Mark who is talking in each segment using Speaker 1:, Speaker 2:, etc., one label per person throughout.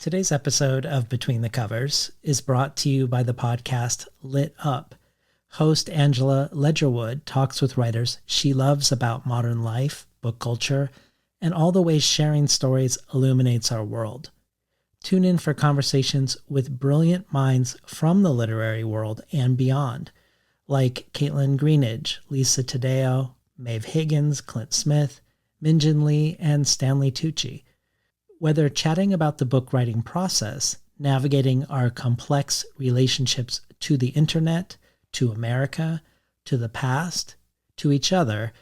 Speaker 1: Today's episode of Between the Covers is brought to you by the podcast Lit Up. Host Angela Ledgerwood talks with writers she loves about modern life, book culture, and all the ways sharing stories illuminates our world. Tune in for conversations with brilliant minds from the literary world and beyond, like Caitlin Greenidge, Lisa Taddeo, Maeve Higgins, Clint Smith, Minjin Lee, and Stanley Tucci. Whether chatting about the book writing process, navigating our complex relationships to the internet, to America, to the past, to each other,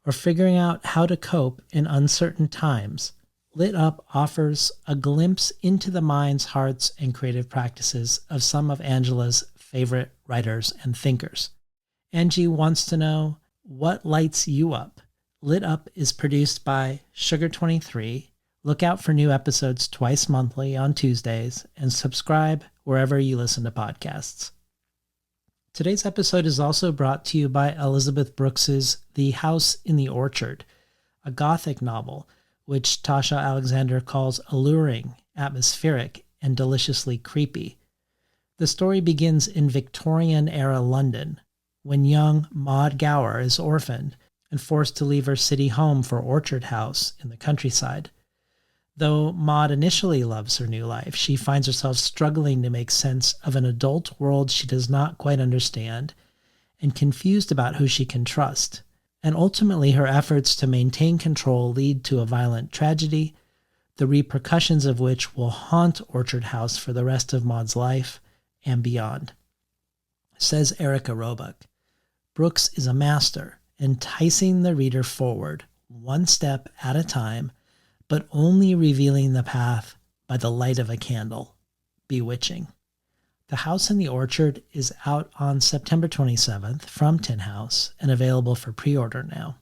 Speaker 1: or figuring out how to cope in uncertain times, Lit Up offers a glimpse into the minds, hearts, and creative practices of some of Angela's favorite writers and thinkers. Angie wants to know, what lights you up? Lit Up is produced by Sugar23. Look out for new episodes twice monthly on Tuesdays and subscribe wherever you listen to podcasts. Today's episode is also brought to you by Elizabeth Brooks's The House in the Orchard, a Gothic novel which Tasha Alexander calls alluring, atmospheric, and deliciously creepy. The story begins in Victorian-era London, when young Maud Gower is orphaned and forced to leave her city home for Orchard House in the countryside. Though Maud initially loves her new life, she finds herself struggling to make sense of an adult world she does not quite understand and confused about who she can trust. And ultimately, her efforts to maintain control lead to a violent tragedy, the repercussions of which will haunt Orchard House for the rest of Maud's life and beyond. Says Erica Roebuck, Brooks is a master, enticing the reader forward, one step at a time, but only revealing the path by the light of a candle. Bewitching. The House in the Orchard is out on September 27th from Tin House and available for pre-order now.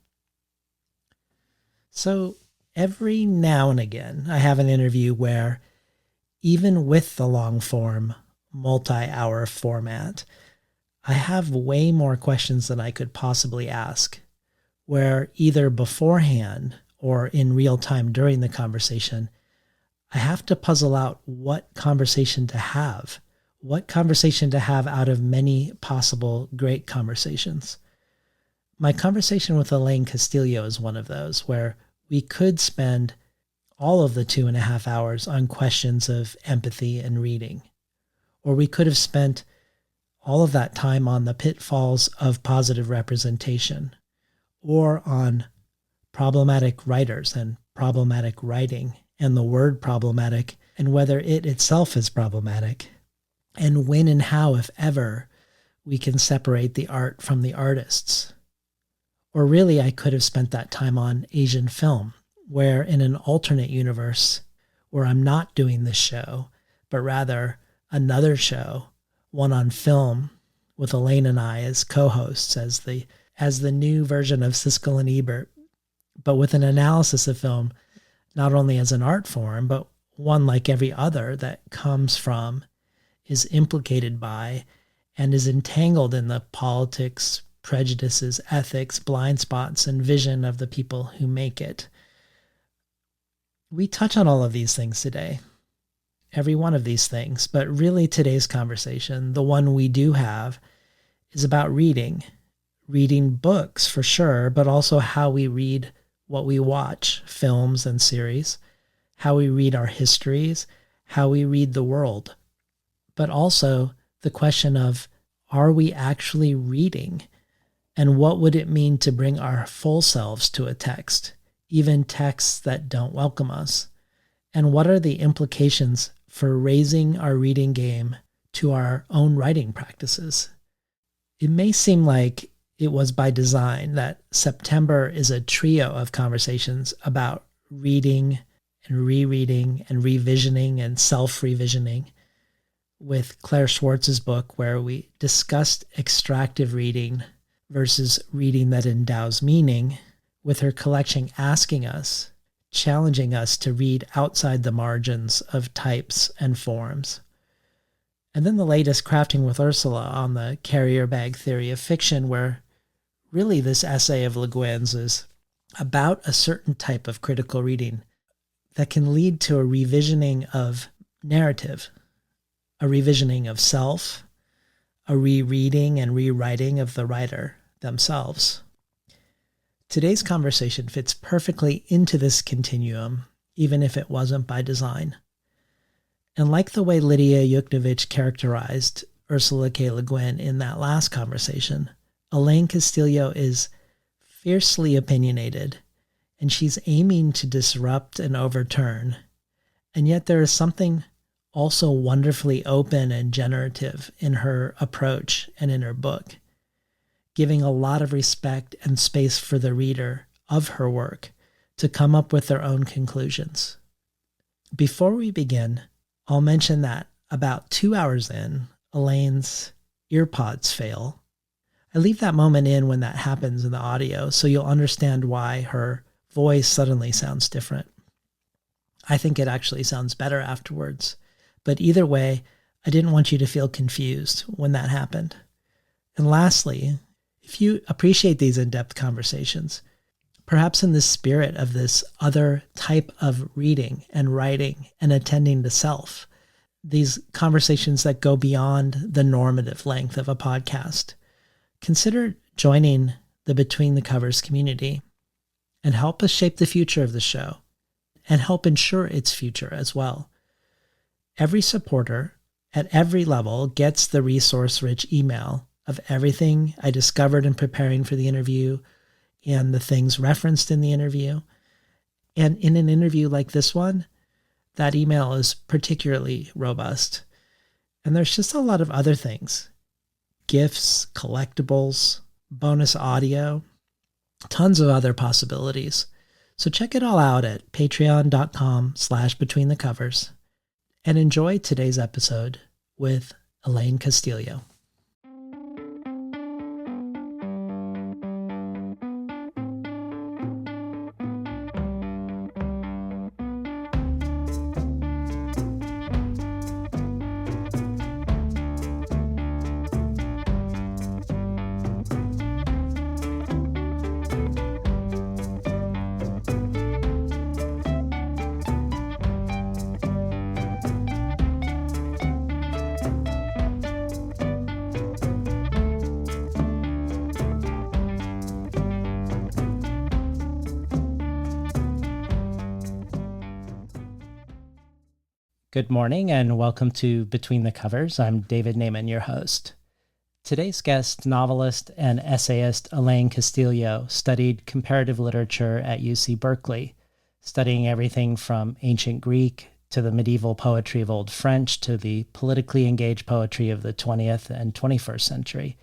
Speaker 1: So every now and again, I have an interview where, even with the long-form, multi-hour format, I have way more questions than I could possibly ask, where either beforehand or in real time during the conversation, I have to puzzle out what conversation to have out of many possible great conversations. My conversation with Elaine Castillo is one of those, where we could spend all of the 2.5 hours on questions of empathy and reading, or we could have spent all of that time on the pitfalls of positive representation, or on problematic writers and problematic writing and the word problematic and whether it itself is problematic, and when and how, if ever, we can separate the art from the artists. Or really, I could have spent that time on Asian film, where in an alternate universe where I'm not doing this show, but rather another show, one on film with Elaine and I as co-hosts as the new version of Siskel and Ebert, but with an analysis of film, not only as an art form, but one like every other that comes from, is implicated by, and is entangled in the politics, prejudices, ethics, blind spots, and vision of the people who make it. We touch on all of these things today, every one of these things, but really today's conversation, the one we do have, is about reading books for sure, but also how we read what we watch, films and series, how we read our histories, how we read the world, but also the question of, are we actually reading? And what would it mean to bring our full selves to a text, even texts that don't welcome us? And what are the implications for raising our reading game to our own writing practices? It may seem like it was by design that September is a trio of conversations about reading and rereading and revisioning and self-revisioning, with Claire Schwartz's book where we discussed extractive reading versus reading that endows meaning, with her collection asking us, challenging us to read outside the margins of types and forms. And then the latest, Crafting with Ursula, on the carrier bag theory of fiction, where really this essay of Le Guin's is about a certain type of critical reading that can lead to a revisioning of narrative, a revisioning of self, a rereading and rewriting of the writer themselves. Today's conversation fits perfectly into this continuum, even if it wasn't by design. And like the way Lydia Yuknovich characterized Ursula K. Le Guin in that last conversation, Elaine Castillo is fiercely opinionated, and she's aiming to disrupt and overturn. And yet there is something also wonderfully open and generative in her approach and in her book, giving a lot of respect and space for the reader of her work to come up with their own conclusions. Before we begin, I'll mention that about 2 hours in, Elaine's earpods fail. I leave that moment in when that happens in the audio so you'll understand why her voice suddenly sounds different. I think it actually sounds better afterwards. But either way, I didn't want you to feel confused when that happened. And lastly, if you appreciate these in-depth conversations, perhaps in the spirit of this other type of reading and writing and attending to self, these conversations that go beyond the normative length of a podcast, consider joining the Between the Covers community and help us shape the future of the show and help ensure its future as well. Every supporter at every level gets the resource-rich email of everything I discovered in preparing for the interview and the things referenced in the interview. And in an interview like this one, that email is particularly robust. And there's just a lot of other things. Gifts, collectibles, bonus audio, tons of other possibilities. So check it all out at patreon.com/betweenthecovers and enjoy today's episode with Elaine Castillo. Good morning and welcome to Between the Covers. I'm David Naiman, your host. Today's guest, novelist and essayist Elaine Castillo, studied comparative literature at UC Berkeley, studying everything from ancient Greek to the medieval poetry of Old French to the politically engaged poetry of the 20th and 21st century.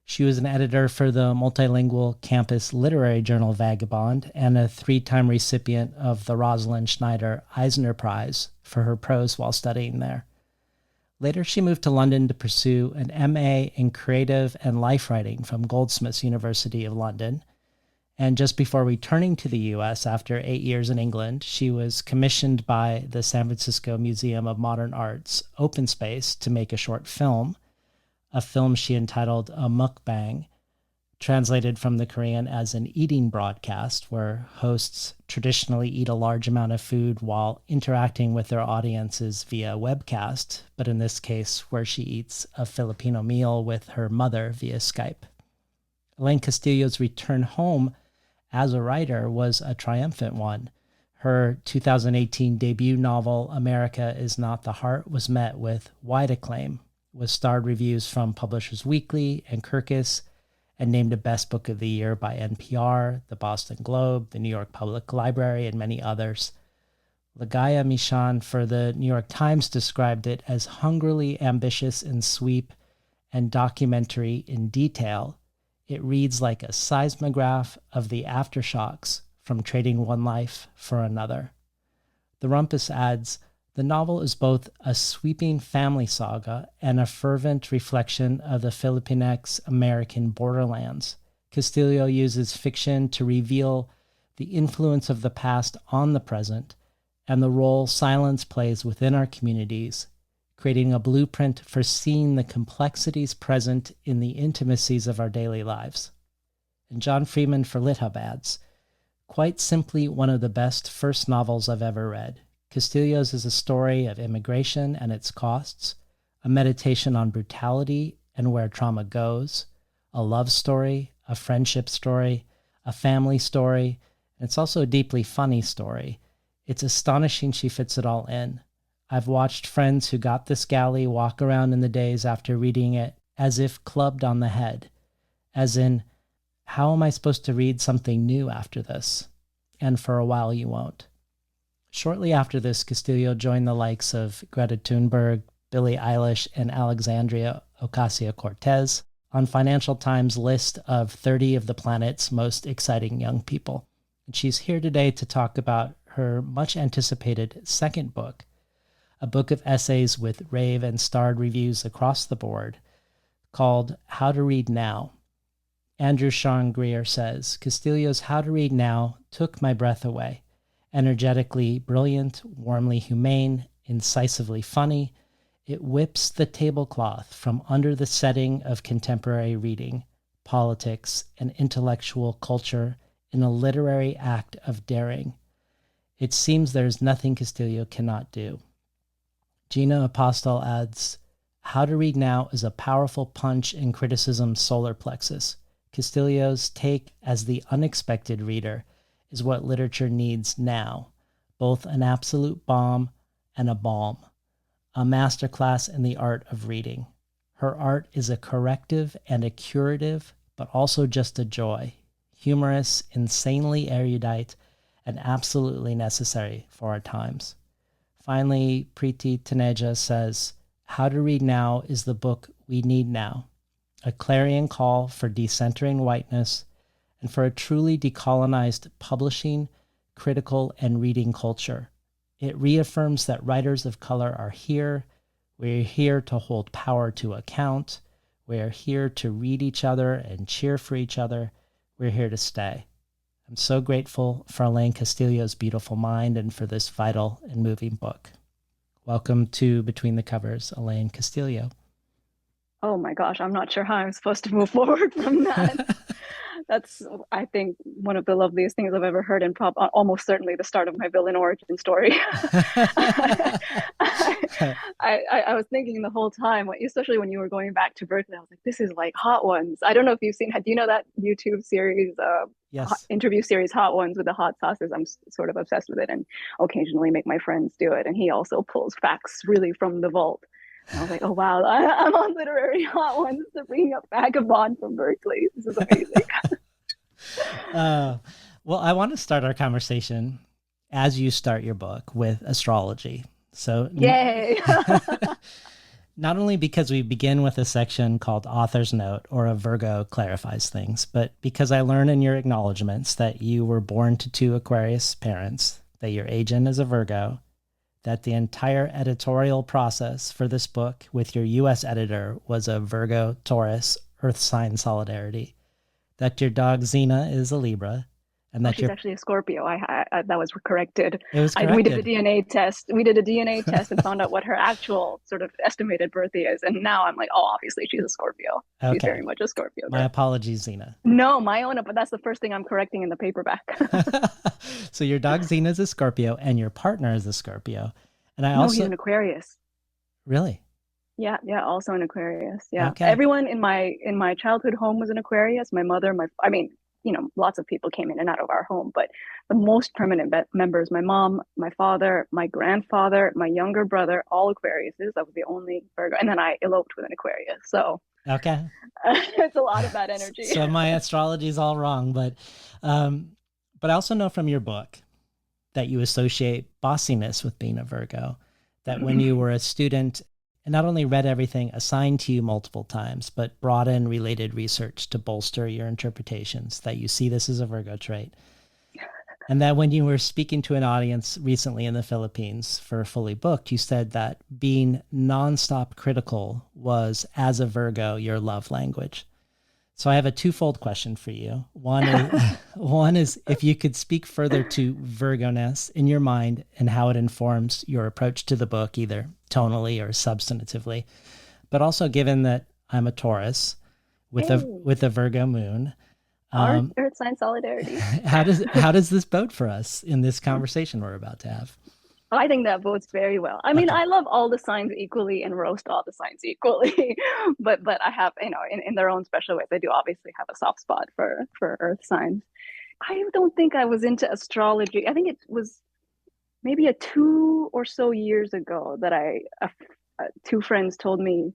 Speaker 1: She was an editor for the multilingual campus literary journal Vagabond and a 3-time recipient of the Rosalind Schneider Eisner Prize for her prose while studying there. Later, she moved to London to pursue an MA in creative and life writing from Goldsmiths University of London. And just before returning to the U.S. after 8 years in England, she was commissioned by the San Francisco Museum of Modern Art's Open Space to make a short film, a film she entitled A Mukbang, translated from the Korean as an eating broadcast, where hosts traditionally eat a large amount of food while interacting with their audiences via webcast, but in this case, where she eats a Filipino meal with her mother via Skype. Elaine Castillo's return home as a writer was a triumphant one. Her 2018 debut novel, America Is Not the Heart, was met with wide acclaim, with starred reviews from Publishers Weekly and Kirkus, and named a Best Book of the Year by NPR, the Boston Globe, the New York Public Library, and many others. Lagaya Mishan for the New York Times described it as hungrily ambitious in sweep and documentary in detail. It reads like a seismograph of the aftershocks from trading one life for another. The Rumpus adds, the novel is both a sweeping family saga and a fervent reflection of the Filipinx American borderlands. Castillo uses fiction to reveal the influence of the past on the present and the role silence plays within our communities, creating a blueprint for seeing the complexities present in the intimacies of our daily lives. And John Freeman for LitHub adds, quite simply one of the best first novels I've ever read. Castillo's is a story of immigration and its costs, a meditation on brutality and where trauma goes, a love story, a friendship story, a family story, and it's also a deeply funny story. It's astonishing she fits it all in. I've watched friends who got this galley walk around in the days after reading it as if clubbed on the head, as in, how am I supposed to read something new after this? And for a while you won't. Shortly after this, Castillo joined the likes of Greta Thunberg, Billie Eilish, and Alexandria Ocasio-Cortez on Financial Times' list of 30 of the planet's most exciting young people. And she's here today to talk about her much-anticipated second book, a book of essays with rave and starred reviews across the board, called How to Read Now. Andrew Sean Greer says, Castillo's How to Read Now took my breath away. Energetically brilliant, warmly humane, incisively funny, it whips the tablecloth from under the setting of contemporary reading, politics, and intellectual culture in a literary act of daring. It seems there's nothing Castillo cannot do. Gina Apostel adds, How to Read Now is a powerful punch in criticism's solar plexus. Castillo's take as the unexpected reader is what literature needs now, both an absolute bomb and a balm, a masterclass in the art of reading. Her art is a corrective and a curative, but also just a joy, humorous, insanely erudite, and absolutely necessary for our times. Finally, Preeti Taneja says, How to Read Now is the book we need now, a clarion call for decentering whiteness and for a truly decolonized publishing, critical, and reading culture. It reaffirms that writers of color are here. We're here to hold power to account. We're here to read each other and cheer for each other. We're here to stay. I'm so grateful for Elaine Castillo's beautiful mind and for this vital and moving book. Welcome to Between the Covers, Elaine Castillo.
Speaker 2: Oh my gosh, I'm not sure how I'm supposed to move forward from that. That's, I think, one of the loveliest things I've ever heard, and almost certainly the start of my villain origin story. I was thinking the whole time, especially when you were going back to Berkeley, I was like, this is like Hot Ones. I don't know if you've seen, do you know that YouTube series,
Speaker 1: Yes.
Speaker 2: interview series, Hot Ones with the hot sauces? I'm sort of obsessed with it and occasionally make my friends do it. And he also pulls facts really from the vault. I was like, oh, wow, I'm on literary Hot Ones to bring up Vagabond from Berkeley. This is amazing.
Speaker 1: Well, I want to start our conversation as you start your book with astrology. So,
Speaker 2: yay!
Speaker 1: Not only because we begin with a section called Author's Note, or a Virgo clarifies things, but because I learn in your acknowledgments that you were born to 2 Aquarius parents, that your agent is a Virgo, that the entire editorial process for this book with your U.S. editor was a Virgo, Taurus, Earth sign solidarity, that your dog Xena is a Libra, and that
Speaker 2: she's actually a Scorpio. That was corrected.
Speaker 1: It was corrected.
Speaker 2: We did a DNA test. We did a DNA test and found out what her actual sort of estimated birthday is. And now I'm like, oh, obviously she's a Scorpio.
Speaker 1: Okay.
Speaker 2: She's very much a Scorpio.
Speaker 1: My apologies, Xena.
Speaker 2: No, my own, but that's the first thing I'm correcting in the paperback.
Speaker 1: So your dog Xena is a Scorpio, and your partner is a Scorpio. And
Speaker 2: he's an Aquarius.
Speaker 1: Really?
Speaker 2: Yeah, also an Aquarius. Yeah.
Speaker 1: Okay.
Speaker 2: Everyone in my childhood home was an Aquarius. My mother, lots of people came in and out of our home, but the most permanent members, my mom, my father, my grandfather, my younger brother, all Aquariuses. I was the only Virgo. And then I eloped with an Aquarius. So
Speaker 1: okay.
Speaker 2: It's a lot of that energy.
Speaker 1: So my astrology is all wrong, but I also know from your book that you associate bossiness with being a Virgo, that when you were a student and not only read everything assigned to you multiple times, but brought in related research to bolster your interpretations, that you see this as a Virgo trait. And that when you were speaking to an audience recently in the Philippines for Fully Booked, you said that being nonstop critical was, as a Virgo, your love language. So I have a twofold question for you. One is if you could speak further to Virgo-ness in your mind and how it informs your approach to the book, either tonally or substantively. But also, given that I'm a Taurus with a Virgo moon,
Speaker 2: our Earth sign solidarity.
Speaker 1: How does this bode for us in this conversation we're about to have?
Speaker 2: I think that bodes very well. I mean,
Speaker 1: Okay.
Speaker 2: I love all the signs equally and roast all the signs equally, but I have, in their own special ways, I do obviously have a soft spot for earth signs. I don't think I was into astrology. I think it was maybe a 2 or so years ago that two friends told me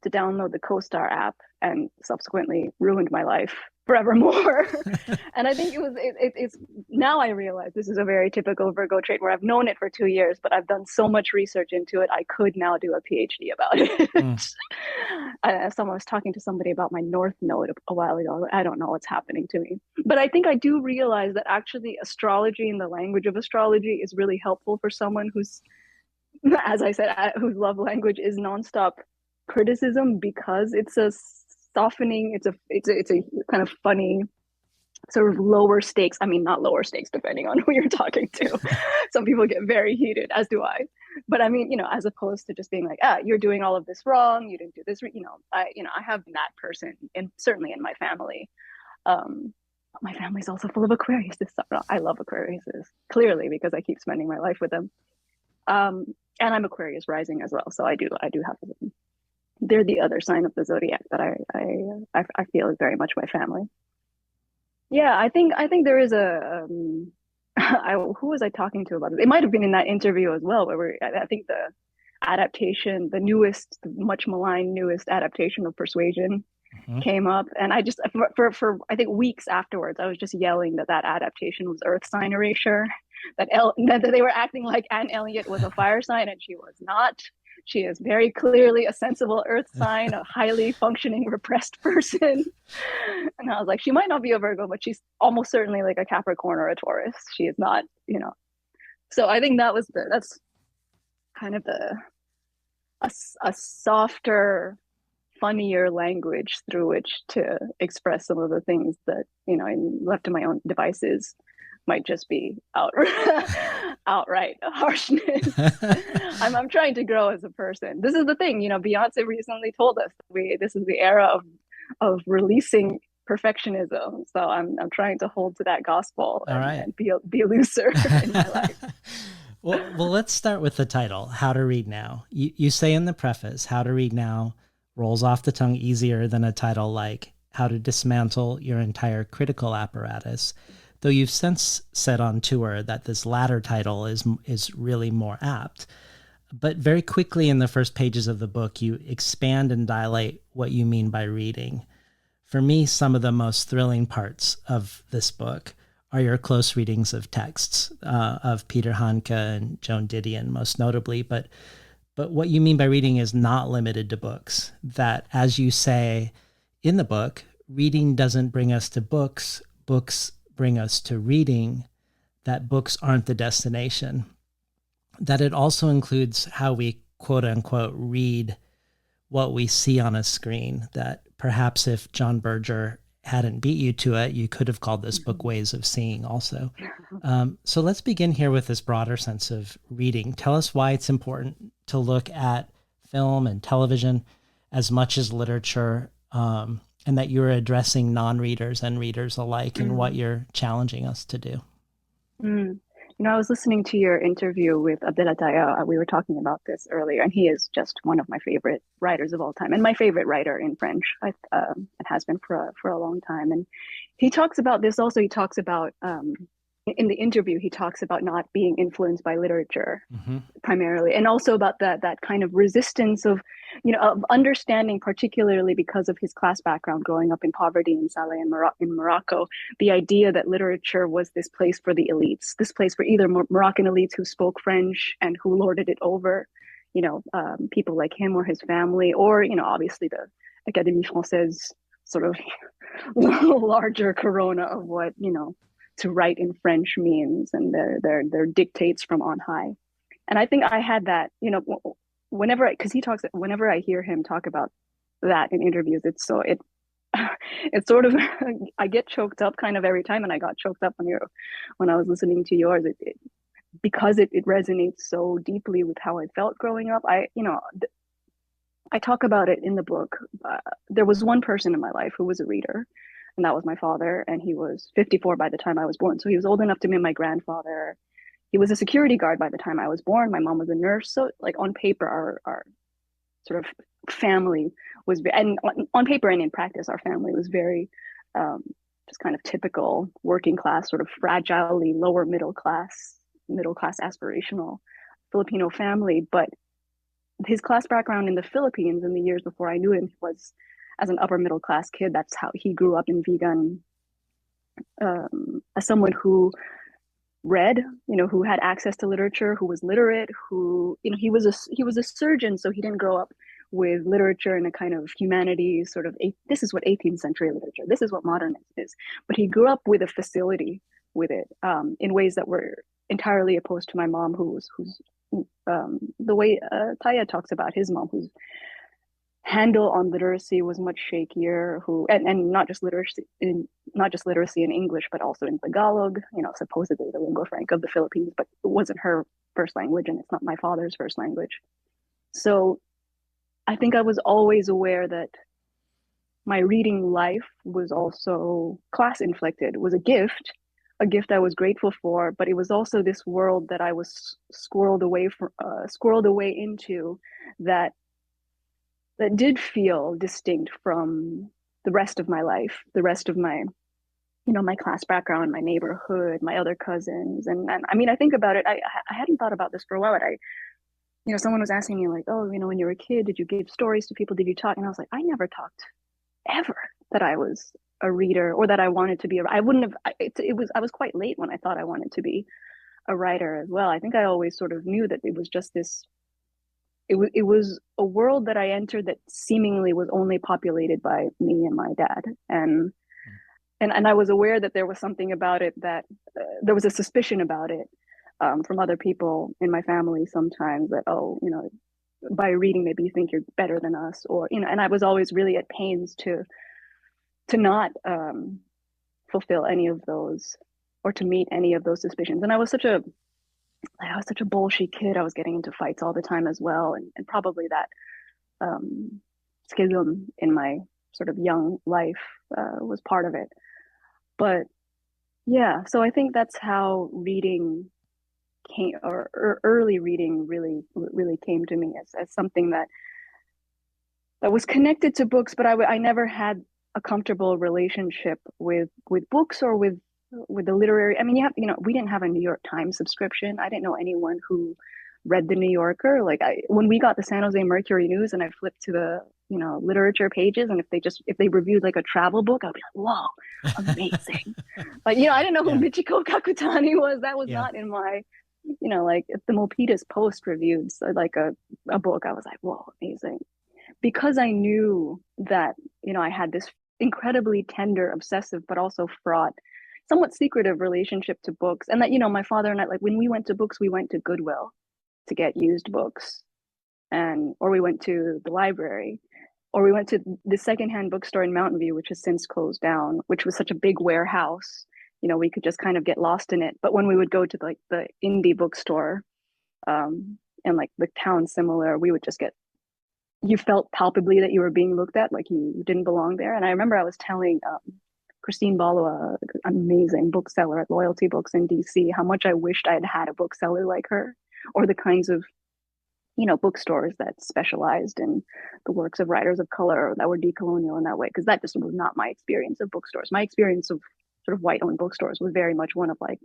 Speaker 2: to download the CoStar app and subsequently ruined my life forevermore. And I think it's now I realize this is a very typical Virgo trait where I've known it for 2 years, but I've done so much research into it. I could now do a PhD about
Speaker 1: Mm.
Speaker 2: it. Someone was talking to somebody about my North Node a while ago. I don't know what's happening to me, but I think I do realize that actually astrology and the language of astrology is really helpful for someone who's, as I said, whose love language is nonstop criticism because it's a softening. It's a kind of funny sort of lower stakes. I mean, not lower stakes, depending on who you're talking to. Some people get very heated, as do I. But I mean, as opposed to just being like, you're doing all of this wrong. You didn't do this. I have that person, and certainly in my family. My family's also full of Aquariuses. So I love Aquariuses, clearly, because I keep spending my life with them. Um, and I'm Aquarius rising as well, so I do have them. They're the other sign of the zodiac that I feel is very much my family. Yeah, I think there is a who was I talking to about this? It might have been in that interview as well, where I think the adaptation, the newest, the much maligned newest adaptation of Persuasion
Speaker 1: Mhm.
Speaker 2: came up, and I just for I think weeks afterwards, I was just yelling that adaptation was Earth sign erasure, that they were acting like Anne Elliot was a fire sign, and she was not. She is very clearly a sensible Earth sign, a highly functioning repressed person. And I was like, she might not be a Virgo, but she's almost certainly like a Capricorn or a Taurus. She is not. So I think that's kind of a softer, funnier language through which to express some of the things that, left to my own devices might just be outright harshness. I'm trying to grow as a person. This is the thing, Beyonce recently told us this is the era of releasing perfectionism. So I'm trying to hold to that gospel
Speaker 1: All
Speaker 2: and,
Speaker 1: right.
Speaker 2: and be looser in my life.
Speaker 1: Well, let's start with the title, How to Read Now. You say in the preface, How to Read Now rolls off the tongue easier than a title like How to Dismantle Your Entire Critical Apparatus, though you've since said on tour that this latter title is really more apt. But very quickly in the first pages of the book, you expand and dilate what you mean by reading. For me, some of the most thrilling parts of this book are your close readings of texts of Peter Handke and Joan Didion, most notably. But what you mean by reading is not limited to books. That, as you say in the book, reading doesn't bring us to books. Books bring us to reading. That books aren't the destination. That it also includes how we quote unquote read what we see on a screen. That perhaps if John Berger hadn't beat you to it, you could have called this book Ways of Seeing also. So let's begin here with this broader sense of reading. Tell us why it's important to look at film and television as much as literature, and that you're addressing non-readers and readers alike in what you're challenging us to do.
Speaker 2: Mm. I was listening to your interview with Abdelataya. We were talking about this earlier, and he is just one of my favorite writers of all time, and my favorite writer in French. It has been for a long time. And he talks about this also. He talks about in the interview, he talks about not being influenced by literature
Speaker 1: Mm-hmm.
Speaker 2: primarily, and also about that kind of resistance of understanding, particularly because of his class background, growing up in poverty in Saleh and in Morocco, the idea that literature was this place for the elites, this place for either Moroccan elites who spoke French and who lorded it over, people like him or his family, or obviously the Académie Française sort of larger corona of what to write in French means, and their dictates from on high. And I think I had that, because whenever I hear him talk about that in interviews, it's sort of, I get choked up kind of every time, and I got choked up when I was listening to yours, because it resonates so deeply with how I felt growing up. I talk about it in the book. There was one person in my life who was a reader, and that was my father. And he was 54 by the time I was born. So he was old enough to be my grandfather. he was a security guard by the time I was born. My mom was a nurse. So like on paper, our sort of family was, and on paper and in practice, our family was very um, just kind of typical working class, sort of fragilely lower middle class aspirational Filipino family. But his class background in the Philippines in the years before I knew him was as an upper middle class kid. That's how he grew up in vegan, as someone who read, who had access to literature, who was literate, who, he was a surgeon, so he didn't grow up with literature in a kind of humanities sort of, this is what 18th century literature, this is what modernist is. But he grew up with a facility with it, in ways that were entirely opposed to my mom, who's the way Taya talks about his mom, whose handle on literacy was much shakier, who and not just literacy in English, but also in Tagalog, supposedly the lingua franca of the Philippines, but it wasn't her first language, and it's not my father's first language. So I think I was always aware that my reading life was also class inflicted, was a gift I was grateful for, but it was also this world that I was squirreled away into, that did feel distinct from the rest of my life, the rest of my, my class background, my neighborhood, my other cousins. And I mean, I think about it. I hadn't thought about this for a while, but someone was asking me like, oh, when you were a kid, did you give stories to people? Did you talk? And I was like, I never talked ever that I was a reader or that I wanted to be I wouldn't have, I was quite late when I thought I wanted to be a writer as well. I think I always sort of knew that it was just this, it was a world that I entered that seemingly was only populated by me and my dad, and I was aware that there was something about it that there was a suspicion about it, from other people in my family sometimes, that, oh, by reading maybe you think you're better than us, or and I was always really at pains to not fulfill any of those, or to meet any of those suspicions. And I was such a bullshit kid. I was getting into fights all the time as well, and probably that schism in my sort of young life was part of it. But yeah, so I think that's how reading came, or early reading really came to me as something that was connected to books, but I never had a comfortable relationship with books, or with the literary. I mean, we didn't have a New York Times subscription. I didn't know anyone who read the New Yorker. Like, when we got the San Jose Mercury News and I flipped to the, literature pages, and if they reviewed like a travel book, I'd be like, whoa, amazing. But, I didn't know who
Speaker 1: Yeah.
Speaker 2: Michiko Kakutani was. That was
Speaker 1: Yeah.
Speaker 2: not in my, like, if the Milpitas Post reviewed like a book, I was like, whoa, amazing. Because I knew that, I had this incredibly tender, obsessive, but also fraught, somewhat secretive relationship to books. And that, my father and I, like, when we went to books, we went to Goodwill to get used books, or we went to the library, or we went to the secondhand bookstore in Mountain View, which has since closed down, which was such a big warehouse. We could just kind of get lost in it. But when we would go to like the indie bookstore, and like the town similar, we would just get, you felt palpably that you were being looked at, like you didn't belong there. And I remember I was telling Christine Balua, amazing bookseller at Loyalty Books in DC, how much I wished I had had a bookseller like her, or the kinds of, bookstores that specialized in the works of writers of color that were decolonial in that way. Because that just was not my experience of bookstores. My experience of sort of white-owned bookstores was very much one of like,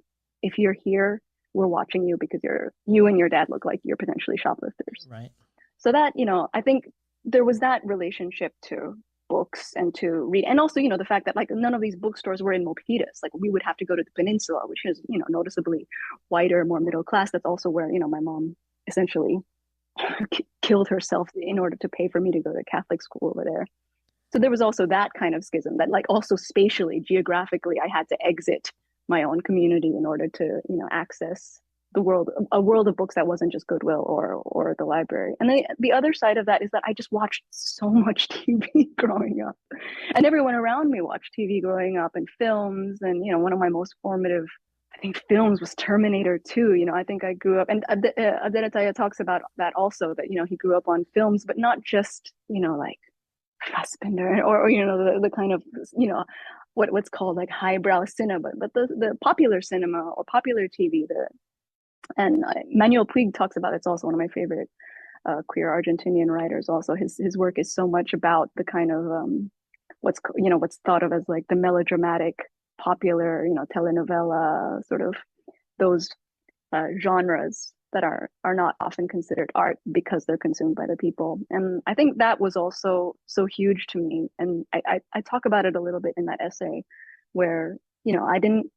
Speaker 2: if you're here, we're watching you because you and your dad look like you're potentially shoplifters.
Speaker 1: Right.
Speaker 2: So that, I think there was that relationship to books and to read. And also, the fact that like none of these bookstores were in Milpitas. Like, we would have to go to the peninsula, which is, noticeably whiter, more middle class. That's also where, my mom essentially killed herself in order to pay for me to go to Catholic school over there. So there was also that kind of schism, that like also spatially, geographically, I had to exit my own community in order to, access a world of books that wasn't just Goodwill or the library. And then the other side of that is that I just watched so much TV growing up, and everyone around me watched TV growing up, and films. And one of my most formative, I think, films was Terminator 2. I think I grew up, and Aderataya talks about that also, that he grew up on films, but not just like Fassbender, or the kind of what's called like highbrow cinema, but the popular cinema or popular TV, And Manuel Puig talks about it's also one of my favorite queer Argentinian writers. Also, his work is so much about the kind of what's thought of as like the melodramatic, popular, telenovela sort of those genres that are not often considered art because they're consumed by the people. And I think that was also so huge to me. And I talk about it a little bit in that essay, where I didn't,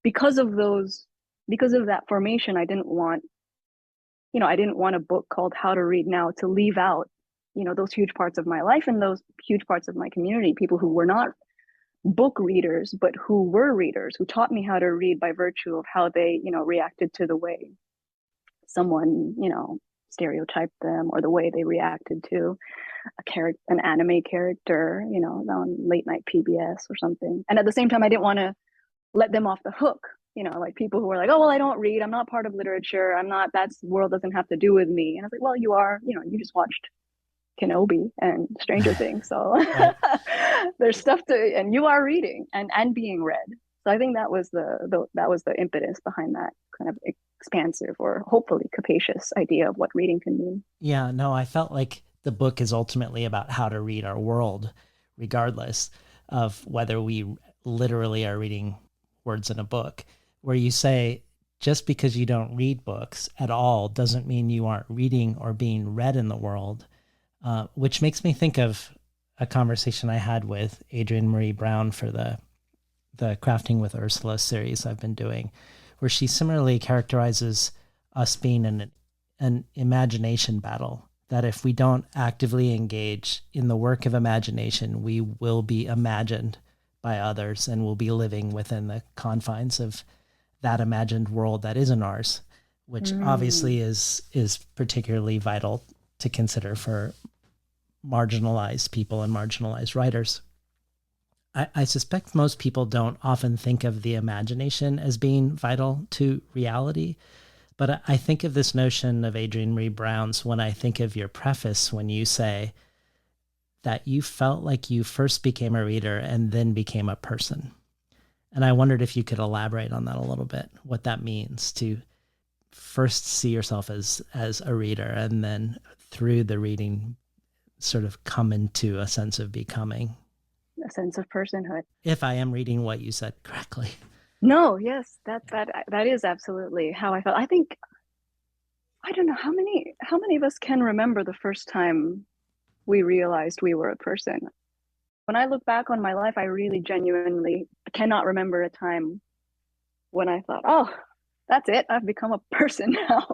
Speaker 2: because of those, because of that formation, I didn't want a book called How to Read Now to leave out those huge parts of my life and those huge parts of my community, people who were not book readers but who were readers, who taught me how to read by virtue of how they reacted to the way someone stereotyped them, or the way they reacted to an anime character on late night PBS or something. And at the same time, I didn't want to let them off the hook, like people who are like, oh well, I don't read, I'm not part of literature, I'm not, that's world doesn't have to do with me. And I was like, well, you are, you just watched Kenobi and Stranger Things, so
Speaker 1: Right.
Speaker 2: there's stuff to, and you are reading and being read. So I think that was the impetus behind that kind of expansive, or hopefully capacious, idea of what reading can mean.
Speaker 1: Yeah, no, I felt like the book is ultimately about how to read our world, regardless of whether we literally are reading words in a book. Where you say, just because you don't read books at all doesn't mean you aren't reading or being read in the world, which makes me think of a conversation I had with Adrienne Marie Brown for the Crafting with Ursula series I've been doing, where she similarly characterizes us being in an imagination battle. That if we don't actively engage in the work of imagination, we will be imagined by others and will be living within the confines of that imagined world that isn't ours, which
Speaker 2: Mm.
Speaker 1: obviously is particularly vital to consider for marginalized people and marginalized writers. I suspect most people don't often think of the imagination as being vital to reality. But I think of this notion of Adrienne Marie Brown's when I think of your preface, when you say that you felt like you first became a reader and then became a person. And I wondered if you could elaborate on that a little bit, what that means to first see yourself as a reader and then through the reading sort of come into a sense of becoming.
Speaker 2: A sense of personhood.
Speaker 1: If I am reading what you said correctly.
Speaker 2: No, yes, that is absolutely how I felt. I think, I don't know how many of us can remember the first time we realized we were a person. When I look back on my life, I really genuinely cannot remember a time when I thought, oh, that's it, I've become a person now.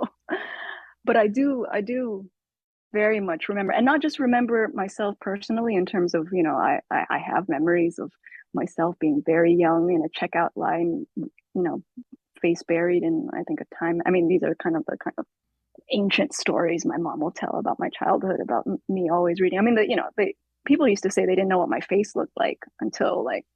Speaker 2: But I do very much remember, and not just remember myself personally in terms of, I have memories of myself being very young in a checkout line, face buried in, I think, a time. I mean, these are kind of the kind of ancient stories my mom will tell about my childhood, about me always reading. I mean, people used to say they didn't know what my face looked like until like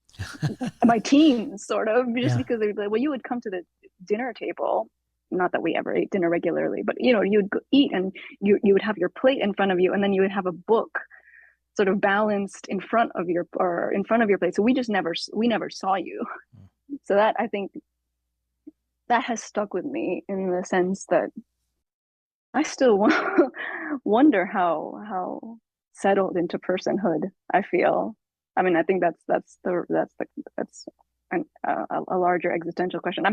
Speaker 2: my teens, sort of, just
Speaker 1: Yeah.
Speaker 2: because they'd be like, well, you would come to the dinner table. Not that we ever ate dinner regularly, but you'd eat, and you would have your plate in front of you, and then you would have a book sort of balanced in front of your plate. So we never saw you. So that, I think, that has stuck with me in the sense that I still wonder how settled into personhood I feel. I mean, I think that's a larger existential question.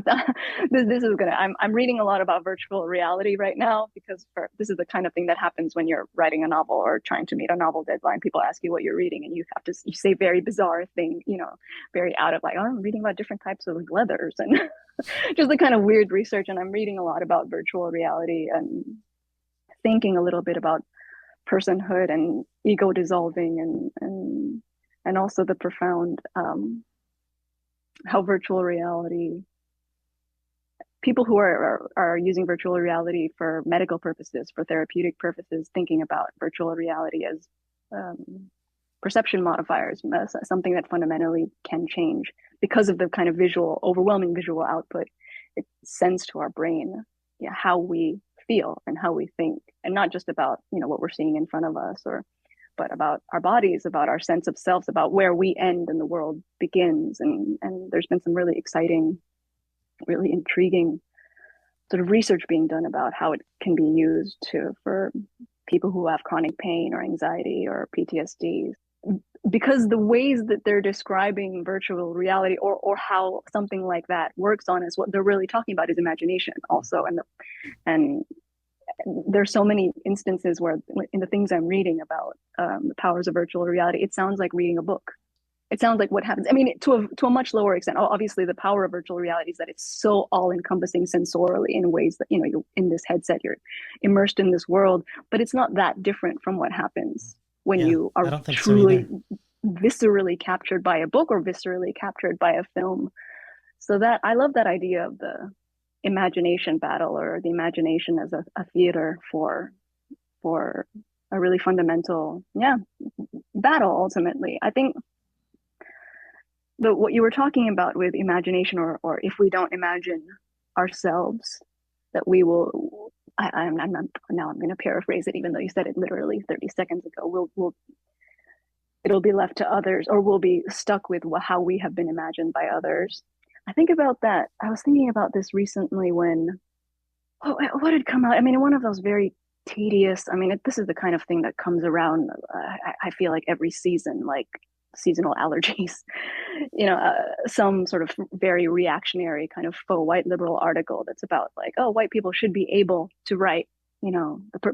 Speaker 2: This is gonna. I'm reading a lot about virtual reality right now, because this is the kind of thing that happens when you're writing a novel or trying to meet a novel deadline. People ask you what you're reading, and you say very bizarre thing, very out of, like, oh, I'm reading about different types of leathers and just the kind of weird research. And I'm reading a lot about virtual reality and thinking a little bit about personhood and ego dissolving, and also the profound, how virtual reality, people who are using virtual reality for medical purposes, for therapeutic purposes, thinking about virtual reality as, perception modifiers, something that fundamentally can change because of the kind of overwhelming visual output it sends to our brain. Yeah, how we feel and how we think, and not just about what we're seeing in front of us, but about our bodies, about our sense of selves, about where we end and the world begins. And there's been some really exciting, really intriguing sort of research being done about how it can be used for people who have chronic pain or anxiety or PTSD, because the ways that they're describing virtual reality, or how something like that works on us, what they're really talking about is imagination also. And there's so many instances where in the things I'm reading about the powers of virtual reality, it sounds like reading a book. It sounds like what happens. I mean, to a much lower extent. Obviously, the power of virtual reality is that it's so all-encompassing sensorially in ways that, you're in this headset, you're immersed in this world, but it's not that different from what happens when
Speaker 1: Yeah,
Speaker 2: you
Speaker 1: I
Speaker 2: are
Speaker 1: don't think so
Speaker 2: truly
Speaker 1: either.
Speaker 2: viscerally captured by a book or viscerally captured by a film. So that I love that idea of the imagination battle, or the imagination as a theater for a really fundamental, yeah, battle ultimately. I think what you were talking about with imagination, or if we don't imagine ourselves, that we will. I'm not, now I'm going to paraphrase it, even though you said it literally 30 seconds ago. It'll be left to others, or we'll be stuck with how we have been imagined by others. I think about that. I was thinking about this recently when, what had come out? I mean, one of those very tedious, I mean, this is the kind of thing that comes around, I feel like every season, like seasonal allergies, some sort of very reactionary kind of faux white liberal article that's about like, oh, white people should be able to write,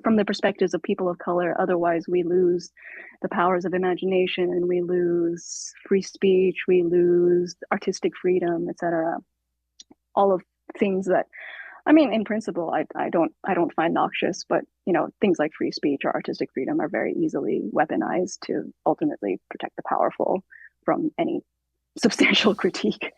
Speaker 2: from the perspectives of people of color. Otherwise, we lose the powers of imagination, and we lose free speech, we lose artistic freedom, etc. All of things that, I mean, in principle, I don't find noxious, but things like free speech or artistic freedom are very easily weaponized to ultimately protect the powerful from any substantial critique.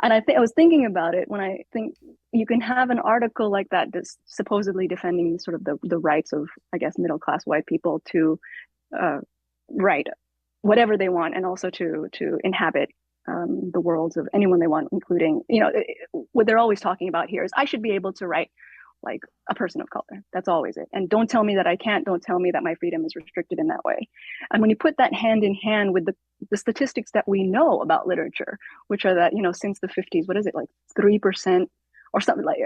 Speaker 2: And I was thinking about it when I think you can have an article like that that's supposedly defending sort of the rights of, I guess, middle class white people to uh, write whatever they want, and also to inhabit the worlds of anyone they want, including, what they're always talking about here is I should be able to write like a person of color. That's always it. And don't tell me that I can't. Don't tell me that my freedom is restricted in that way. And when you put that hand in hand with the statistics that we know about literature, which are that, since the 50s, what is it, like 3% or something like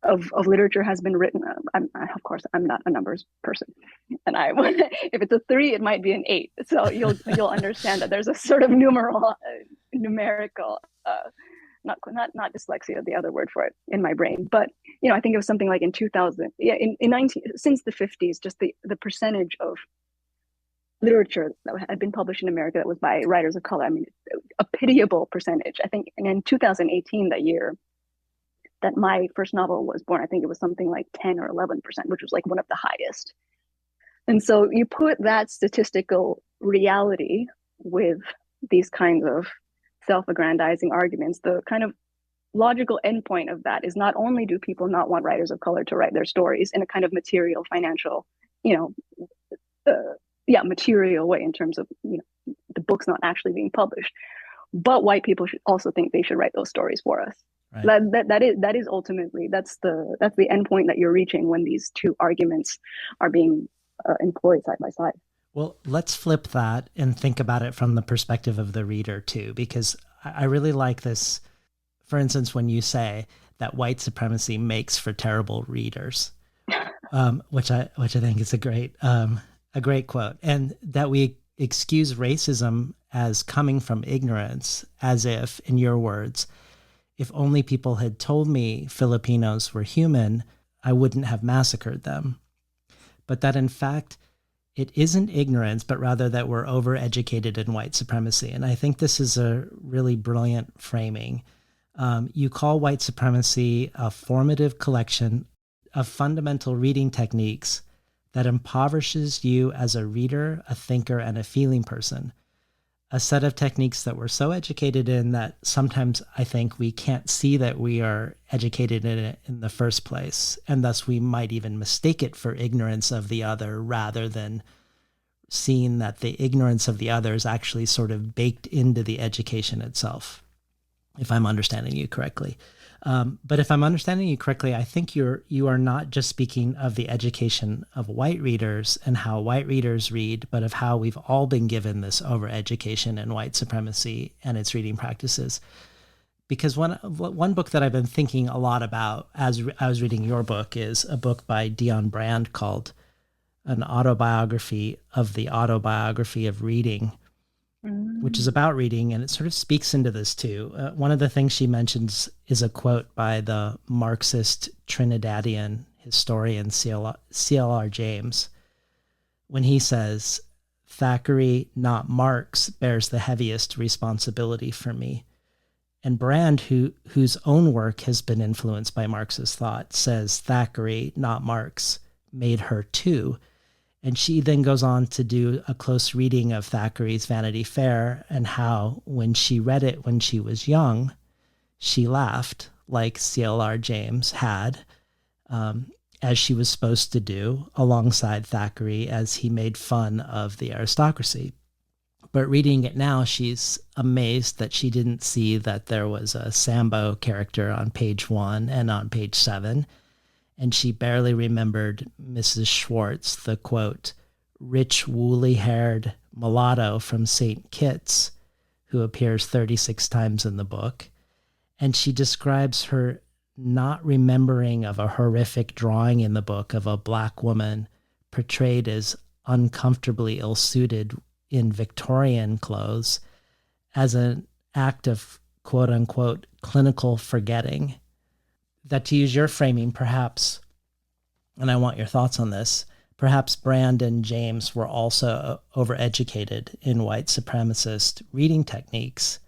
Speaker 2: of literature has been written. Of course, I'm not a numbers person, and if it's a 3, it might be an 8. So you'll understand that there's a sort of numerical, not dyslexia, the other word for it, in my brain. But I think it was something like in 2000, yeah, in 19, since the 50s, just the percentage of literature that had been published in America that was by writers of color. I mean, a pitiable percentage. I think, and in 2018, that year that my first novel was born, I think it was something like 10 or 11%, which was like one of the highest. And so you put that statistical reality with these kinds of self-aggrandizing arguments, the kind of logical endpoint of that is not only do people not want writers of color to write their stories in a kind of material, financial, material way, in terms of, the book's not actually being published, but white people should also think they should write those stories for us.
Speaker 1: Right.
Speaker 2: That is ultimately, that's the endpoint that you're reaching when these two arguments are being employed side by side.
Speaker 1: Well, let's flip that and think about it from the perspective of the reader too, because I really like this. For instance, when you say that white supremacy makes for terrible readers, which I think is a great quote, and that we excuse racism as coming from ignorance, as if, in your words, if only people had told me Filipinos were human, I wouldn't have massacred them. But that in fact, it isn't ignorance, but rather that we're overeducated in white supremacy. And I think this is a really brilliant framing. You call white supremacy a formative collection of fundamental reading techniques that impoverishes you as a reader, a thinker, and a feeling person. A set of techniques that we're so educated in that sometimes I think we can't see that we are educated in it in the first place. And thus we might even mistake it for ignorance of the other, rather than seeing that the ignorance of the other is actually sort of baked into the education itself, if I'm understanding you correctly. But if I'm understanding you correctly, I think you are not just speaking of the education of white readers and how white readers read, but of how we've all been given this overeducation in white supremacy and its reading practices. because one book that I've been thinking a lot about as I was reading your book is a book by Dion Brand called An Autobiography of the Autobiography of Reading, which is
Speaker 2: Mm.
Speaker 1: about reading, and it sort of speaks into this too. One of the things she mentions is a quote by the Marxist Trinidadian historian C.L.R. James, when he says, "Thackeray, not Marx, bears the heaviest responsibility for me." And Brand, whose own work has been influenced by Marxist thought, says Thackeray, not Marx, made her too. And she then goes on to do a close reading of Thackeray's Vanity Fair and how, when she read it when she was young, she laughed like CLR James had, as she was supposed to do, alongside Thackeray as he made fun of the aristocracy. But reading it now, she's amazed that she didn't see that there was a Sambo character on page 1 and on page 7. And she barely remembered Mrs. Schwartz, the quote, rich, woolly haired mulatto from St. Kitts, who appears 36 times in the book. And she describes her not remembering of a horrific drawing in the book of a black woman portrayed as uncomfortably ill suited in Victorian clothes as an act of quote unquote clinical forgetting. That, to use your framing, perhaps, and I want your thoughts on this, perhaps Brand and James were also overeducated in white supremacist reading techniques,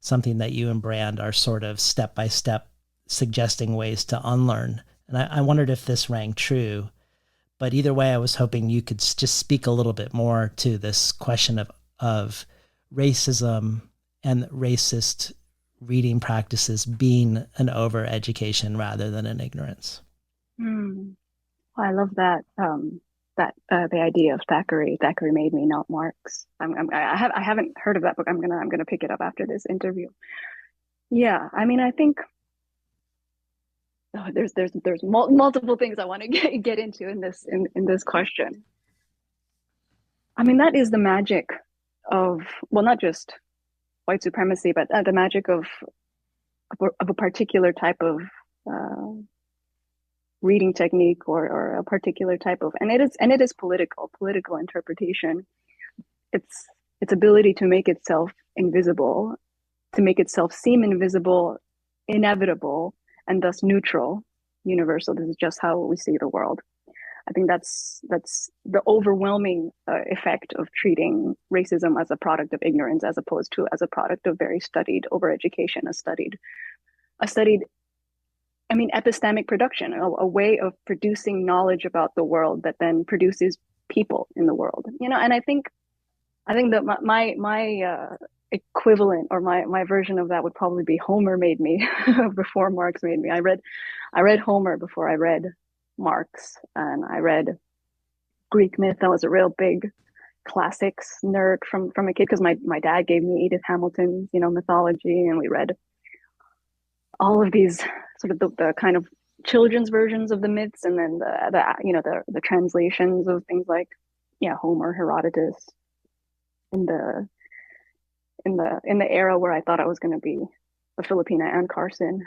Speaker 1: something that you and Brand are sort of step by step suggesting ways to unlearn. And I wondered if this rang true. But either way, I was hoping you could just speak a little bit more to this question of racism and racist reading practices being an overeducation rather than an ignorance.
Speaker 2: Mm. Oh, I love that. The idea of Thackeray. Thackeray made me, not Marx. I haven't heard of that book. I'm gonna pick it up after this interview. Yeah, I mean, I think there's multiple things I want to get into in this question. I mean, that is the magic of, well, not just white supremacy, but the magic of a particular type of uh, reading technique, or a particular type of, and it is political interpretation. It's its ability to make itself invisible, to make itself seem invisible, inevitable, and thus neutral, universal. This is just how we see the world. I think that's the overwhelming effect of treating racism as a product of ignorance, as opposed to as a product of very studied overeducation, a studied, I mean, epistemic production, a way of producing knowledge about the world that then produces people in the world. And I think that my equivalent, or my version of that, would probably be Homer made me before Marx made me. I read Homer before I read Marx, and I read Greek myth. I was a real big classics nerd from a kid, because my dad gave me Edith Hamilton's mythology, and we read all of these sort of the kind of children's versions of the myths, and then the translations of things like, yeah, Homer, Herodotus, in the era where I thought I was going to be a Filipina Anne Carson.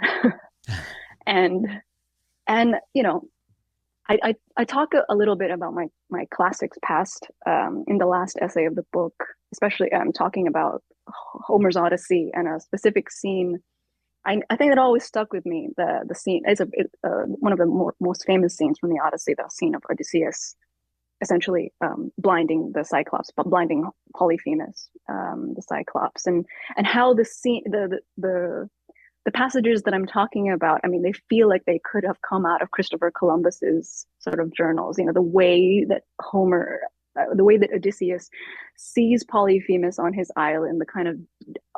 Speaker 2: and and I talk a little bit about my classics past in the last essay of the book, especially talking about Homer's Odyssey and a specific scene. I think it always stuck with me. The scene is one of the most famous scenes from the Odyssey, the scene of Odysseus essentially blinding the Cyclops, but blinding Polyphemus, the Cyclops, and how the scene, the passages that I'm talking about, I mean, they feel like they could have come out of Christopher Columbus's sort of journals. The way that the way that Odysseus sees Polyphemus on his island, the kind of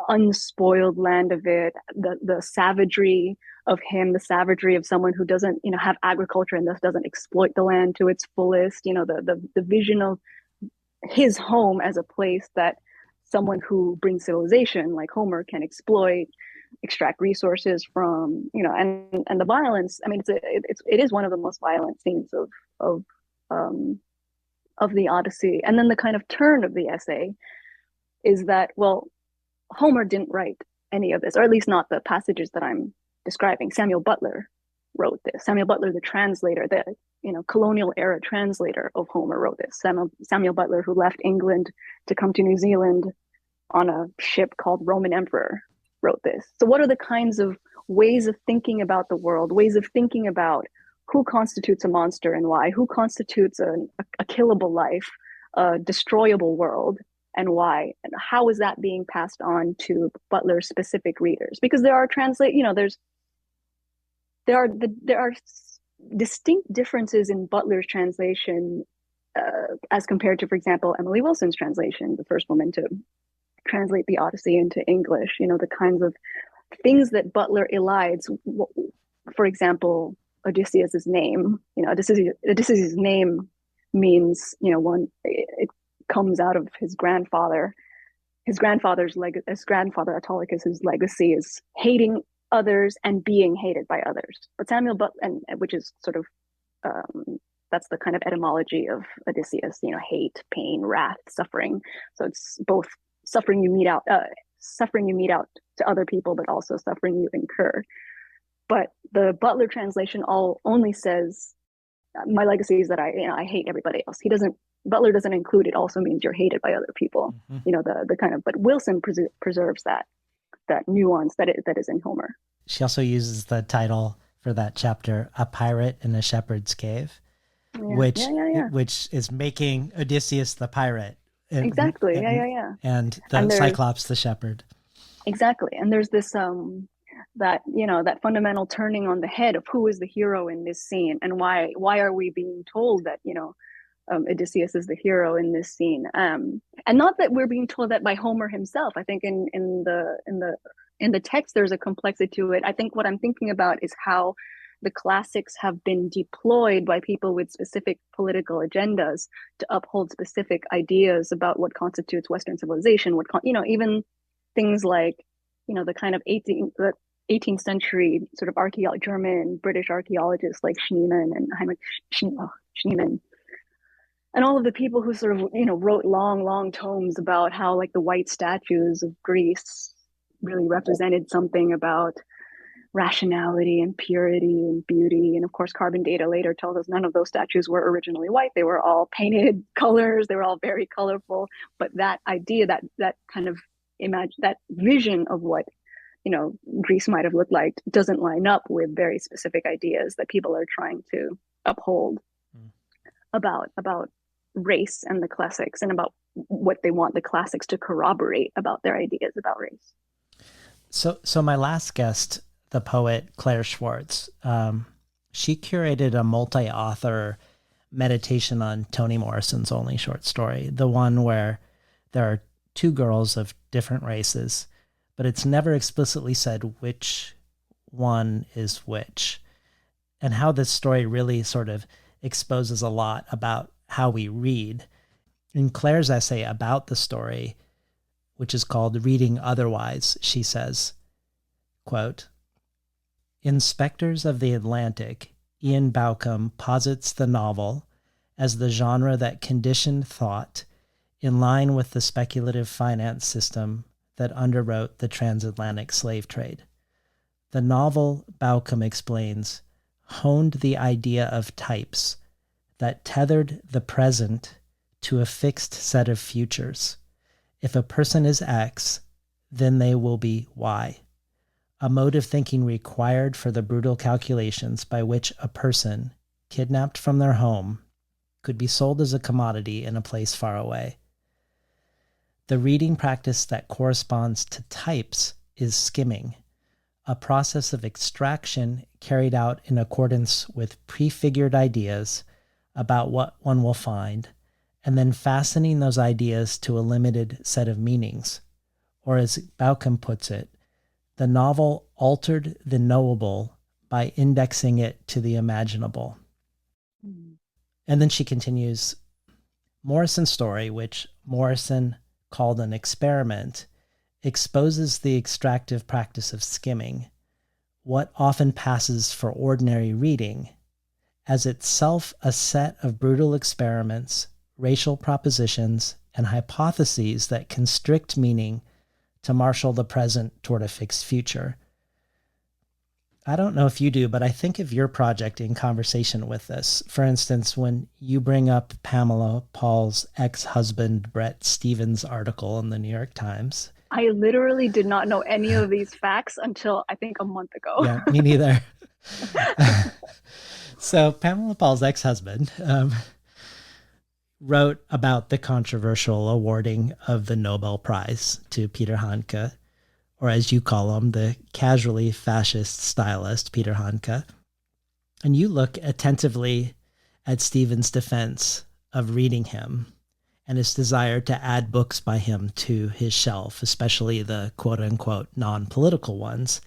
Speaker 2: unspoiled land of it, the savagery of him, the savagery of someone who doesn't, have agriculture and thus doesn't exploit the land to its fullest. The vision of his home as a place that someone who brings civilization, like Homer, can exploit, extract resources from, and the violence. I mean, it is one of the most violent scenes of um, of the Odyssey. And then the kind of turn of the essay is that, well, Homer didn't write any of this, or at least not the passages that I'm describing. Samuel Butler wrote this. Samuel Butler, the translator, the colonial era translator of Homer, wrote this. Samuel Butler, who left England to come to New Zealand on a ship called Roman Emperor, wrote this. So, what are the kinds of ways of thinking about the world, ways of thinking about who constitutes a monster and why, who constitutes a killable life, a destroyable world, and why, and how is that being passed on to Butler's specific readers? Because there are there are distinct differences in Butler's translation as compared to, for example, Emily Wilson's translation, the first woman to translate the Odyssey into English. The kinds of things that Butler elides. For example, Odysseus's name. Odysseus's name means, it comes out of his grandfather. His grandfather Autolycus's legacy is hating others and being hated by others. But Samuel Butler, which is sort of that's the kind of etymology of Odysseus. Hate, pain, wrath, suffering. So it's both suffering you mete out to other people, but also suffering you incur. But the Butler translation only says, my legacy is that I hate everybody else. Butler doesn't include it also means you're hated by other people. The kind of, but Wilson preserves that nuance that is in Homer.
Speaker 1: She also uses the title for that chapter, A Pirate in a Shepherd's Cave, which is making Odysseus the pirate.
Speaker 2: Exactly.
Speaker 1: And Cyclops the shepherd.
Speaker 2: Exactly. And there's this that fundamental turning on the head of who is the hero in this scene, and why are we being told that Odysseus is the hero in this scene, and not that we're being told that by Homer himself. I think in the text there's a complexity to it. I think what I'm thinking about is how the classics have been deployed by people with specific political agendas to uphold specific ideas about what constitutes Western civilization. Even things like the kind of 18th century sort of German British archaeologists like Schneemann and Heinrich Schneemann, and all of the people who sort of wrote long tomes about how like the white statues of Greece really represented something about rationality and purity and beauty. And of course, carbon data later tells us none of those statues were originally white. They were all painted colors. They were all very colorful. But that idea, that kind of that vision of what Greece might have looked like doesn't line up with very specific ideas that people are trying to uphold about race and the classics, and about what they want the classics to corroborate about their ideas about race.
Speaker 1: So my last guest, the poet Claire Schwartz, she curated a multi-author meditation on Toni Morrison's only short story, the one where there are two girls of different races, but it's never explicitly said which one is which, and how this story really sort of exposes a lot about how we read. In Claire's essay about the story, which is called Reading Otherwise, she says, quote, "In Spectres of the Atlantic, Ian Bauckham posits the novel as the genre that conditioned thought in line with the speculative finance system that underwrote the transatlantic slave trade. The novel, Bauckham explains, honed the idea of types that tethered the present to a fixed set of futures. If a person is X, then they will be Y. A mode of thinking required for the brutal calculations by which a person, kidnapped from their home, could be sold as a commodity in a place far away. The reading practice that corresponds to types is skimming, a process of extraction carried out in accordance with prefigured ideas about what one will find, and then fastening those ideas to a limited set of meanings. Or as Bauckham puts it, the novel altered the knowable by indexing it to the imaginable." And then she continues, Morrison's story, which Morrison called an experiment, exposes the extractive practice of skimming, what often passes for ordinary reading, as itself a set of brutal experiments, racial propositions, and hypotheses that constrict meaning to marshal the present toward a fixed future. I don't know if you do, but I think of your project in conversation with this. For instance, when you bring up Pamela Paul's ex-husband, Brett Stevens' article in the New York Times.
Speaker 2: I literally did not know any of these facts until I think a month ago.
Speaker 1: Yeah, me neither. So Pamela Paul's ex-husband wrote about the controversial awarding of the Nobel Prize to Peter Handke, or as you call him, the casually fascist stylist, Peter Handke. And you look attentively at Stephen's defense of reading him and his desire to add books by him to his shelf, especially the quote unquote non-political ones.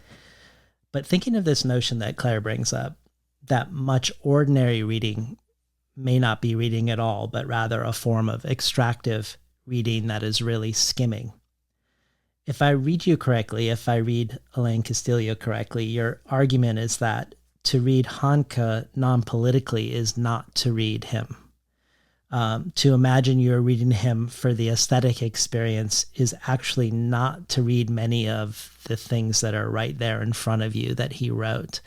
Speaker 1: But thinking of this notion that Claire brings up, that much ordinary reading may not be reading at all, but rather a form of extractive reading that is really skimming. If I read you correctly, if I read Elaine Castillo correctly, your argument is that to read Handke non-politically is not to read him. To imagine you're reading him for the aesthetic experience is actually not to read many of the things that are right there in front of you that he wrote.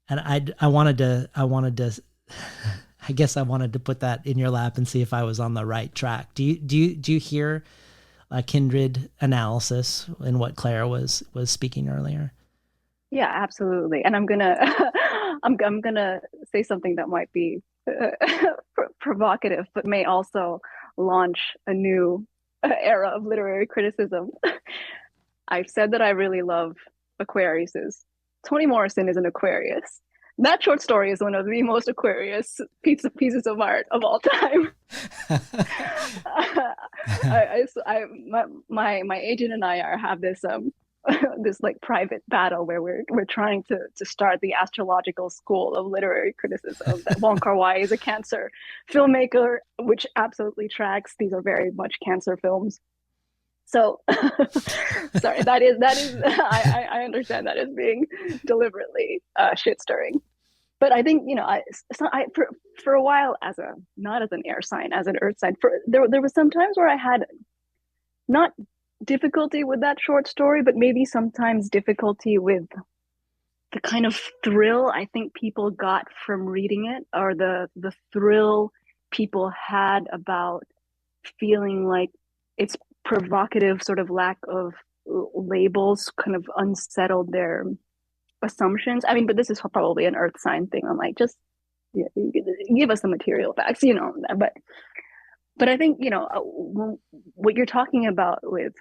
Speaker 1: And I wanted to, I guess I wanted to put that in your lap and see if I was on the right track. Do you hear a kindred analysis in what Claire was speaking earlier?
Speaker 2: Yeah, absolutely. And I'm gonna I'm gonna say something that might be provocative, but may also launch a new era of literary criticism. I've said that I really love Aquariuses. Toni Morrison is an Aquarius. That short story is one of the most Aquarius pieces of art of all time. My agent and I have this this like private battle where we're trying to start the astrological school of literary criticism. That Wong Kar-wai is a Cancer filmmaker, which absolutely tracks. These are very much Cancer films. So sorry, that is I understand that is being deliberately shit stirring. But I think for a while as a not as an air sign, as an earth sign, there was some times where I had not difficulty with that short story, but maybe sometimes difficulty with the kind of thrill I think people got from reading it, or the thrill people had about feeling like its provocative sort of lack of labels kind of unsettled their assumptions. I mean, but this is probably an earth sign thing. I'm like, just yeah, give us the material facts, but I think, what you're talking about with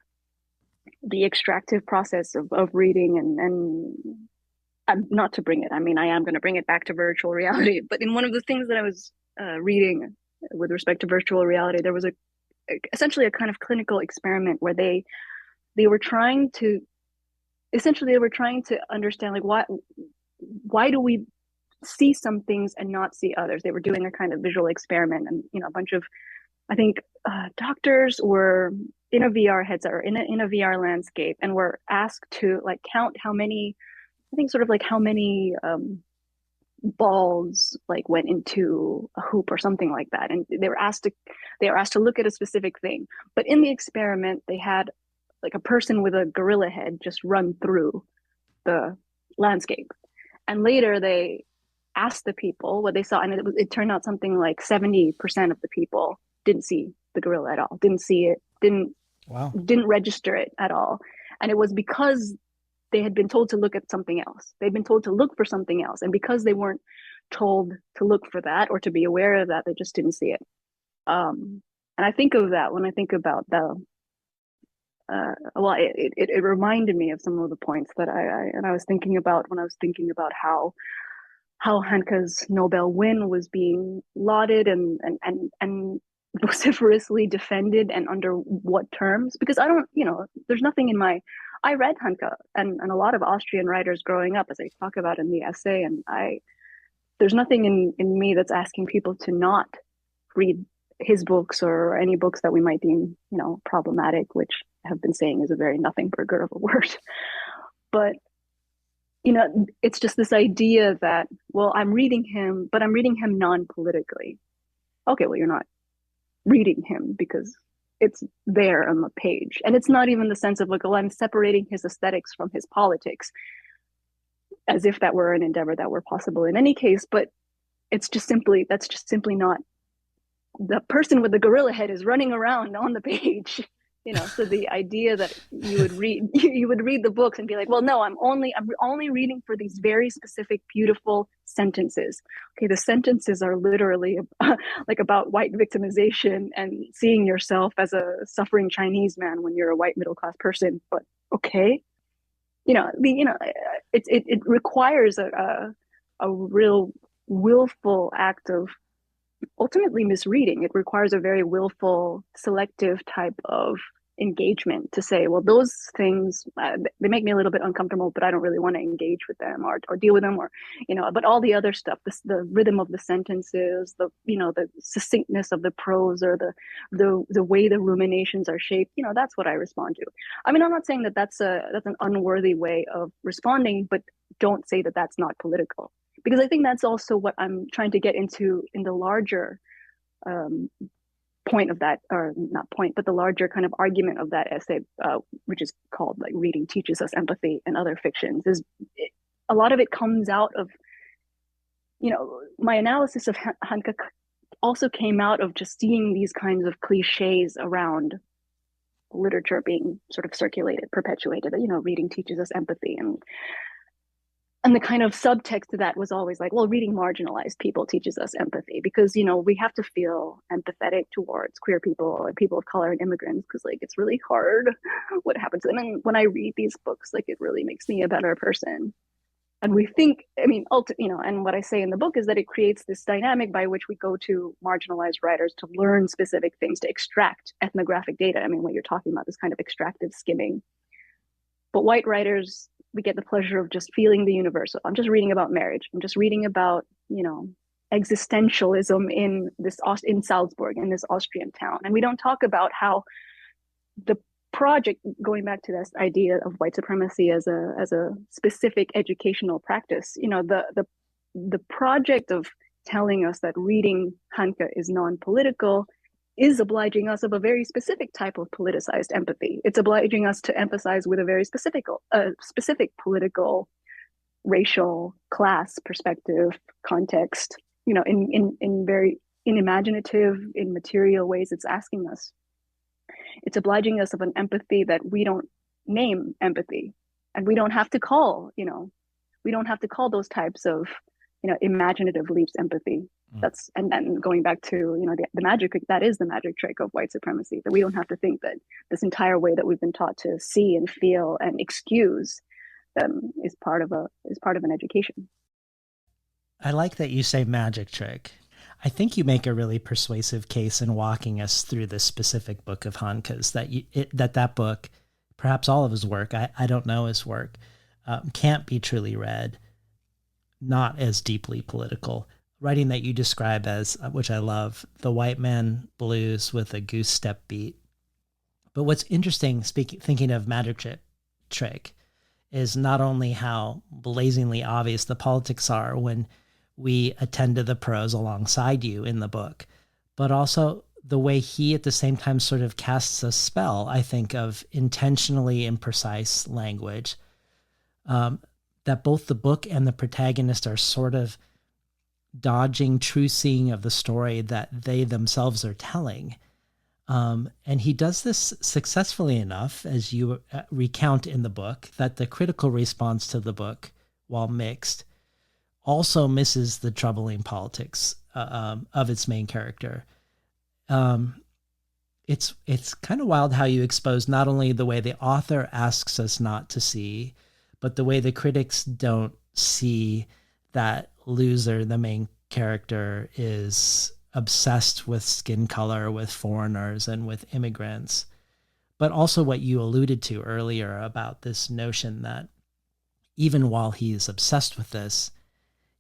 Speaker 2: the extractive process of reading and not to bring it, I mean, I am going to bring it back to virtual reality, but in one of the things that I was reading with respect to virtual reality, there was essentially a kind of clinical experiment where they were trying to understand, like, why do we see some things and not see others. They were doing a kind of visual experiment, and a bunch of, I think, doctors were in a VR headset or in a VR landscape, and were asked to like count how many, I think, sort of like how many balls like went into a hoop or something like that, and they were asked to look at a specific thing. But in the experiment, they had like a person with a gorilla head just run through the landscape, and later they asked the people what they saw, and it turned out something like 70% of the people didn't see the gorilla at all, didn't see it,
Speaker 1: Wow.
Speaker 2: didn't register it at all. And it was because they had been told to look at something else. They'd been told to look for something else, and because they weren't told to look for that or to be aware of that, they just didn't see it. And I think of that when I think about the it reminded me of some of the points that I was thinking about when I was thinking about how Handke's Nobel win was being lauded and vociferously defended, and under what terms. Because I don't, there's nothing in my, I read Handke and a lot of Austrian writers growing up, as I talk about in the essay, and there's nothing in me that's asking people to not read his books or any books that we might deem, problematic, which I have been saying is a very nothing burger of a word. But it's just this idea that, well, I'm reading him, but I'm reading him non-politically. Okay, well, you're not reading him because it's there on the page. And it's not even the sense of like, oh, I'm separating his aesthetics from his politics, as if that were an endeavor that were possible in any case. But it's just simply, that's just simply not, the person with the gorilla head is running around on the page. So the idea that you would read the books and be like, well, no, I'm only reading for these very specific beautiful sentences. Okay, the sentences are literally like about white victimization and seeing yourself as a suffering Chinese man when you're a white middle class person. But okay, it requires a real willful act of ultimately misreading. It requires a very willful, selective type of engagement to say, well, those things, they make me a little bit uncomfortable, but I don't really want to engage with them or deal with them, or but all the other stuff, the rhythm of the sentences, the succinctness of the prose, or the way the ruminations are shaped, that's what I respond to. I mean, I'm not saying that that's an unworthy way of responding, but don't say that that's not political, because I think that's also what I'm trying to get into in the larger um, point of that, or not point, but the larger kind of argument of that essay, which is called like reading teaches us empathy and other fictions. A lot of it comes out of, my analysis of Hanke also came out of just seeing these kinds of cliches around literature being sort of circulated, perpetuated, that, reading teaches us empathy. And the kind of subtext to that was always like, well, reading marginalized people teaches us empathy, because we have to feel empathetic towards queer people and people of color and immigrants, because like it's really hard what happens to them. And when I read these books, like it really makes me a better person. And we think, I mean, and what I say in the book is that it creates this dynamic by which we go to marginalized writers to learn specific things, to extract ethnographic data. I mean, when you're talking about this kind of extractive skimming. But white writers, we get the pleasure of just feeling the universal. I'm just reading about marriage. I'm just reading about, existentialism in Salzburg, in this Austrian town. And we don't talk about how the project, going back to this idea of white supremacy as a specific educational practice, the project of telling us that reading Hanke is non-political is obliging us of a very specific type of politicized empathy. It's obliging us to emphasize with a very specific political, racial, class perspective, context, in very in imaginative, in material ways. It's asking us. It's obliging us of an empathy that we don't name empathy, and we don't have to call, we don't have to call those types of, imaginative leaps empathy. And then going back to the magic, that is the magic trick of white supremacy, that we don't have to think that this entire way that we've been taught to see and feel and excuse is part of an education.
Speaker 1: I like that you say magic trick. I think you make a really persuasive case in walking us through this specific book of Hanke's, that book, perhaps all of his work, I don't know his work, can't be truly read not as deeply political. Writing that you describe as, which I love, the white man blues with a goose step beat. But what's interesting, thinking of magic trick, is not only how blazingly obvious the politics are when we attend to the prose alongside you in the book, but also the way he at the same time sort of casts a spell, I think, of intentionally imprecise language, that both the book and the protagonist are sort of dodging true seeing of the story that they themselves are telling. And he does this successfully enough, as you recount in the book, that the critical response to the book, while mixed, also misses the troubling politics of its main character. It's kind of wild how you expose not only the way the author asks us not to see, but the way the critics don't see that loser, the main character, is obsessed with skin color, with foreigners, and with immigrants. But also what you alluded to earlier about this notion that even while he's obsessed with this,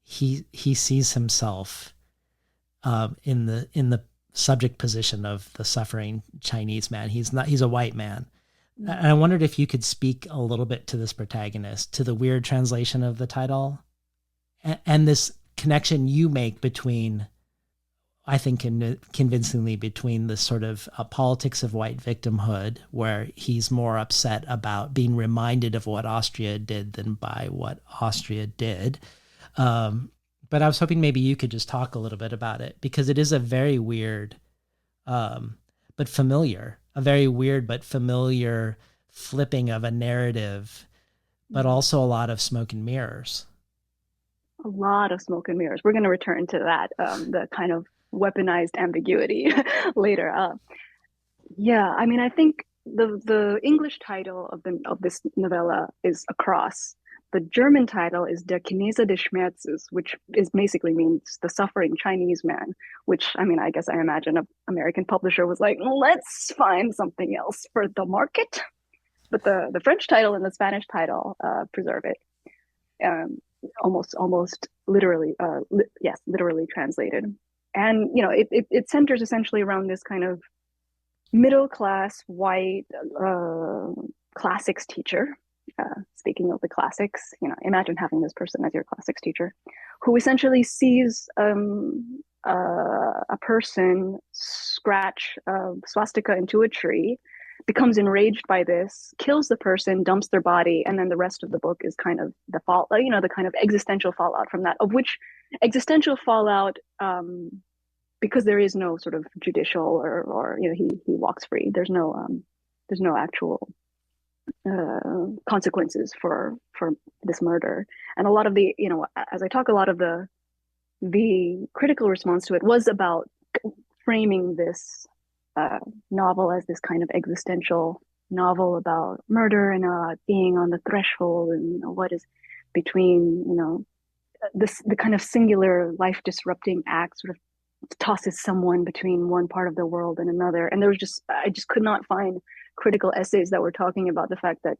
Speaker 1: he sees himself in the subject position of the suffering Chinese man. He's a white man. And I wondered if you could speak a little bit to this protagonist, to the weird translation of the title, and this connection you make between, I think, convincingly between the sort of politics of white victimhood, where he's more upset about being reminded of what Austria did than by what Austria did. But I was hoping maybe you could just talk a little bit about it, because it is a very weird, but familiar, a very weird but familiar flipping of a narrative, but also a lot of smoke and mirrors.
Speaker 2: A lot of smoke and mirrors. We're going to return to that, the kind of weaponized ambiguity later. Yeah, I mean, I think the English title of this novella is Across. The German title is Der Chinese des Schmerzes, which is basically means the suffering Chinese man. Which, I mean, I guess I imagine an American publisher was like, let's find something else for the market. But the French title and the Spanish title preserve it. Almost literally, yes, literally translated. And it centers essentially around this kind of middle class white classics teacher. Speaking of the classics, imagine having this person as your classics teacher, who essentially sees a person scratch a swastika into a tree, becomes enraged by this, kills the person, dumps their body, and then the rest of the book is kind of the fall, the kind of existential fallout from that, of which existential fallout, because there is no sort of judicial or he walks free. There's no actual consequences for this murder. And a lot of the, as I talk, a lot of the critical response to it was about framing this novel as this kind of existential novel about murder and being on the threshold, and what is between the kind of singular life disrupting act sort of tosses someone between one part of the world and another. And I just could not find critical essays that were talking about the fact that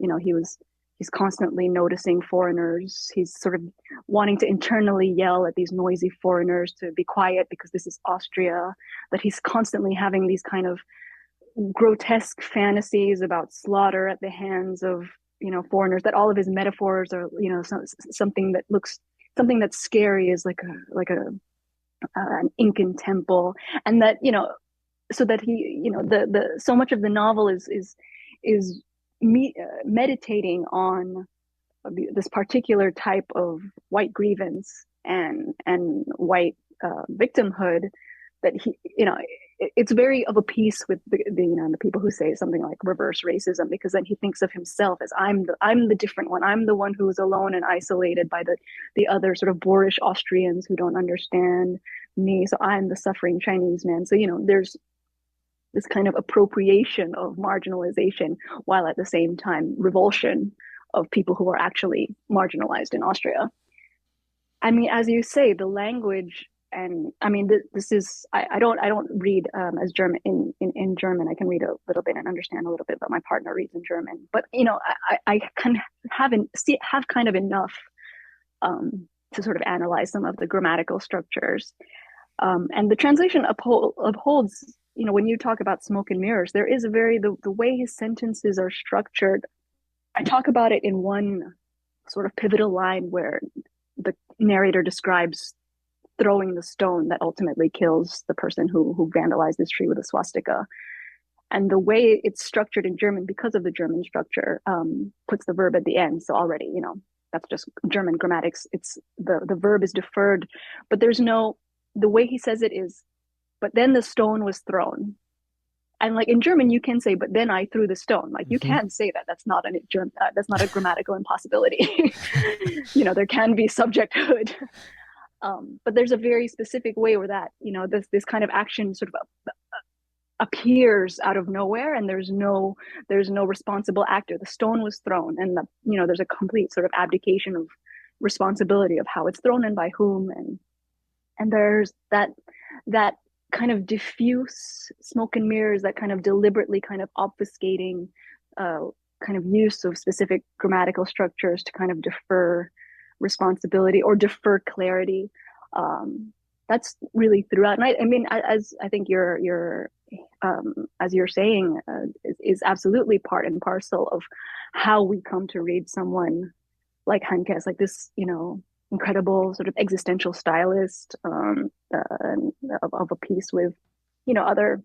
Speaker 2: he's constantly noticing foreigners. He's sort of wanting to internally yell at these noisy foreigners to be quiet because this is Austria. That he's constantly having these kind of grotesque fantasies about slaughter at the hands of foreigners. That all of his metaphors are something that's scary is like an Incan temple, and that so that he the so much of the novel is meditating on this particular type of white grievance and white victimhood, that it's very of a piece with the people who say something like reverse racism, because then he thinks of himself as I'm the different one. I'm the one who is alone and isolated by the other sort of boorish Austrians who don't understand me. So I'm the suffering Chinese man. So there's this kind of appropriation of marginalization, while at the same time revulsion of people who are actually marginalized in Austria. I mean, as you say, the language, and I mean, this is I don't read as German in German. I can read a little bit and understand a little bit, but my partner reads in German. But I can have kind of enough to sort of analyze some of the grammatical structures, and the translation upholds. When you talk about smoke and mirrors, there is the way his sentences are structured. I talk about it in one sort of pivotal line where the narrator describes throwing the stone that ultimately kills the person who vandalized this tree with a swastika. And the way it's structured in German, because of the German structure, puts the verb at the end. So already, that's just German grammatics. It's the verb is deferred, but the way he says it is, but then the stone was thrown. And like in German, you can say, but then I threw the stone. Like you can say that. That's not a grammatical impossibility. There can be subjecthood. But there's a very specific way where that, this kind of action sort of appears out of nowhere, and there's no responsible actor. The stone was thrown, and there's a complete sort of abdication of responsibility of how it's thrown and by whom, and there's that kind of diffuse smoke and mirrors, that kind of deliberately kind of obfuscating kind of use of specific grammatical structures to kind of defer responsibility or defer clarity. That's really throughout. And I mean, as I think you're as you're saying, is absolutely part and parcel of how we come to read someone like Hankes, like this, incredible sort of existential stylist of a piece with, other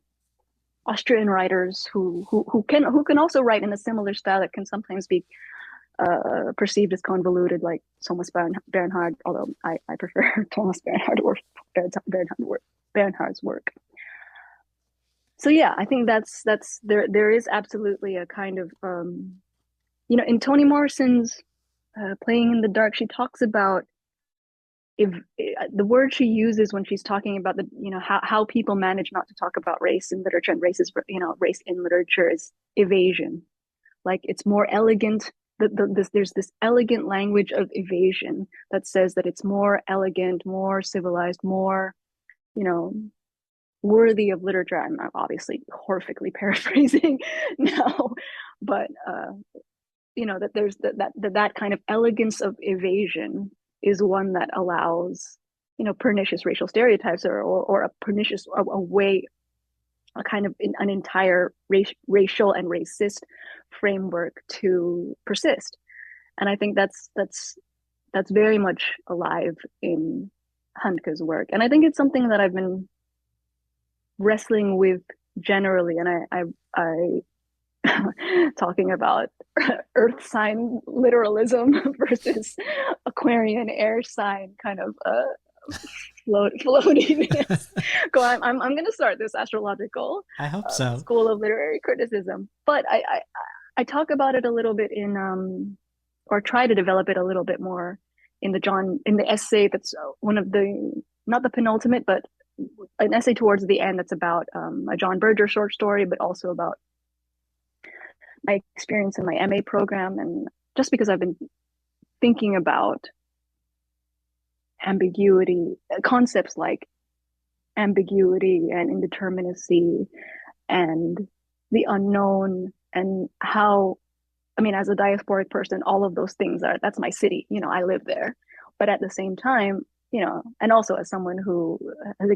Speaker 2: Austrian writers who can also write in a similar style that can sometimes be perceived as convoluted, like Thomas Bernhard, although I prefer Thomas Bernhard's work. So yeah, I think that's there is absolutely a kind of in Toni Morrison's Playing in the Dark, she talks about, if the word she uses when she's talking about the how people manage not to talk about race in literature, and race in literature is evasion. Like, it's more elegant. There's this elegant language of evasion that says that it's more elegant, more civilized, more, you know, worthy of literature. I'm obviously horrifically paraphrasing now, but that there's that kind of elegance of evasion is one that allows pernicious racial stereotypes, or a pernicious a way, a kind of an entire racial and racist framework to persist. And I think that's very much alive in Handke's work. And I think it's something that I've been wrestling with generally. And I talking about earth sign literalism versus Aquarian air sign kind of floatiness. I'm going to start this astrological
Speaker 1: I hope so.
Speaker 2: school of literary criticism, but I talk about it a little bit in or try to develop it a little bit more in the essay that's one of the, not the penultimate, but an essay towards the end that's about a John Berger short story, but also about my experience in my MA program. And just because I've been thinking about ambiguity, concepts like ambiguity and indeterminacy and the unknown, and how, I mean, as a diasporic person, all of those things that's my city. I live there. But at the same time, and also as someone who has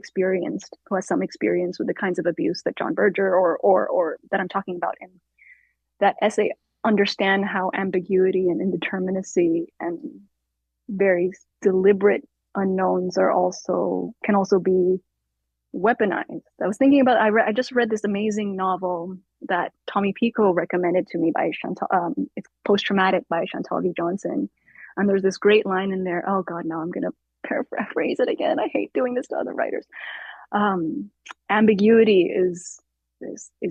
Speaker 2: some experience with the kinds of abuse that John Berger or that I'm talking about in that essay, understand how ambiguity and indeterminacy and very deliberate unknowns can also be weaponized. I was thinking about, I just read this amazing novel that Tommy Pico recommended to me by Chantal. It's Post Traumatic by Chantal V. Johnson, and there's this great line in there. Oh God, now I'm gonna paraphrase it again. I hate doing this to other writers. Ambiguity is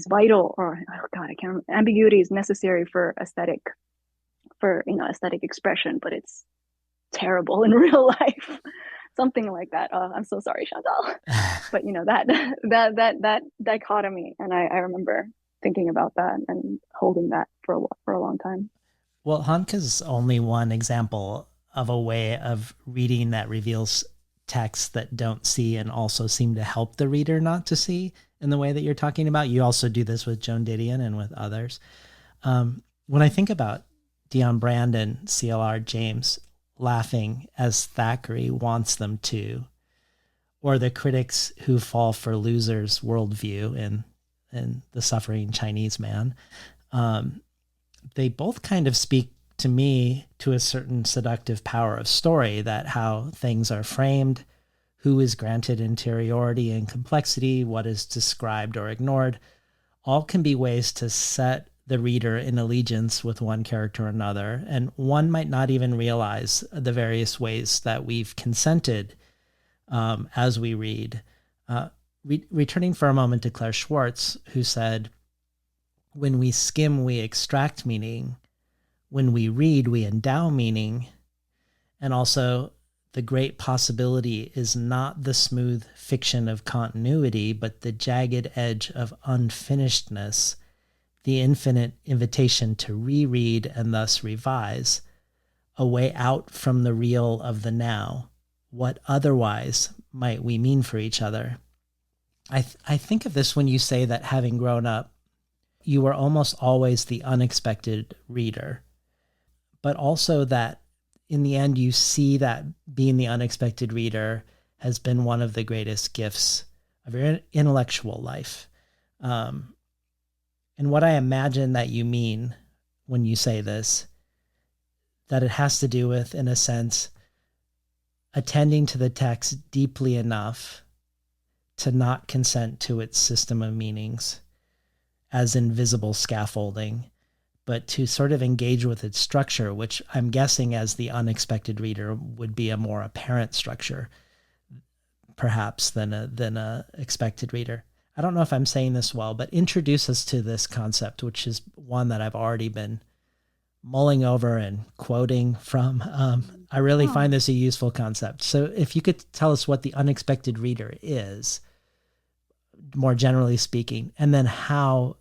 Speaker 2: vital, or oh God, I can't remember. Ambiguity is necessary for aesthetic expression, but it's terrible in real life. Something like that. I'm so sorry, Chantal. But that dichotomy, and I remember thinking about that and holding that for a long time.
Speaker 1: Well, Hanke's only one example of a way of reading that reveals texts that don't see and also seem to help the reader not to see in the way that you're talking about. You also do this with Joan Didion and with others. When I think about Dion Brand, C.L.R. James laughing as Thackeray wants them to, or the critics who fall for losers' worldview in The Suffering Chinese Man, they both kind of speak to me to a certain seductive power of story, that how things are framed, who is granted interiority and complexity, what is described or ignored, all can be ways to set the reader in allegiance with one character or another. And one might not even realize the various ways that we've consented as we read. Returning for a moment to Claire Schwartz, who said, when we skim, we extract meaning. When we read, we endow meaning. And also, the great possibility is not the smooth fiction of continuity, but the jagged edge of unfinishedness, the infinite invitation to reread and thus revise, a way out from the real of the now. What otherwise might we mean for each other? I think of this when you say that, having grown up, you were almost always the unexpected reader, but also that in the end, you see that being the unexpected reader has been one of the greatest gifts of your intellectual life. And what I imagine that you mean when you say this, that it has to do with, in a sense, attending to the text deeply enough to not consent to its system of meanings as invisible scaffolding, but to sort of engage with its structure, which I'm guessing as the unexpected reader would be a more apparent structure, perhaps than a expected reader. I don't know if I'm saying this well, but introduce us to this concept, which is one that I've already been mulling over and quoting from. I really
Speaker 2: Oh,
Speaker 1: find this a useful concept. So if you could tell us what the unexpected reader is, more generally speaking, and then how,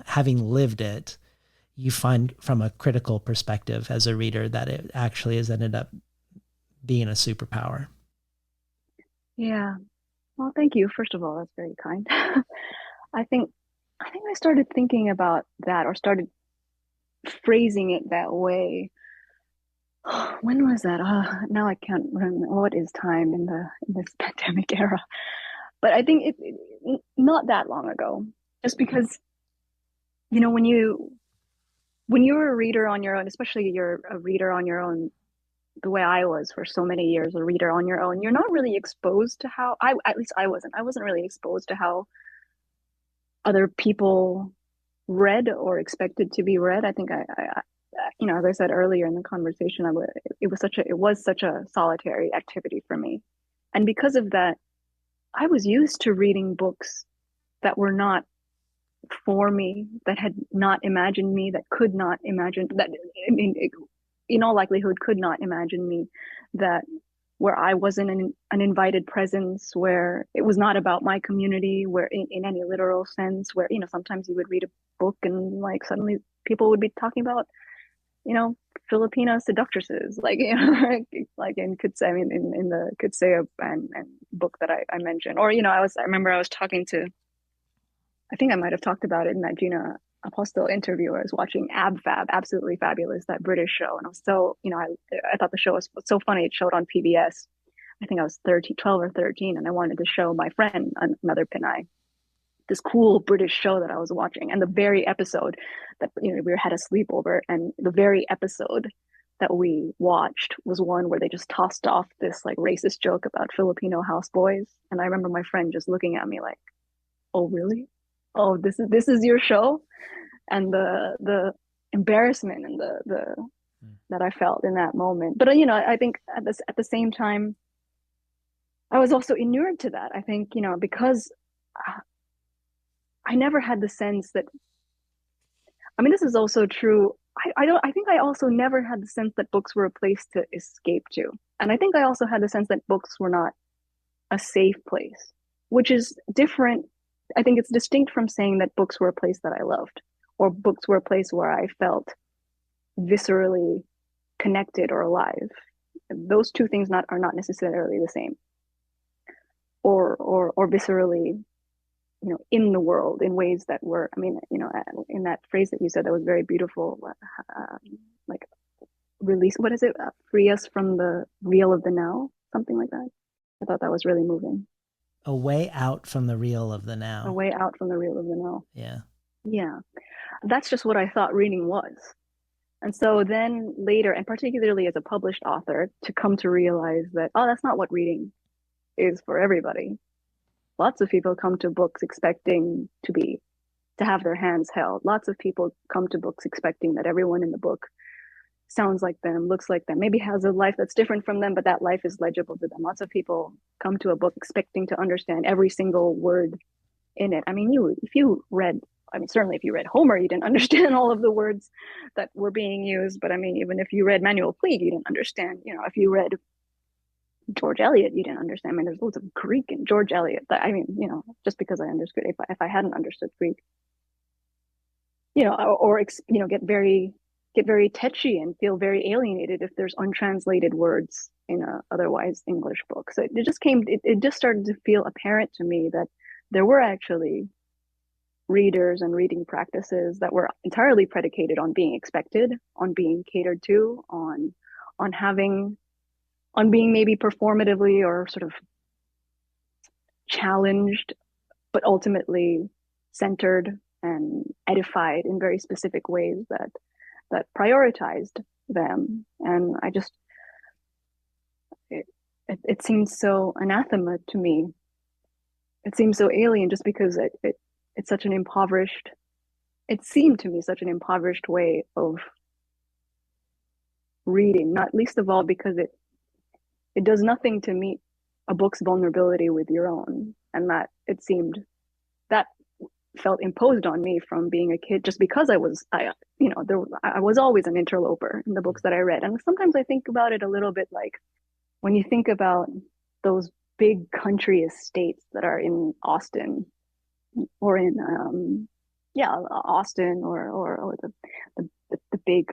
Speaker 1: having lived it, you find from a critical perspective as a reader that it actually has ended up being a superpower.
Speaker 2: yeah. Well, thank you. First of all, that's very kind. I think I started thinking about that or started phrasing it that way. When was that? Now I can't remember what is time in this pandemic era. But I think not that long ago. Just because, you know, when you're a reader on your own, especially you're a reader on your own, the way I was for so many years, a reader on your own, you're not really exposed to how I at least I wasn't really exposed to how other people read or expected to be read. I think you know, as I said earlier in the conversation, it was such a solitary activity for me, and because of that, I was used to reading books that were not for me, that had not imagined me, that could not imagine that. I mean, in all likelihood, could not imagine me. That where I wasn't an invited presence, where it was not about my community, where in any literal sense, where, you know, sometimes you would read a book and like suddenly people would be talking about, you know, Filipino seductresses, like, you know, like in Kutse, I mean, in the Kutse and book that I mentioned, or, you know, I remember I was talking to, I think I might have talked about it in that Gina Apostle interview. I was watching Ab Fab, Absolutely Fabulous, that British show, and I was so, you know, I thought the show was so funny. It showed on PBS. I think I was 13, 12 or 13, and I wanted to show my friend, another Pinay, this cool British show that I was watching. And the very episode that, you know, we had a sleepover, and the very episode that we watched was one where they just tossed off this like racist joke about Filipino houseboys. And I remember my friend just looking at me like, "Oh, really? Oh, this is your show?" And the embarrassment and the that I felt in that moment. But you know, I think at the same time, I was also inured to that. I think, you know, because I never had the sense that, I mean, this is also true. I don't, I think I also never had the sense that books were a place to escape to. And I think I also had the sense that books were not a safe place, which is different. I think it's distinct from saying that books were a place that I loved, or books were a place where I felt viscerally connected or alive. Those two things not are not necessarily the same. Or viscerally, you know, in the world in ways that were, I mean, you know, in that phrase that you said that was very beautiful, like release, what is it? Free us from the real of the now, something like that. I thought that was really moving.
Speaker 1: A way out from the real of the
Speaker 2: A
Speaker 1: now.
Speaker 2: way out from the real of the now.
Speaker 1: Yeah.
Speaker 2: Yeah, that's just what I thought reading was. And so then later, and particularly as a published author, to come to realize that, oh, that's not what reading is for everybody. Lots of people come to books expecting to have their hands held. Lots of people come to books expecting that everyone in the book sounds like them, looks like them, maybe has a life that's different from them, but that life is legible to them. Lots of people come to a book expecting to understand every single word in it. I mean, if you read, I mean, certainly if you read Homer, you didn't understand all of the words that were being used. But I mean, even if you read Manuel Puig, you didn't understand. You know, if you read George Eliot, you didn't understand. I mean, there's loads of Greek in George Eliot. That, I mean, you know, just because I understood, if I hadn't understood Greek, you know, or you know, get very tetchy and feel very alienated if there's untranslated words in a otherwise English book. So it just started to feel apparent to me that there were actually readers and reading practices that were entirely predicated on being expected, on being catered to, on having, on being maybe performatively or sort of challenged, but ultimately centered and edified in very specific ways that prioritized them. And I just, it seems so anathema to me. It seems so alien just because it's such an impoverished, it seemed to me such an impoverished way of reading, not least of all because it does nothing to meet a book's vulnerability with your own. And that it seemed that felt imposed on me from being a kid just because I was always an interloper in the books that I read. And sometimes I think about it a little bit like when you think about those big country estates that are in Austin or in Austin or the big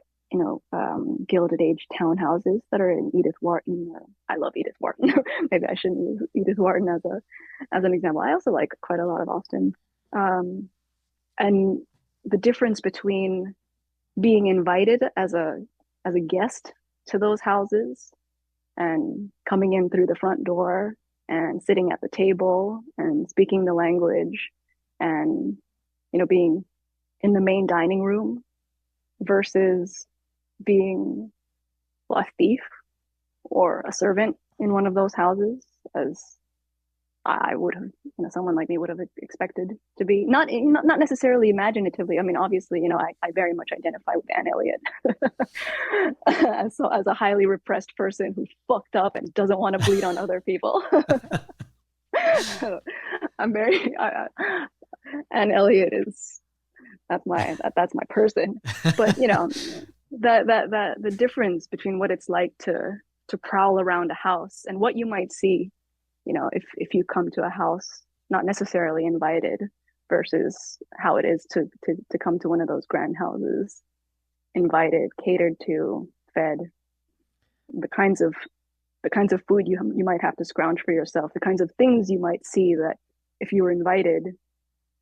Speaker 2: Gilded Age townhouses that are in Edith Wharton. I love Edith Wharton. Maybe I shouldn't use Edith Wharton as an example. I also like quite a lot of Austin, and the difference between being invited as a guest to those houses and coming in through the front door and sitting at the table and speaking the language and being in the main dining room versus being a thief or a servant in one of those houses, as I would have, someone like me would have expected to be. Not necessarily imaginatively. I mean, obviously, I very much identify with Anne Elliot as a highly repressed person who fucked up and doesn't want to bleed on other people. I'm very Anne Elliot is that's my person. But that the difference between what it's like to prowl around a house and what you might see, if you come to a house not necessarily invited versus how it is to come to one of those grand houses invited, catered to, fed, the kinds of food you might have to scrounge for yourself, the kinds of things you might see that if you were invited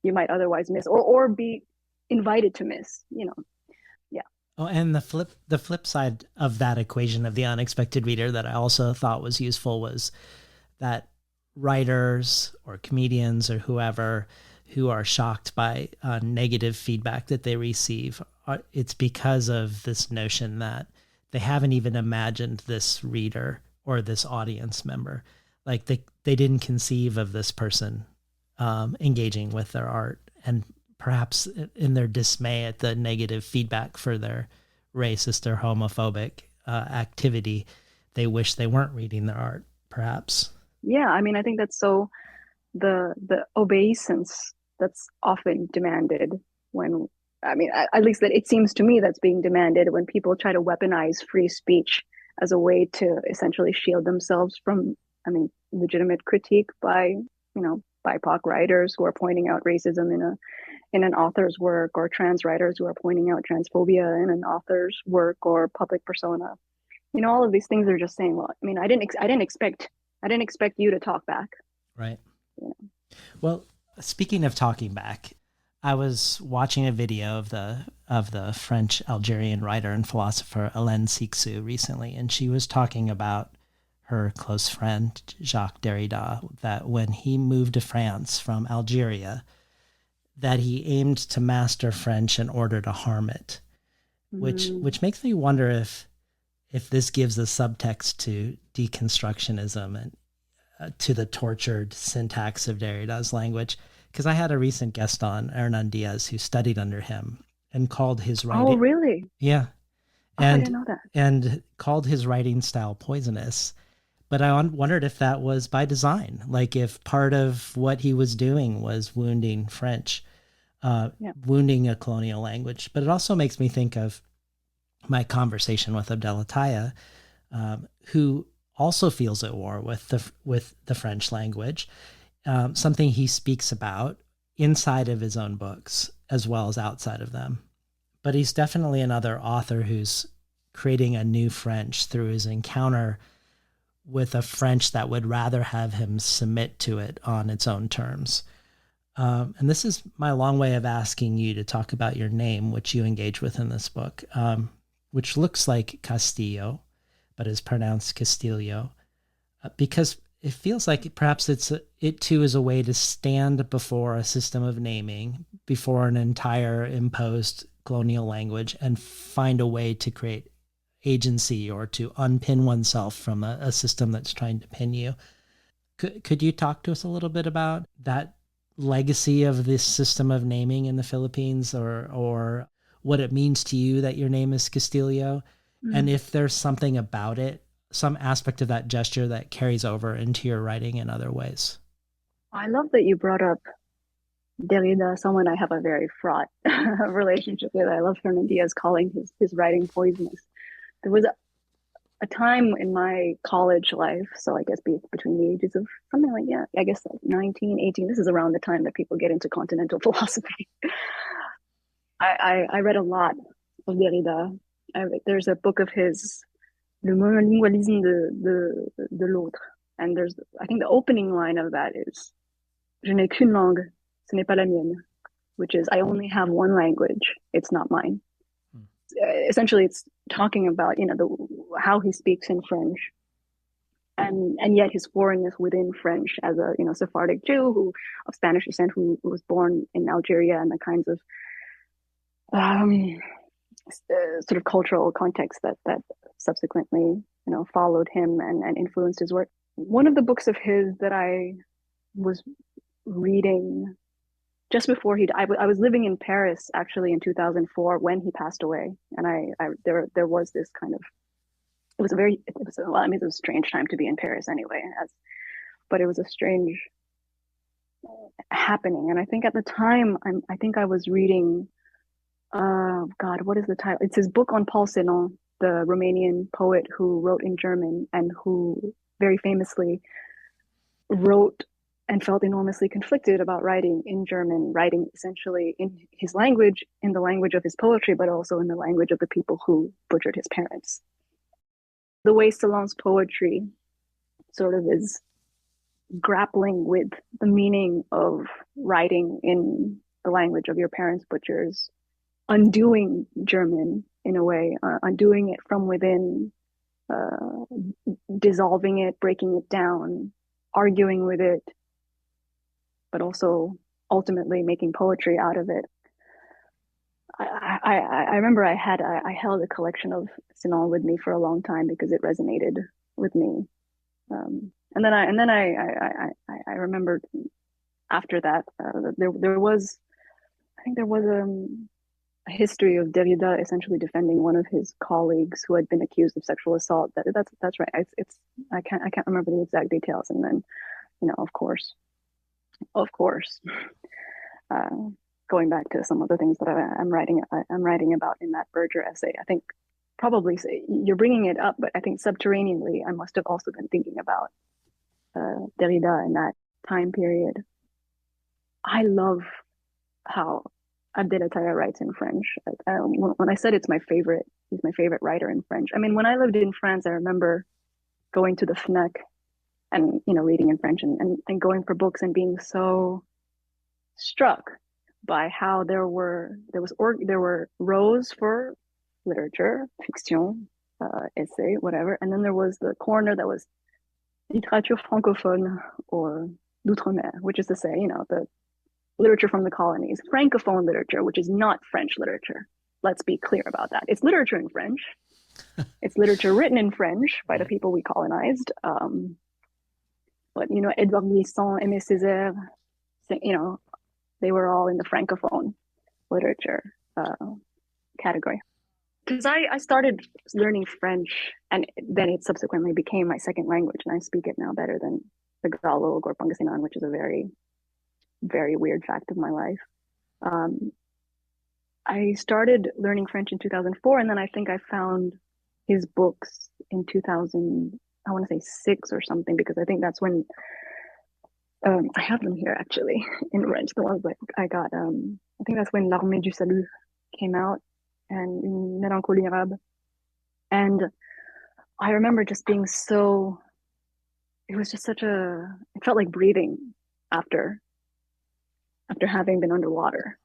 Speaker 2: you might otherwise miss or be invited to miss. Yeah.
Speaker 1: Oh, and the flip side of that equation of the unexpected reader that I also thought was useful was that writers or comedians or whoever who are shocked by negative feedback that they receive, it's because of this notion that they haven't even imagined this reader or this audience member. Like they didn't conceive of this person engaging with their art, and perhaps in their dismay at the negative feedback for their racist or homophobic activity, they wish they weren't reading their art, perhaps.
Speaker 2: Yeah, I mean, I think that's so the obeisance that's often demanded when, I mean, at least that it seems to me that's being demanded when people try to weaponize free speech as a way to essentially shield themselves from, I mean, legitimate critique by, BIPOC writers who are pointing out racism in an author's work, or trans writers who are pointing out transphobia in an author's work or public persona. All of these things are just saying, well, I mean, I didn't expect you to talk back.
Speaker 1: Right. Well, speaking of talking back, I was watching a video of the French Algerian writer and philosopher Elaine Castillo recently, and she was talking about her close friend Jacques Derrida, that when he moved to France from Algeria, that he aimed to master French in order to harm it, which makes me wonder if this gives a subtext to deconstructionism and to the tortured syntax of Derrida's language. Because I had a recent guest on, Hernan Diaz, who studied under him and called his writing.
Speaker 2: Oh, really?
Speaker 1: Yeah.
Speaker 2: I didn't know that.
Speaker 1: And called his writing style poisonous. But I wondered if that was by design, like if part of what he was doing was wounding French, wounding a colonial language. But it also makes me think of my conversation with Abdelataya, who also feels at war with the French language, something he speaks about inside of his own books as well as outside of them. But he's definitely another author who's creating a new French through his encounter with a French that would rather have him submit to it on its own terms. And this is my long way of asking you to talk about your name, which you engage with in this book, which looks like Castillo, but is pronounced Castillo, because it feels like perhaps it too is a way to stand before a system of naming, before an entire imposed colonial language, and find a way to create agency or to unpin oneself from a system that's trying to pin you. Could you talk to us a little bit about that legacy of this system of naming in the Philippines, or what it means to you that your name is Castillo, and
Speaker 2: Mm.
Speaker 1: if there's something about it, some aspect of that gesture that carries over into your writing in other ways?
Speaker 2: I love that you brought up Derrida, someone I have a very fraught relationship with. I love Hernan Diaz calling his writing poisonous. There was a time in my college life, so I guess between the ages of something like, yeah, I guess like 19, 18. This is around the time that people get into continental philosophy. I read a lot of Derrida. There's a book of his, Le monolingualisme de l'autre. And there's, I think the opening line of that is, Je n'ai qu'une langue, ce n'est pas la mienne, which is, I only have one language, it's not mine. Essentially, it's talking about, how he speaks in French, and yet his foreignness within French as a, Sephardic Jew of Spanish descent who was born in Algeria, and the kinds of um, sort of cultural context that subsequently followed him and influenced his work. One of the books of his that I was reading just before he died, I was living in Paris actually in 2004 when he passed away, and there was this kind of, well, I mean, it was a strange time to be in Paris anyway, but it was a strange happening. And I think at the time, I think I was reading, God, what is the title? It's his book on Paul Celan, the Romanian poet who wrote in German and who very famously wrote and felt enormously conflicted about writing in German, writing essentially in his language, in the language of his poetry, but also in the language of the people who butchered his parents. The way Celan's poetry sort of is grappling with the meaning of writing in the language of your parents' butchers, undoing German in a way, undoing it from within, uh, dissolving it, breaking it down, arguing with it, but also ultimately making poetry out of it. I remember I held a collection of Sinon with me for a long time because it resonated with me. And then I remembered after that, there was, I think there was a history of Derrida essentially defending one of his colleagues who had been accused of sexual assault. That's right. It's I can't remember the exact details. And then, of course, uh, going back to some of the things that I'm writing about in that Berger essay. I think probably you're bringing it up, but I think subterraneanly I must have also been thinking about Derrida in that time period. I love how Abdelataya writes in French. When I said he's my favorite writer in French. I mean, when I lived in France, I remember going to the FNAC and reading in French and going for books and being so struck by how there were rows for literature, fiction, essay, whatever, and then there was the corner that was littérature francophone or d'outre-mer, which is to say, the literature from the colonies, francophone literature, which is not French literature. Let's be clear about that. It's literature in French. It's literature written in French by the people we colonized. But Edouard Glissant, Aimé Césaire, they were all in the francophone literature category. Because I started learning French, and then it subsequently became my second language, and I speak it now better than Tagalog or Pangasinan, which is a very, very weird fact of my life. Um, I started learning French in 2004, and then I think I found his books in 2000, I want to say six or something, because I think that's when I have them here actually in French, the ones that I got. I think that's when L'Armée du Salut came out and Une Mélancolie Arabe. And I remember just being so, it was just it felt like breathing after having been underwater.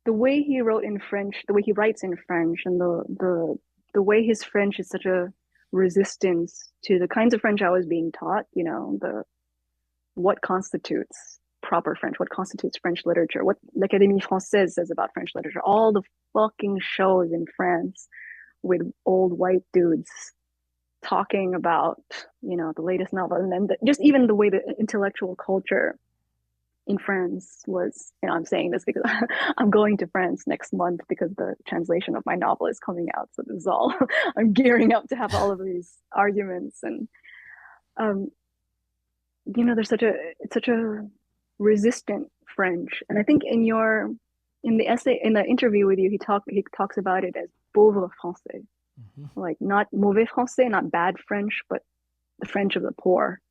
Speaker 2: The way he wrote in French, the way he writes in French, and the way his French is such a resistance to the kinds of French I was being taught, the what constitutes proper French, what constitutes French literature, what l'Académie Française says about French literature, all the fucking shows in France with old white dudes talking about, the latest novel. And then just even the way the intellectual culture in France was, I'm saying this because I'm going to France next month because the translation of my novel is coming out. So this is all, I'm gearing up to have all of these arguments. And, um, there's it's such a resistant French. And I think in the essay, in the interview with you, he talks about it as pauvre français,
Speaker 1: Mhm.
Speaker 2: like not mauvais français, not bad French, but the French of the poor,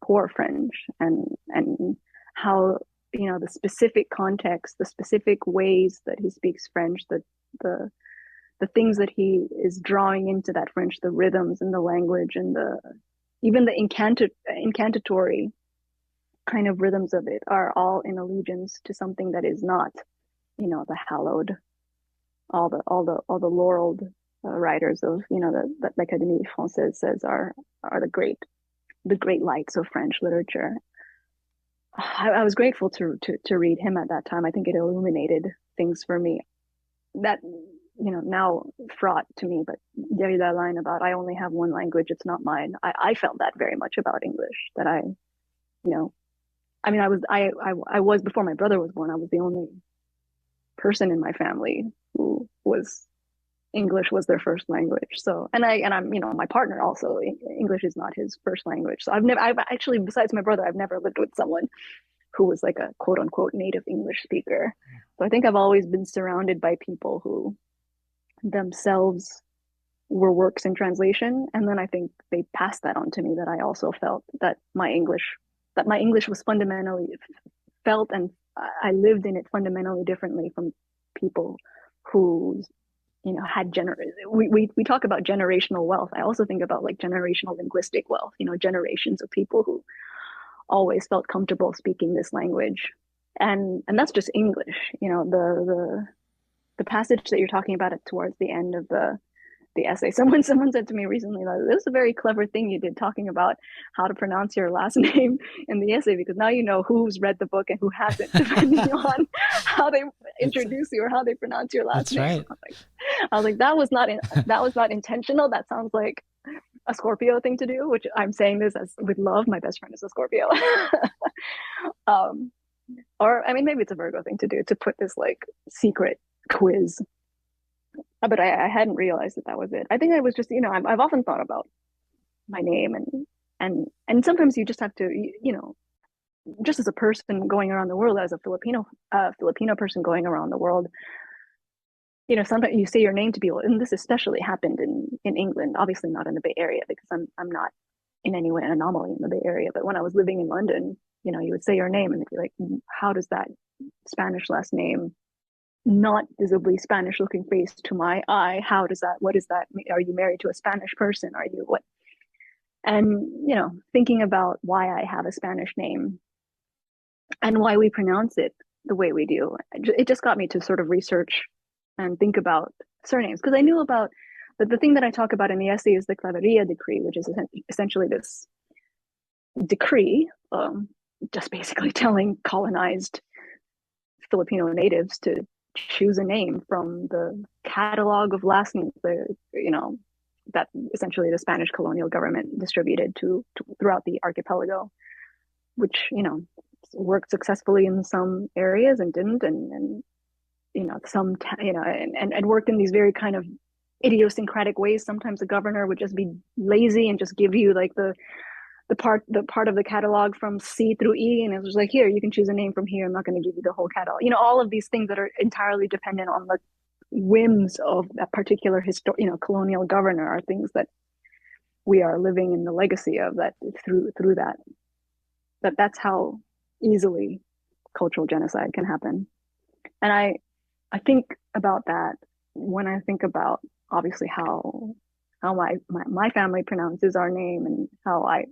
Speaker 2: poor French, and how, the specific context, the specific ways that he speaks French, the the things that he is drawing into that French, the rhythms and the language and the even the incantatory kind of rhythms of it are all in allegiance to something that is not, the hallowed, all the laureled writers of, that l'Académie Française says are the great lights of French literature. I was grateful to read him at that time. I think it illuminated things for me that, now fraught to me. But there that line about I only have one language, it's not mine. I felt that very much about English. That you know, I mean, I was before my brother was born. I was the only person in my family who was English was their first language. So, I'm, my partner also, English is not his first language. So I've actually, besides my brother, I've never lived with someone who was like a quote unquote native English speaker. So I think I've always been surrounded by people who themselves were works in translation. And then I think they passed that on to me, that I also felt that my English was fundamentally felt, and I lived in it fundamentally differently from people who, had we talk about generational wealth. I also think about like generational linguistic wealth, generations of people who always felt comfortable speaking this language. And that's just English. The passage that you're talking about it towards the end of the essay. Someone said to me recently, like, this is a very clever thing you did, talking about how to pronounce your last name in the essay, because now you know who's read the book and who hasn't, depending on how they
Speaker 1: It's
Speaker 2: introduce you or how they pronounce your last
Speaker 1: that's
Speaker 2: name.
Speaker 1: right.
Speaker 2: I was like, that was not intentional. That sounds like a Scorpio thing to do, which I'm saying this as with love. My best friend is a Scorpio. um, or I mean, maybe it's a Virgo thing to do, to put this like secret quiz. But I hadn't realized that was it. I think I was just, I've often thought about my name, and sometimes you just have to, just as a person going around the world, as a Filipino person going around the world, sometimes you say your name to people, and this especially happened in England, obviously not in the Bay Area, because I'm not in any way an anomaly in the Bay Area. But when I was living in London, you would say your name and they'd be like, how does that Spanish last name, not visibly Spanish looking face to my eye, what is that? Are you married to a Spanish person? Are you what? And, thinking about why I have a Spanish name and why we pronounce it the way we do, it just got me to sort of research and think about surnames. Because I knew about the thing that I talk about in the essay is the Claveria decree, which is essentially this decree, just basically telling colonized Filipino natives to choose a name from the catalog of last names, that essentially the Spanish colonial government distributed to throughout the archipelago, which, worked successfully in some areas and didn't, and some, and worked in these very kind of idiosyncratic ways. Sometimes the governor would just be lazy and just give you like the part of the catalog from C through E, and it was like, here, you can choose a name from here. I'm not going to give you the whole catalog. All of these things that are entirely dependent on the whims of that particular colonial governor are things that we are living in the legacy of, that through that's how easily cultural genocide can happen. And I think about that when I think about obviously how my family pronounces our name, and how I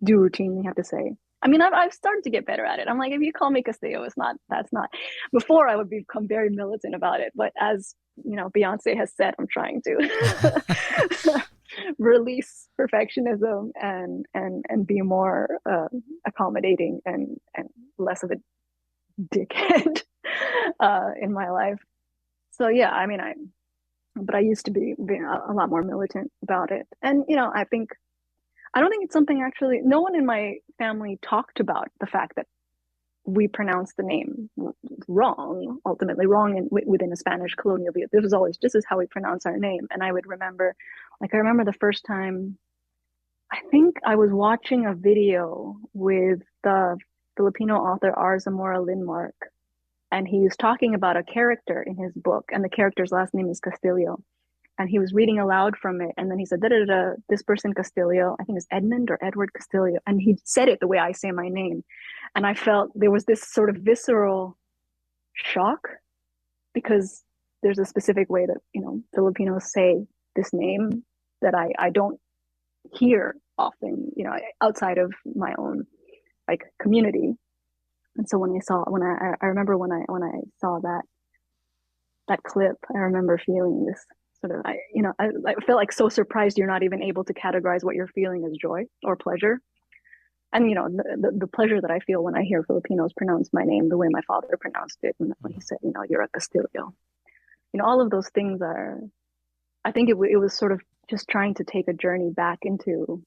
Speaker 2: do routinely have to say. I mean, I've started to get better at it. I'm like, if you call me Castillo, that's not. Before I would become very militant about it, but as Beyonce has said, I'm trying to release perfectionism and be more accommodating and less of a dickhead in my life. So yeah, I mean, but I used to be a lot more militant about it. And, I don't think it's something actually, no one in my family talked about the fact that we pronounce the name wrong, ultimately wrong within a Spanish colonial view. This was always, this is how we pronounce our name. And I would remember, I remember the first time, I think I was watching a video with the Filipino author R. Zamora Linmark, and he was talking about a character in his book, and the character's last name is Castillo. And he was reading aloud from it, and then he said, da, da, da, this person Castillo, I think it's Edmund or Edward Castillo, and he said it the way I say my name. And I felt there was this sort of visceral shock because there's a specific way that, Filipinos say this name that I don't hear often, outside of my own like community. And so I remember when I saw that clip, I remember feeling this sort of, I felt like so surprised you're not even able to categorize what you're feeling as joy or pleasure. And the pleasure that I feel when I hear Filipinos pronounce my name the way my father pronounced it when he said, you're a Castillo. All of those things are, I think it was sort of just trying to take a journey back into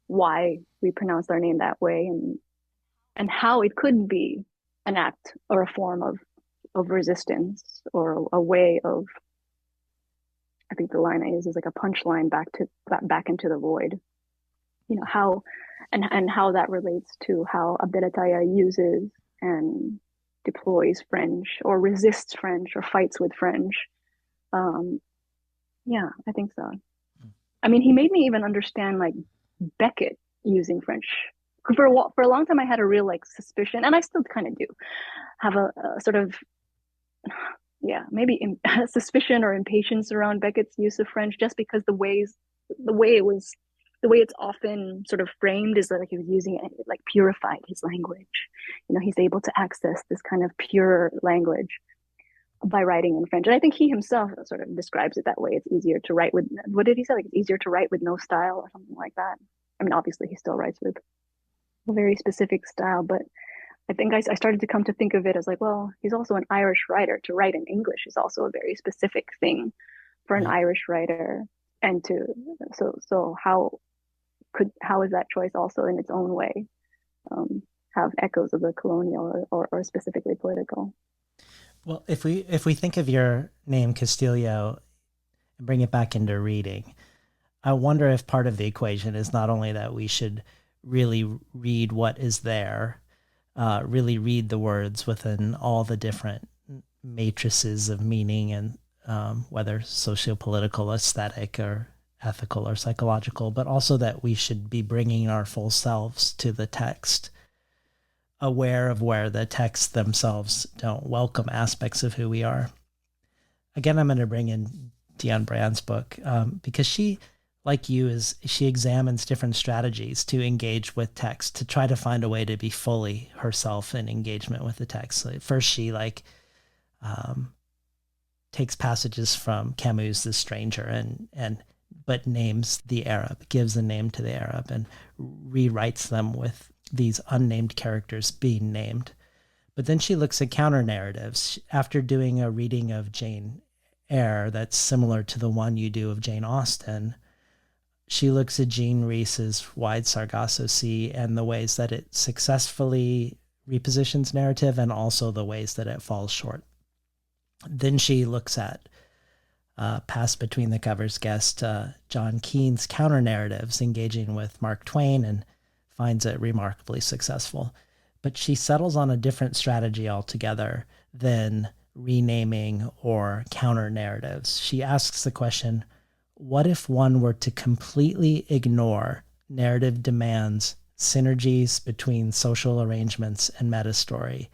Speaker 2: why we pronounced our name that way, and how it could be an act or a form of resistance, or a way of, I think the line I use is like a punchline back into the void. How, and how that relates to how Abdelataya uses and deploys French, or resists French, or fights with French. Yeah, I think so. I mean, he made me even understand like Beckett using French. For a long time, I had a real like suspicion, and I still kind of do have a sort of, yeah, maybe suspicion or impatience around Beckett's use of French, just because the way it's often sort of framed is like he was using it, like purified his language. He's able to access this kind of pure language by writing in French. And I think he himself sort of describes it that way. It's easier to write with, what did he say? Like it's easier to write with no style or something like that. I mean, obviously he still writes with a very specific style, but I think I started to come to think of it as like, well, he's also an Irish writer. To write in English is also a very specific thing for an
Speaker 1: Right.
Speaker 2: Irish writer. And so how is that choice also in its own way have echoes of the colonial, or specifically political?
Speaker 1: Well, if we think of your name Castillo and bring it back into reading, I wonder if part of the equation is not only that we should really read what is there, really read the words within all the different matrices of meaning, and whether sociopolitical, aesthetic, or ethical or psychological, but also that we should be bringing our full selves to the text, aware of where the texts themselves don't welcome aspects of who we are. Again, I'm going to bring in Diane Brand's book, because she, like you, she examines different strategies to engage with text, to try to find a way to be fully herself in engagement with the text. Like first, she takes passages from Camus' The Stranger, and but names the Arab, gives a name to the Arab, and rewrites them with these unnamed characters being named. But then she looks at counter narratives. After doing a reading of Jane Eyre that's similar to the one you do of Jane Austen, she looks at Jean Rhys's Wide Sargasso Sea and the ways that it successfully repositions narrative, and also the ways that it falls short. Then she looks at past Between the Covers guest John Keane's counter narratives, engaging with Mark Twain, and finds it remarkably successful. But she settles on a different strategy altogether than renaming or counter narratives. She asks the question, what if one were to completely ignore narrative demands, synergies between social arrangements and meta story,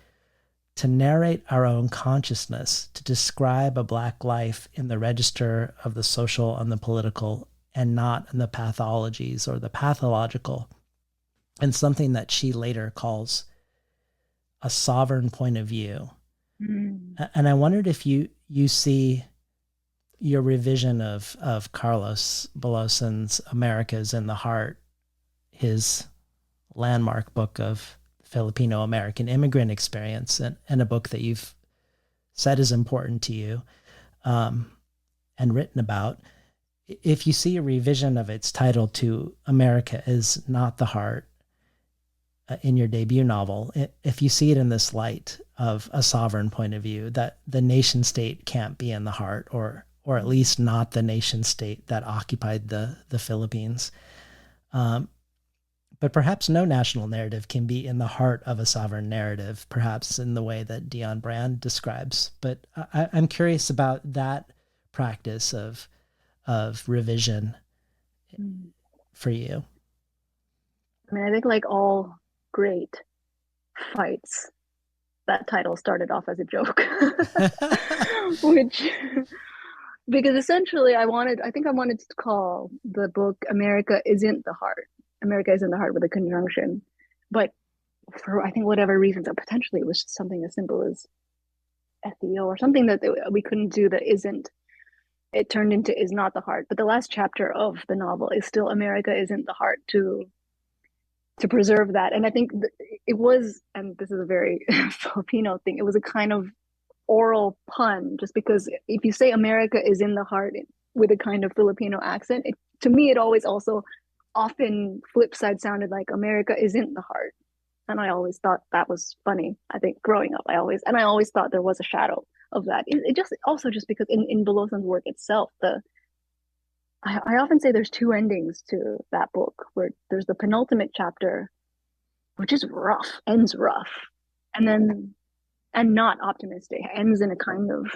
Speaker 1: to narrate our own consciousness, to describe a Black life in the register of the social and the political, and not in the pathologies or the pathological, and something that she later calls a sovereign point of view.
Speaker 2: Mm.
Speaker 1: And I wondered if you see your revision of Carlos Beloson's America's in the Heart, his landmark book of Filipino American immigrant experience, and a book that you've said is important to you, and written about, if you see a revision of its title to America is Not the Heart in your debut novel, if you see it in this light of a sovereign point of view, that the nation state can't be in the heart, or at least not the nation state that occupied the Philippines. Um, but perhaps no national narrative can be in the heart of a sovereign narrative, perhaps in the way that Dion Brand describes. But I'm curious about that practice of revision
Speaker 2: Mm.
Speaker 1: for you.
Speaker 2: I mean, I think like all great fights, that title started off as a joke, which because essentially I think I wanted to call the book America Isn't the Heart. America Isn't the Heart with a conjunction. But for I think whatever reasons, or potentially it was something as simple as SEO or something that we couldn't do that isn't. It turned into Is Not the Heart. But the last chapter of the novel is still America Isn't the Heart to preserve that. And I think it was, and this is a very Filipino thing, it was a kind of oral pun, just because if you say America is in the heart with a kind of Filipino accent, to me, it always also often flip side sounded like America isn't the heart. And I always thought that was funny. I think growing up, I always thought there was a shadow of that. It just also just because in Belosan's work itself, I often say there's two endings to that book where there's the penultimate chapter, which is rough, ends rough, and then and not optimistic, ends in a kind of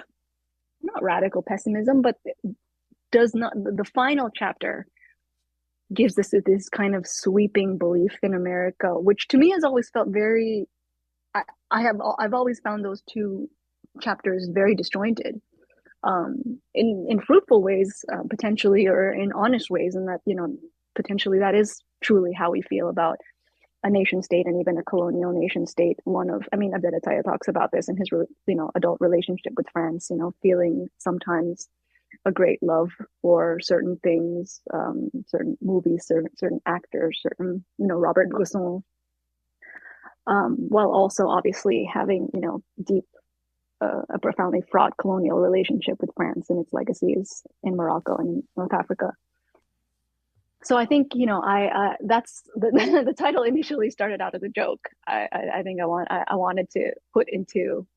Speaker 2: not radical pessimism, but does not the final chapter gives this kind of sweeping belief in America, which to me has always felt very I've always found those two chapters very disjointed in fruitful ways, potentially, or in honest ways, and that potentially that is truly how we feel about a nation state and even a colonial nation state. I mean, Abdel Ataya talks about this in his adult relationship with France. Feeling sometimes a great love for certain things, certain movies, certain actors, certain Robert Bresson, while also obviously having deep a profoundly fraught colonial relationship with France and its legacies in Morocco and North Africa. So I think I that's the title initially started out as a joke. I think I wanted to put into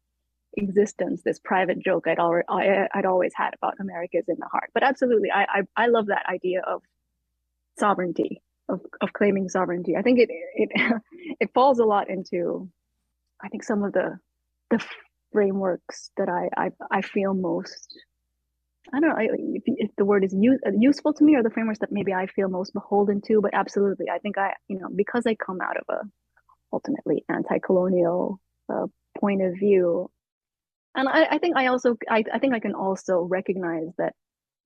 Speaker 2: existence this private joke I'd always had about America's in the heart. But absolutely, I love that idea of sovereignty, of claiming sovereignty. I think it it falls a lot into I think some of the frameworks that I feel most I don't know if the word is useful to me, or the frameworks that maybe I feel most beholden to. But absolutely, I think because I come out of a ultimately anti-colonial point of view, and I think I think I can also recognize that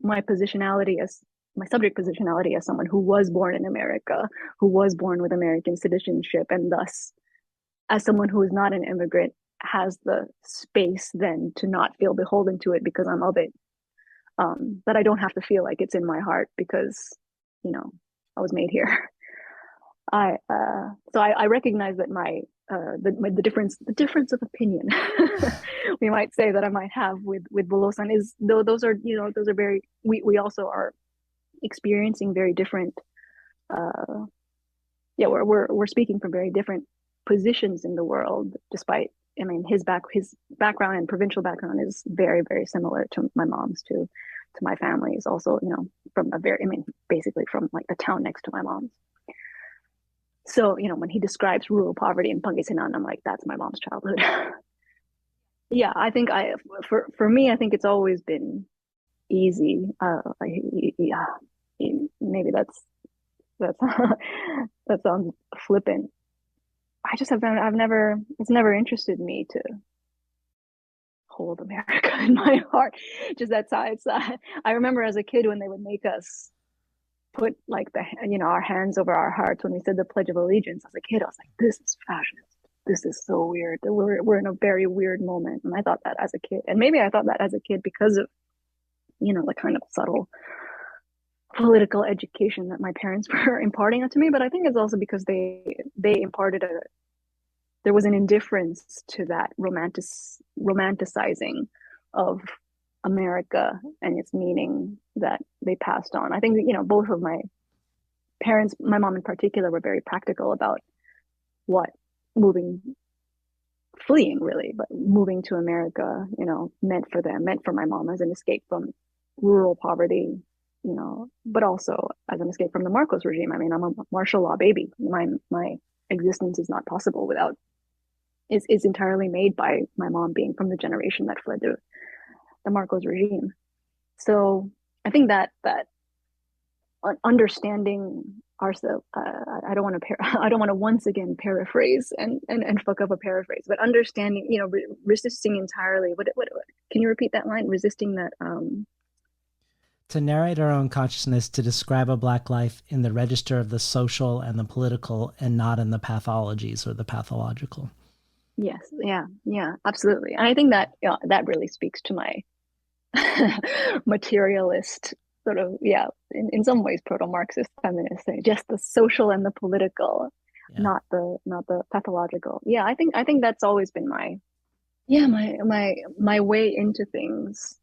Speaker 2: my positionality as my subject positionality as someone who was born in America, who was born with American citizenship, and thus as someone who is not an immigrant has the space then to not feel beholden to it because I'm of it. That I don't have to feel like it's in my heart because, I was made here. I recognize that the difference of opinion we might say that I might have with Bolosan is though those are very we also are experiencing very different we're speaking from very different positions in the world despite I mean his background and provincial background is very very similar to my mom's to my family is also from basically from like the town next to my mom's. So when he describes rural poverty in Pangasinan, I'm like that's my mom's childhood. Yeah, I think for me I think it's always been easy. Yeah, maybe that's that sounds flippant. I just have I've never it's never interested me to hold America in my heart. Just that's how it's. I remember as a kid when they would make us put like our hands over our hearts when we said the Pledge of Allegiance. As a kid, I was like, this is fascist. This is so weird. We're in a very weird moment, and I thought that as a kid, and maybe I thought that as a kid because of the kind of subtle political education that my parents were imparting onto me. But I think it's also because they imparted there was an indifference to that romanticizing of America and its meaning that they passed on. I think that, both of my parents, my mom in particular, were very practical about what moving, fleeing really, but moving to America, meant for them, meant for my mom as an escape from rural poverty, but also as an escape from the Marcos regime. I mean, I'm a martial law baby. My existence is not possible without is entirely made by my mom being from the generation that fled the Marcos regime. So I think that understanding ourselves, I don't want to I don't want to once again paraphrase and fuck up a paraphrase, but understanding, resisting entirely. What can you repeat that line? Resisting that.
Speaker 1: To narrate our own consciousness, to describe a Black life in the register of the social and the political, and not in the pathologies or the pathological.
Speaker 2: Yes, yeah, absolutely. And I think that that really speaks to my materialist sort of, in some ways proto-Marxist feminist, just the social and the political,
Speaker 1: Yeah.
Speaker 2: not the pathological. Yeah, I think that's always been my way into things.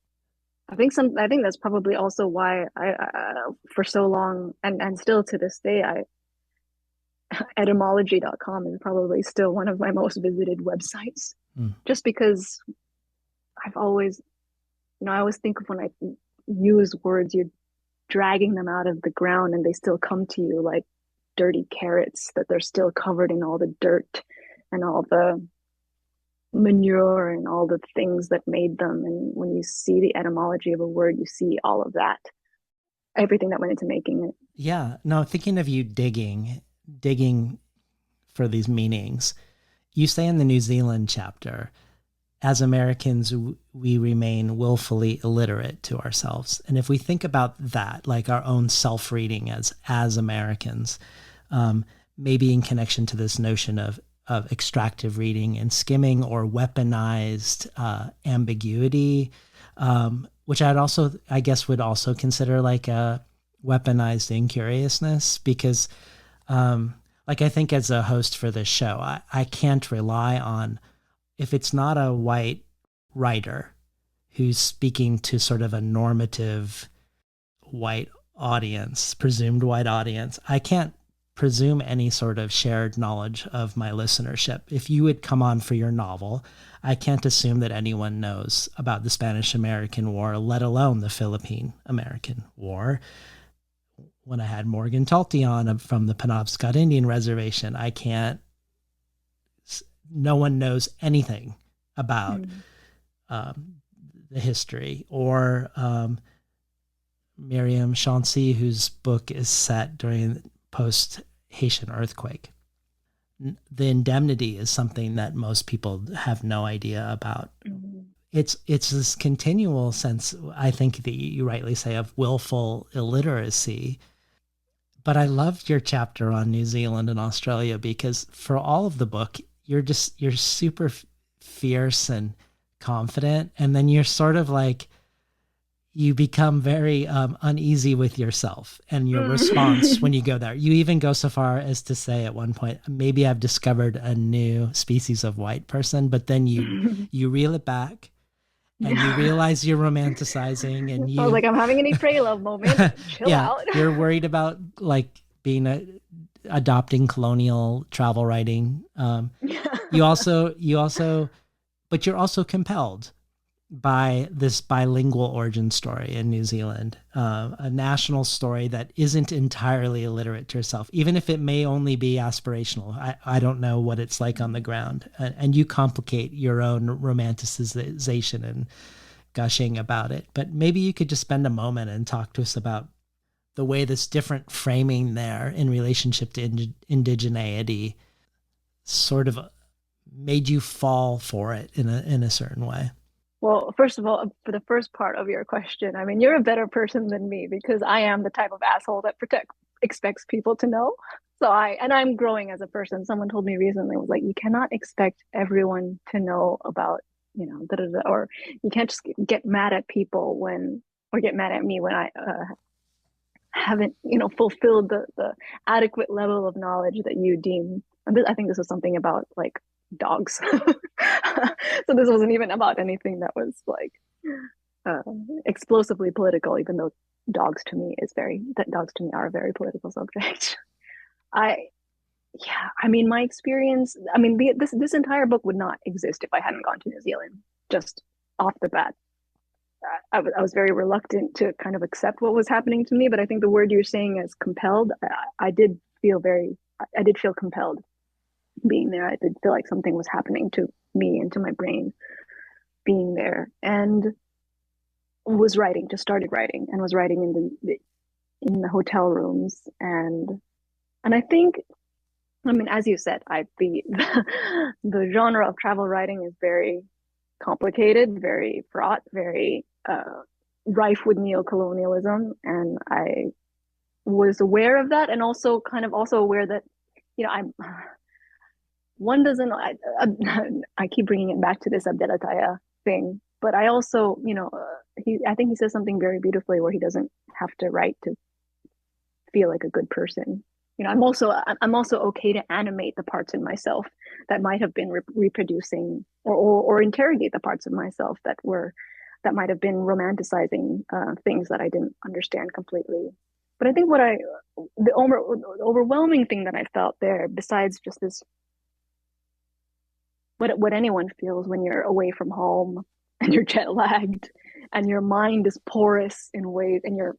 Speaker 2: I think that's probably also why I for so long and still to this day, etymology.com is probably still one of my most visited websites,
Speaker 1: Mm.
Speaker 2: just because I've always, I always think of when I use words, you're dragging them out of the ground and they still come to you like dirty carrots, that they're still covered in all the dirt and all the manure and all the things that made them. And when you see the etymology of a word, you see all of that, everything that went into making it.
Speaker 1: Yeah. No, thinking of you digging for these meanings, you say in the New Zealand chapter, as Americans, we remain willfully illiterate to ourselves. And if we think about that, like our own self-reading as Americans, maybe in connection to this notion of extractive reading and skimming or weaponized ambiguity, which I guess, would also consider like a weaponized incuriousness, because like I think as a host for this show, I can't rely on, if it's not a white writer who's speaking to sort of a normative white audience, presumed white audience, I can't presume any sort of shared knowledge of my listenership. If you would come on for your novel, I can't assume that anyone knows about the Spanish-American War, let alone the Philippine-American War. When I had Morgan Talty on from the Penobscot Indian Reservation, no one knows anything about the history. Or Miriam Chauncey, whose book is set during post-Haitian earthquake. The Indemnity is something that most people have no idea about. Mm-hmm. It's this continual sense, I think, that you rightly say, of willful illiteracy. But I loved your chapter on New Zealand and Australia, because for all of the book, you're super fierce and confident. And then you're sort of like, you become very uneasy with yourself and your response when you go there. You even go so far as to say at one point, maybe I've discovered a new species of white person, but then you reel it back and you realize you're romanticizing, and
Speaker 2: I was like, I'm having an eat, pray, love moment. Chill out.
Speaker 1: You're worried about like being adopting colonial travel writing. But you're also compelled by this bilingual origin story in New Zealand, a national story that isn't entirely illiterate to yourself, even if it may only be aspirational. I don't know what it's like on the ground. And you complicate your own romanticization and gushing about it. But maybe you could just spend a moment and talk to us about the way this different framing there in relationship to indigeneity sort of made you fall for it in a certain way.
Speaker 2: Well, first of all, for the first part of your question, I mean, you're a better person than me, because I am the type of asshole that expects people to know. So I'm growing as a person. Someone told me recently, was like, you cannot expect everyone to know about, da, da, da, or you can't just get mad at people or get mad at me when I haven't, fulfilled the adequate level of knowledge that you deem. And I think this was something about like dogs. So this wasn't even about anything that was like uh, explosively political, even though dogs to me are a very political subject. I Yeah, I mean, my experience. I mean, this entire book would not exist if I hadn't gone to New Zealand. Just off the bat, I was very reluctant to kind of accept what was happening to me. But I think the word you're saying is compelled. I did feel I did feel compelled being there. I did feel like something was happening to me and to my brain being there, and was writing. Just started writing, and was writing in the hotel rooms, and I think, I mean, as you said, the genre of travel writing is very complicated, very fraught, very rife with neocolonialism, and I was aware of that, and also kind of also aware that, I'm one doesn't. I keep bringing it back to this Abdelataya thing, but I also, I think he says something very beautifully where he doesn't have to write to feel like a good person. I'm also okay to animate the parts in myself that might have been reproducing, or interrogate the parts of myself that might have been romanticizing things that I didn't understand completely. But I think the overwhelming thing that I felt there, besides just this, what anyone feels when you're away from home and you're jet lagged and your mind is porous in ways, and your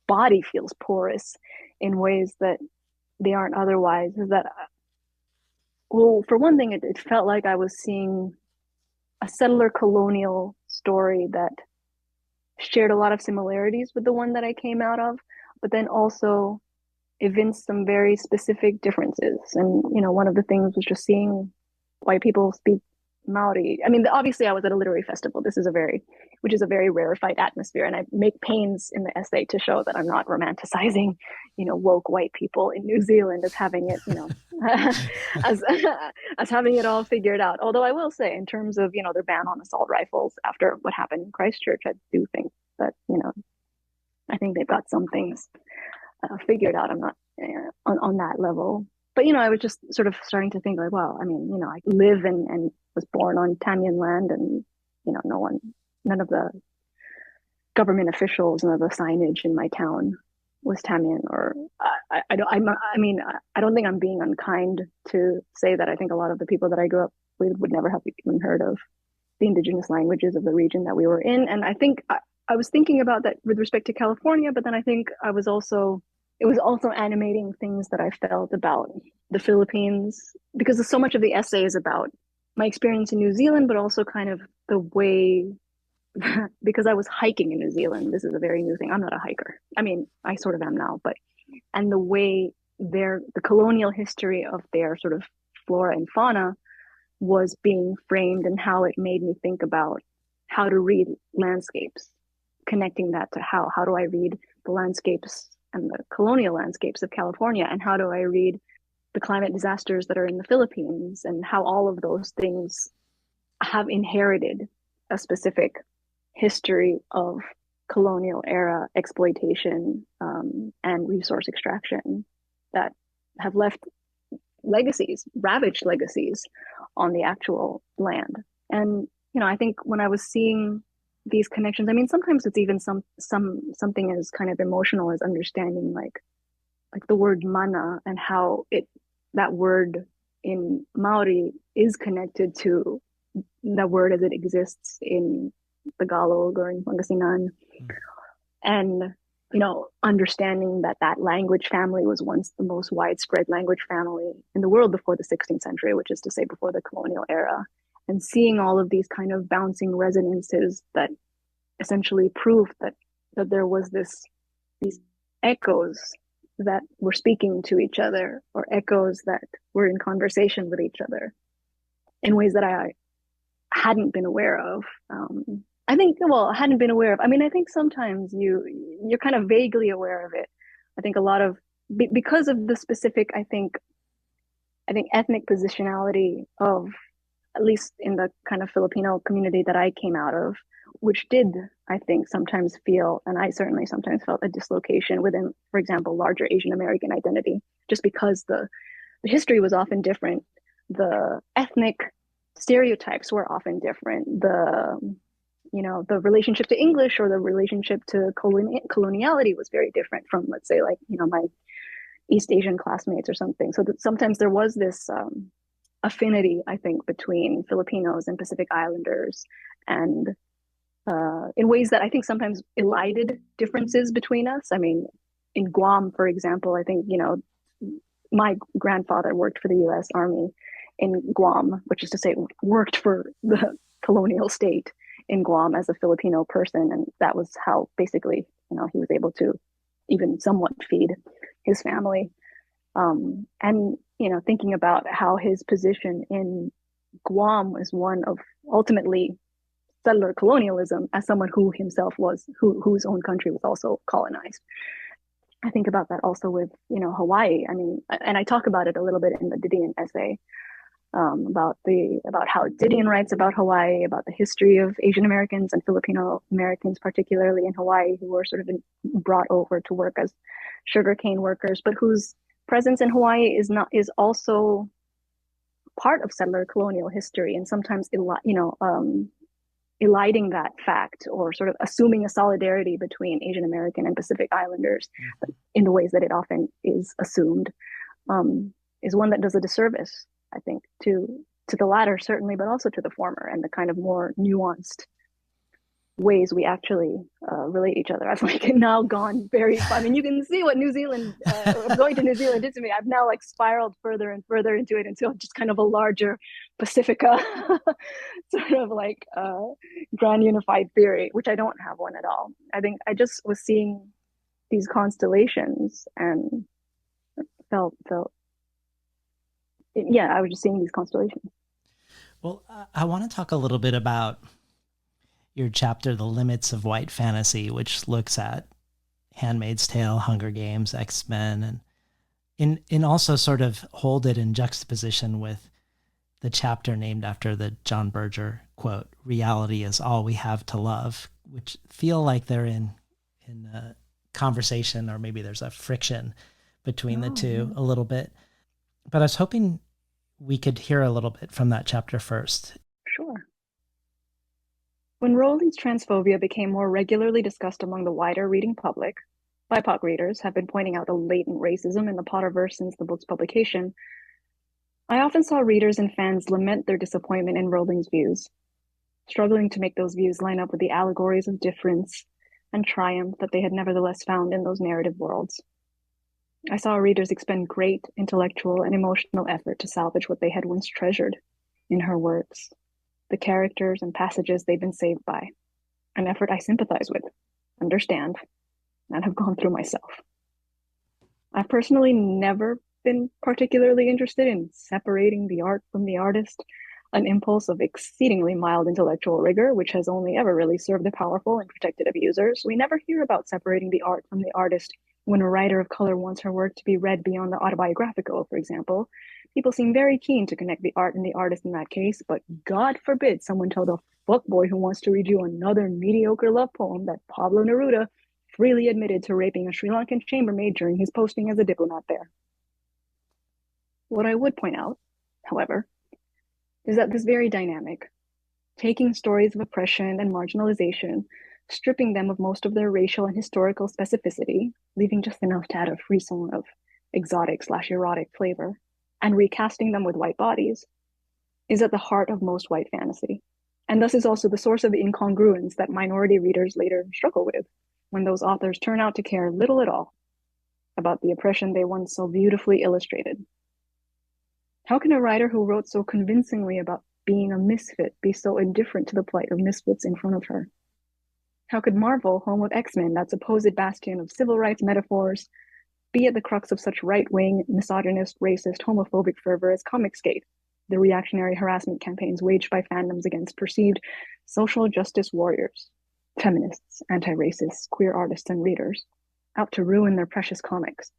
Speaker 2: body feels porous in ways that they aren't otherwise, is that, well, for one thing, it felt like I was seeing a settler colonial story that shared a lot of similarities with the one that I came out of, but then also evinced some very specific differences. And, one of the things was just seeing white people speak Maori. I mean, obviously, I was at a literary festival. Which is a very rarefied atmosphere, and I make pains in the essay to show that I'm not romanticizing, woke white people in New Zealand as having it, as as having it all figured out. Although I will say, in terms of their ban on assault rifles after what happened in Christchurch, I do think that I think they've got some things figured out. I'm not on that level. But I was just sort of starting to think like, wow, I mean, I live and was born on Tamian land, and none of the government officials, none of the signage in my town was Tamian. Or I don't. I mean, I don't think I'm being unkind to say that I think a lot of the people that I grew up with would never have even heard of the indigenous languages of the region that we were in. And I think I was thinking about that with respect to California, but then I think it was also animating things that I felt about the Philippines, because so much of the essay is about my experience in New Zealand, but also kind of the way, because I was hiking in New Zealand. This is a very new thing. I'm not a hiker. I mean, I sort of am now, but, and the way the colonial history of their sort of flora and fauna was being framed, and how it made me think about how to read landscapes, connecting that to how do I read the landscapes and the colonial landscapes of California, and how do I read the climate disasters that are in the Philippines, and how all of those things have inherited a specific history of colonial era exploitation, and resource extraction that have left ravaged legacies on the actual land. And I think when I was seeing these connections, I mean, sometimes it's even something as kind of emotional as understanding like the word mana, and how that word in Maori is connected to that word as it exists in Tagalog or in Pangasinan. And understanding that language family was once the most widespread language family in the world before the 16th century, which is to say before the colonial era, and seeing all of these kind of bouncing resonances that essentially proved that there was these echoes that were speaking to each other, or echoes that were in conversation with each other in ways that I hadn't been aware of. I think, well, I hadn't been aware of. I mean, I think sometimes you're kind of vaguely aware of it. I think a lot of because of the specific, I think ethnic positionality of, at least in the kind of Filipino community that I came out of, which did, I think, sometimes feel, and I certainly sometimes felt, a dislocation within, for example, larger Asian American identity, just because the history was often different. The ethnic stereotypes were often different. the relationship to English or the relationship to coloniality was very different from, let's say, like, my East Asian classmates or something. So that sometimes there was this affinity, I think, between Filipinos and Pacific Islanders, and in ways that I think sometimes elided differences between us. I mean, in Guam, for example, I think, my grandfather worked for the US Army in Guam, which is to say, worked for the colonial state in Guam as a Filipino person. And that was how basically, he was able to even somewhat feed his family. And, thinking about how his position in Guam was one of ultimately settler colonialism, as someone who himself was, whose own country was also colonized. I think about that also with, Hawaii. I mean, and I talk about it a little bit in the Didion essay, about how Didion writes about Hawaii, about the history of Asian Americans and Filipino Americans, particularly in Hawaii, who were sort of brought over to work as sugarcane workers, but whose presence in Hawaii is also part of settler colonial history, and sometimes eliding that fact, or sort of assuming a solidarity between Asian American and Pacific Islanders in the ways that it often is assumed, is one that does a disservice, I think, to the latter certainly, but also to the former, and the kind of more nuanced ways we actually relate each other. I've like now gone I mean, you can see what New Zealand, going to New Zealand did to me. I've now like spiraled further and further into it, until just kind of a larger Pacifica sort of like grand unified theory, which I don't have one at all. I think I just was seeing these constellations and felt, yeah, I was just seeing these constellations.
Speaker 1: Well, I want to talk a little bit about your chapter, The Limits of White Fantasy, which looks at Handmaid's Tale, Hunger Games, X-Men, and in also sort of hold it in juxtaposition with the chapter named after the John Berger quote, "Reality is all we have to love," which feel like they're in a conversation, or maybe there's a friction between the two a little bit. But I was hoping we could hear a little bit from that chapter first.
Speaker 2: Sure. When Rowling's transphobia became more regularly discussed among the wider reading public, BIPOC readers have been pointing out the latent racism in the Potterverse since the book's publication. I often saw readers and fans lament their disappointment in Rowling's views, struggling to make those views line up with the allegories of difference and triumph that they had nevertheless found in those narrative worlds. I saw readers expend great intellectual and emotional effort to salvage what they had once treasured in her works, the characters and passages they've been saved by, an effort I sympathize with, understand, and have gone through myself. I've personally never been particularly interested in separating the art from the artist, an impulse of exceedingly mild intellectual rigor, which has only ever really served the powerful and protected abusers. We never hear about separating the art from the artist when a writer of color wants her work to be read beyond the autobiographical, for example. People seem very keen to connect the art and the artist in that case, but God forbid someone tell the fuckboy who wants to read you another mediocre love poem that Pablo Neruda freely admitted to raping a Sri Lankan chambermaid during his posting as a diplomat there. What I would point out, however, is that this very dynamic, taking stories of oppression and marginalization, stripping them of most of their racial and historical specificity, leaving just enough to add a frisson of exotic/erotic flavor, and recasting them with white bodies, is at the heart of most white fantasy, and thus is also the source of the incongruence that minority readers later struggle with, when those authors turn out to care little at all about the oppression they once so beautifully illustrated. How can a writer who wrote so convincingly about being a misfit be so indifferent to the plight of misfits in front of her? How could Marvel, home of X-Men, that supposed bastion of civil rights metaphors, be at the crux of such right-wing, misogynist, racist, homophobic fervor as Comicsgate, the reactionary harassment campaigns waged by fandoms against perceived social justice warriors, feminists, anti-racists, queer artists, and readers, out to ruin their precious comics?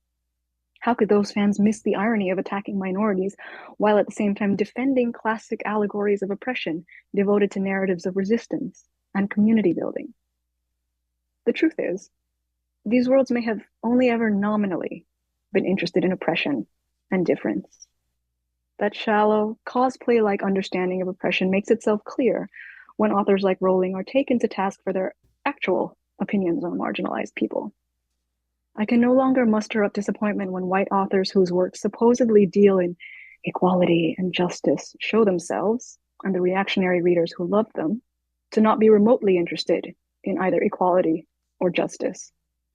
Speaker 2: How could those fans miss the irony of attacking minorities while at the same time defending classic allegories of oppression devoted to narratives of resistance and community building? The truth is, these worlds may have only ever nominally been interested in oppression and difference. That shallow, cosplay-like understanding of oppression makes itself clear when authors like Rowling are taken to task for their actual opinions on marginalized people. I can no longer muster up disappointment when white authors whose works supposedly deal in equality and justice show themselves, and the reactionary readers who love them, to not be remotely interested in either equality or justice.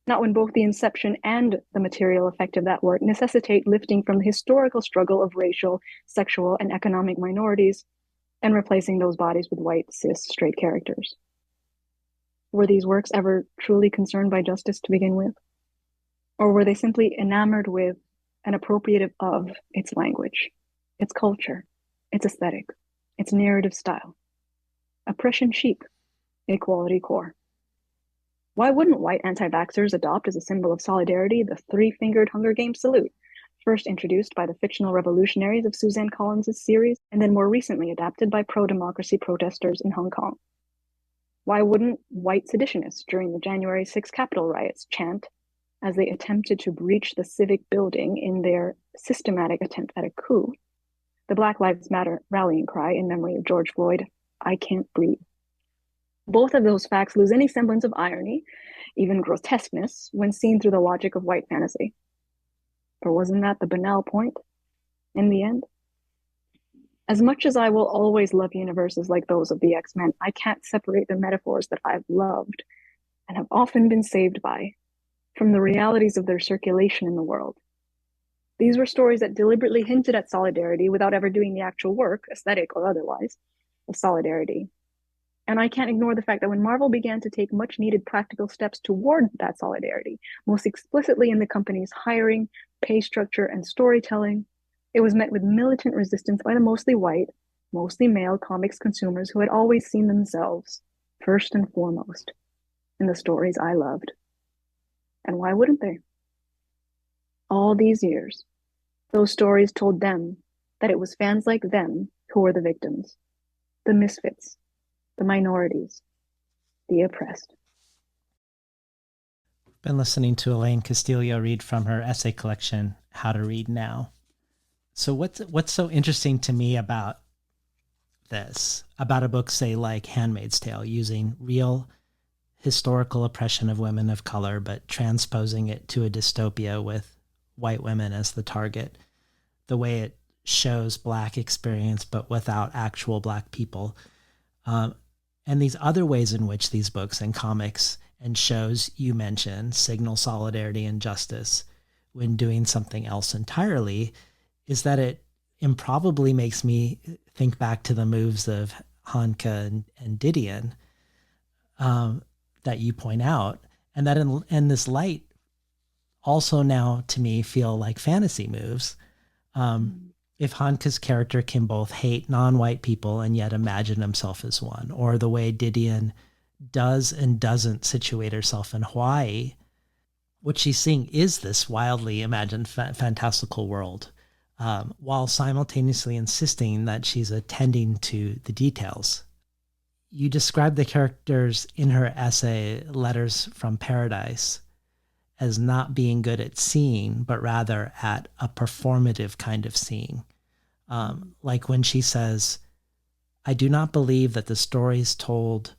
Speaker 2: Not when both the inception and the material effect of that work necessitate lifting from the historical struggle of racial, sexual, and economic minorities and replacing those bodies with white, cis, straight characters. Were these works ever truly concerned by justice to begin with? Or were they simply enamored with and appropriative of its language, its culture, its aesthetic, its narrative style? Oppression chic, equality core. Why wouldn't white anti-vaxxers adopt as a symbol of solidarity the three-fingered Hunger Games salute, first introduced by the fictional revolutionaries of Suzanne Collins' series, and then more recently adapted by pro-democracy protesters in Hong Kong? Why wouldn't white seditionists during the January 6 Capitol riots chant, as they attempted to breach the civic building in their systematic attempt at a coup, the Black Lives Matter rallying cry in memory of George Floyd, "I can't breathe"? Both of those facts lose any semblance of irony, even grotesqueness, when seen through the logic of white fantasy. For wasn't that the banal point in the end? As much as I will always love universes like those of the X-Men, I can't separate the metaphors that I've loved and have often been saved by from the realities of their circulation in the world. These were stories that deliberately hinted at solidarity without ever doing the actual work, aesthetic or otherwise, of solidarity. And I can't ignore the fact that when Marvel began to take much needed practical steps toward that solidarity, most explicitly in the company's hiring, pay structure, and storytelling, it was met with militant resistance by the mostly white, mostly male comics consumers who had always seen themselves, first and foremost, in the stories I loved. And why wouldn't they? All these years, those stories told them that it was fans like them who were the victims, the misfits, the minorities, the oppressed.
Speaker 1: Been listening to Elaine Castillo read from her essay collection, How to Read Now. So what's so interesting to me about this, about a book, say, like Handmaid's Tale, using real historical oppression of women of color, but transposing it to a dystopia with white women as the target, the way it shows Black experience, but without actual Black people. And these other ways in which these books and comics and shows you mentioned signal solidarity and justice when doing something else entirely, is that it improbably makes me think back to the moves of Hanka and Didion that you point out, and that in this light also now to me feel like fantasy moves. If Hanka's character can both hate non-white people and yet imagine himself as one, or the way Didion does and doesn't situate herself in Hawaii, what she's seeing is this wildly imagined fantastical world, while simultaneously insisting that she's attending to the details. You describe the characters in her essay, Letters from Paradise, as not being good at seeing, but rather at a performative kind of seeing. Like when she says, "I do not believe that the stories told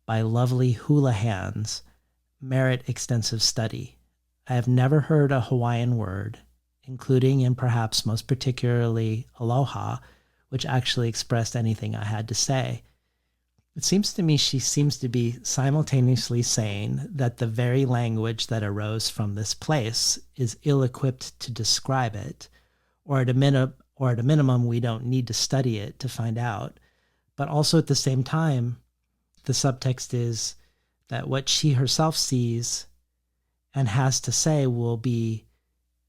Speaker 1: by lovely hula hands merit extensive study. I have never heard a Hawaiian word, including and perhaps most particularly aloha, which actually expressed anything I had to say." It seems to me she seems to be simultaneously saying that the very language that arose from this place is ill-equipped to describe it, or at a minimum, we don't need to study it to find out. But also at the same time, the subtext is that what she herself sees and has to say will be,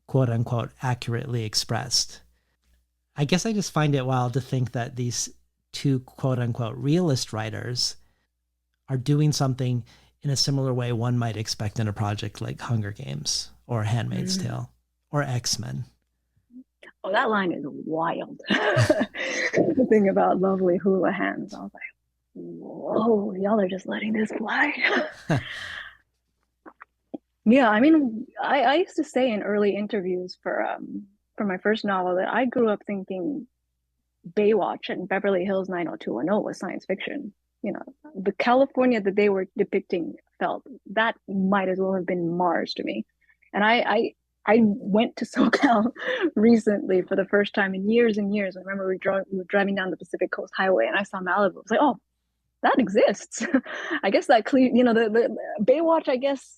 Speaker 1: quote unquote, accurately expressed. I guess I just find it wild to think that these two quote unquote realist writers are doing something in a similar way one might expect in a project like Hunger Games or Handmaid's Tale or X-Men.
Speaker 2: Oh, that line is wild. The thing about lovely hula hands, I was like, whoa, y'all are just letting this fly. Yeah, I mean, I used to say in early interviews for my first novel that I grew up thinking Baywatch and Beverly Hills 90210 was science fiction. the California that they were depicting felt that might as well have been Mars to me. And I went to SoCal recently for the first time in years and years. I remember we were driving down the Pacific Coast Highway and I saw Malibu. I was like, oh, that exists. I guess that the Baywatch. I guess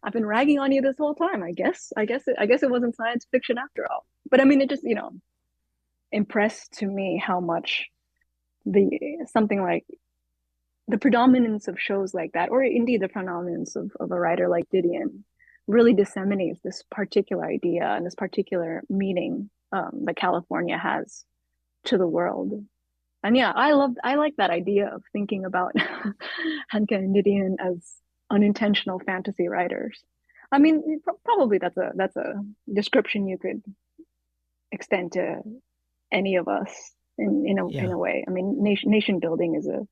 Speaker 2: I've been ragging on you this whole time. I guess it wasn't science fiction after all. But I mean, it just impressed to me how much the something like the predominance of shows like that, or indeed the predominance of a writer like Didion, really disseminates this particular idea and this particular meaning that California has to the world. And yeah, I like that idea of thinking about Hanke and Didion as unintentional fantasy writers. I mean, probably that's a description you could extend to any of us in
Speaker 1: Yeah.
Speaker 2: a way. I mean, nation building is a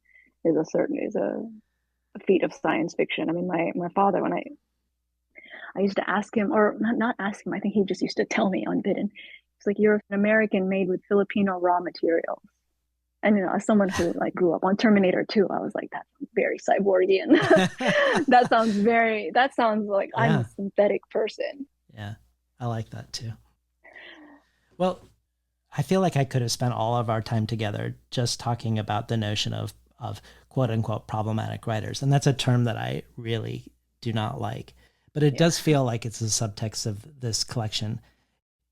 Speaker 2: feat of science fiction. I mean, my father, when I used to ask him, or not ask him, I think he just used to tell me unbidden. It's like, you're an American made with Filipino raw materials. And as someone who like grew up on Terminator 2, I was like, that's very cyborgian. That sounds like I'm
Speaker 1: Yeah.
Speaker 2: a synthetic person.
Speaker 1: Yeah. I like that too. Well, I feel like I could have spent all of our time together just talking about the notion of quote unquote problematic writers. And that's a term that I really do not like. But it
Speaker 2: Yeah.
Speaker 1: does feel like it's a subtext of this collection.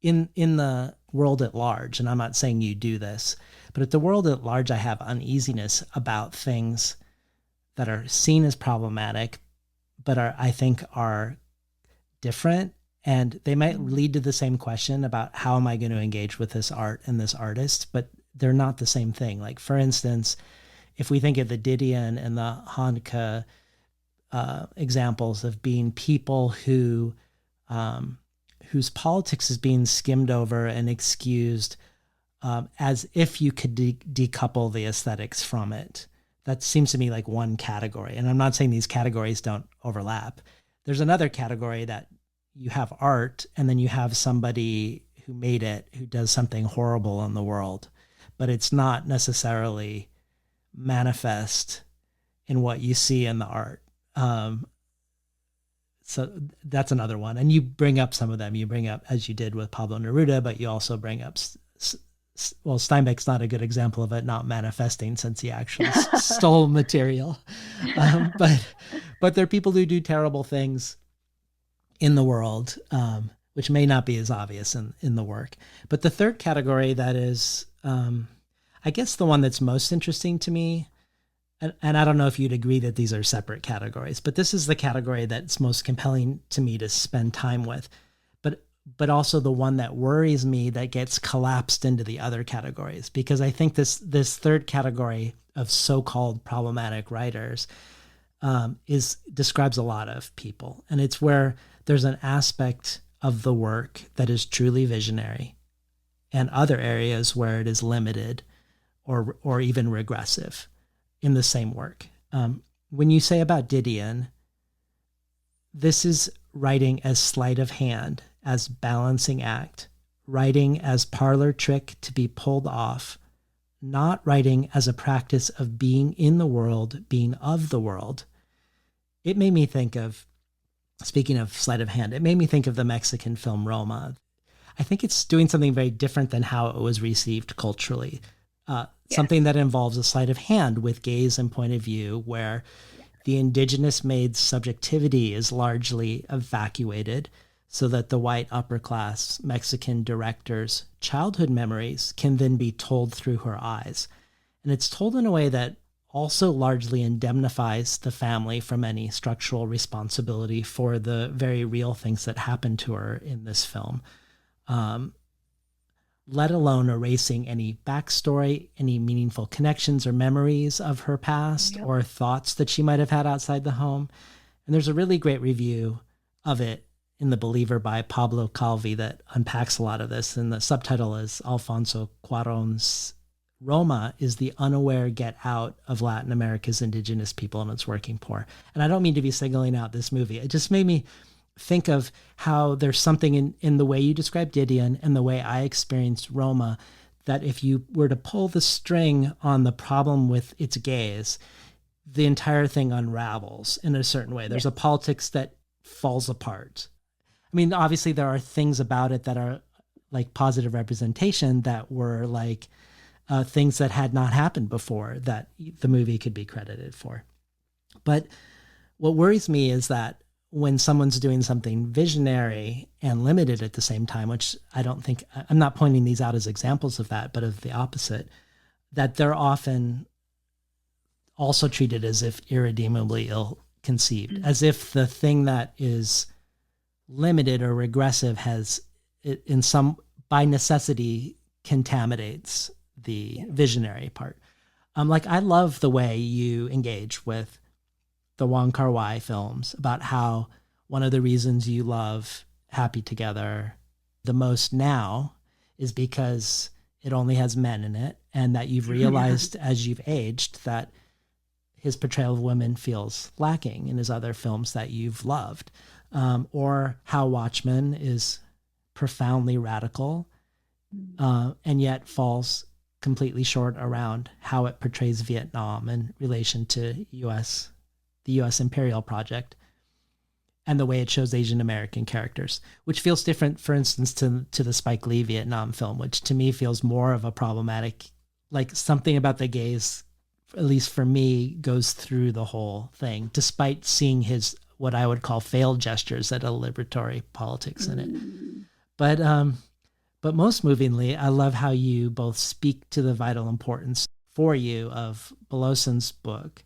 Speaker 1: In the world at large, and I'm not saying you do this, but at the world at large, I have uneasiness about things that are seen as problematic, but I think are different. And they might lead to the same question about how am I going to engage with this art and this artist, but they're not the same thing. Like, for instance, if we think of the Didion and the Hanke examples of being people whose politics is being skimmed over and excused as if you could decouple the aesthetics from it. That seems to me like one category. And I'm not saying these categories don't overlap. There's another category that you have art and then you have somebody who made it, who does something horrible in the world, but it's not necessarily manifest in what you see in the art. So that's another one. And you bring up some of them. You bring up, as you did with Pablo Neruda, but you also bring up, well, Steinbeck's not a good example of it not manifesting since he actually stole material. But there are people who do terrible things in the world, which may not be as obvious in the work. But the third category that is, I guess the one that's most interesting to me, and I don't know if you'd agree that these are separate categories, but this is the category that's most compelling to me to spend time with, but also the one that worries me that gets collapsed into the other categories, because I think this third category of so-called problematic writers describes a lot of people, and it's where there's an aspect of the work that is truly visionary, and other areas where it is limited or even regressive in the same work. When you say about Didion, this is writing as sleight of hand, as balancing act, writing as parlor trick to be pulled off, not writing as a practice of being in the world, being of the world. It made me think of, speaking of sleight of hand, it made me think of the Mexican film Roma. I think it's doing something very different than how it was received culturally. Something that involves a sleight of hand with gaze and point of view, where the indigenous maid's subjectivity is largely evacuated so that the white upper class Mexican director's childhood memories can then be told through her eyes. And it's told in a way that also largely indemnifies the family from any structural responsibility for the very real things that happen to her in this film. Let alone erasing any backstory, any meaningful connections or memories of her past or thoughts that she might have had outside the home. And there's a really great review of it in The Believer by Pablo Calvi that unpacks a lot of this. And the subtitle is Alfonso Cuarón's Roma is the unaware get out of Latin America's indigenous people and its working poor. And I don't mean to be singling out this movie. It just made me think of how there's something in the way you describe Didion and the way I experienced Roma, that if you were to pull the string on the problem with its gaze, the entire thing unravels in a certain way. There's
Speaker 2: Yeah.
Speaker 1: a politics that falls apart. I mean, obviously there are things about it that are like positive representation that were like things that had not happened before that the movie could be credited for. But what worries me is that when someone's doing something visionary and limited at the same time, which I don't think, I'm not pointing these out as examples of that, but of the opposite, that they're often also treated as if irredeemably ill conceived, as if the thing that is limited or regressive has in some by necessity contaminates the visionary part. Like I love the way you engage with the Wong Kar-wai films about how one of the reasons you love Happy Together the most now is because it only has men in it, and that you've realized as you've aged that his portrayal of women feels lacking in his other films that you've loved. Or how Watchmen is profoundly radical and yet falls completely short around how it portrays Vietnam in relation to the U.S. imperial project, and the way it shows Asian American characters, which feels different, for instance, to the Spike Lee Vietnam film, which to me feels more of a problematic, like something about the gays, at least for me, goes through the whole thing, despite seeing his what I would call failed gestures at a liberatory politics in it. But most movingly, I love how you both speak to the vital importance for you of Beloson's book,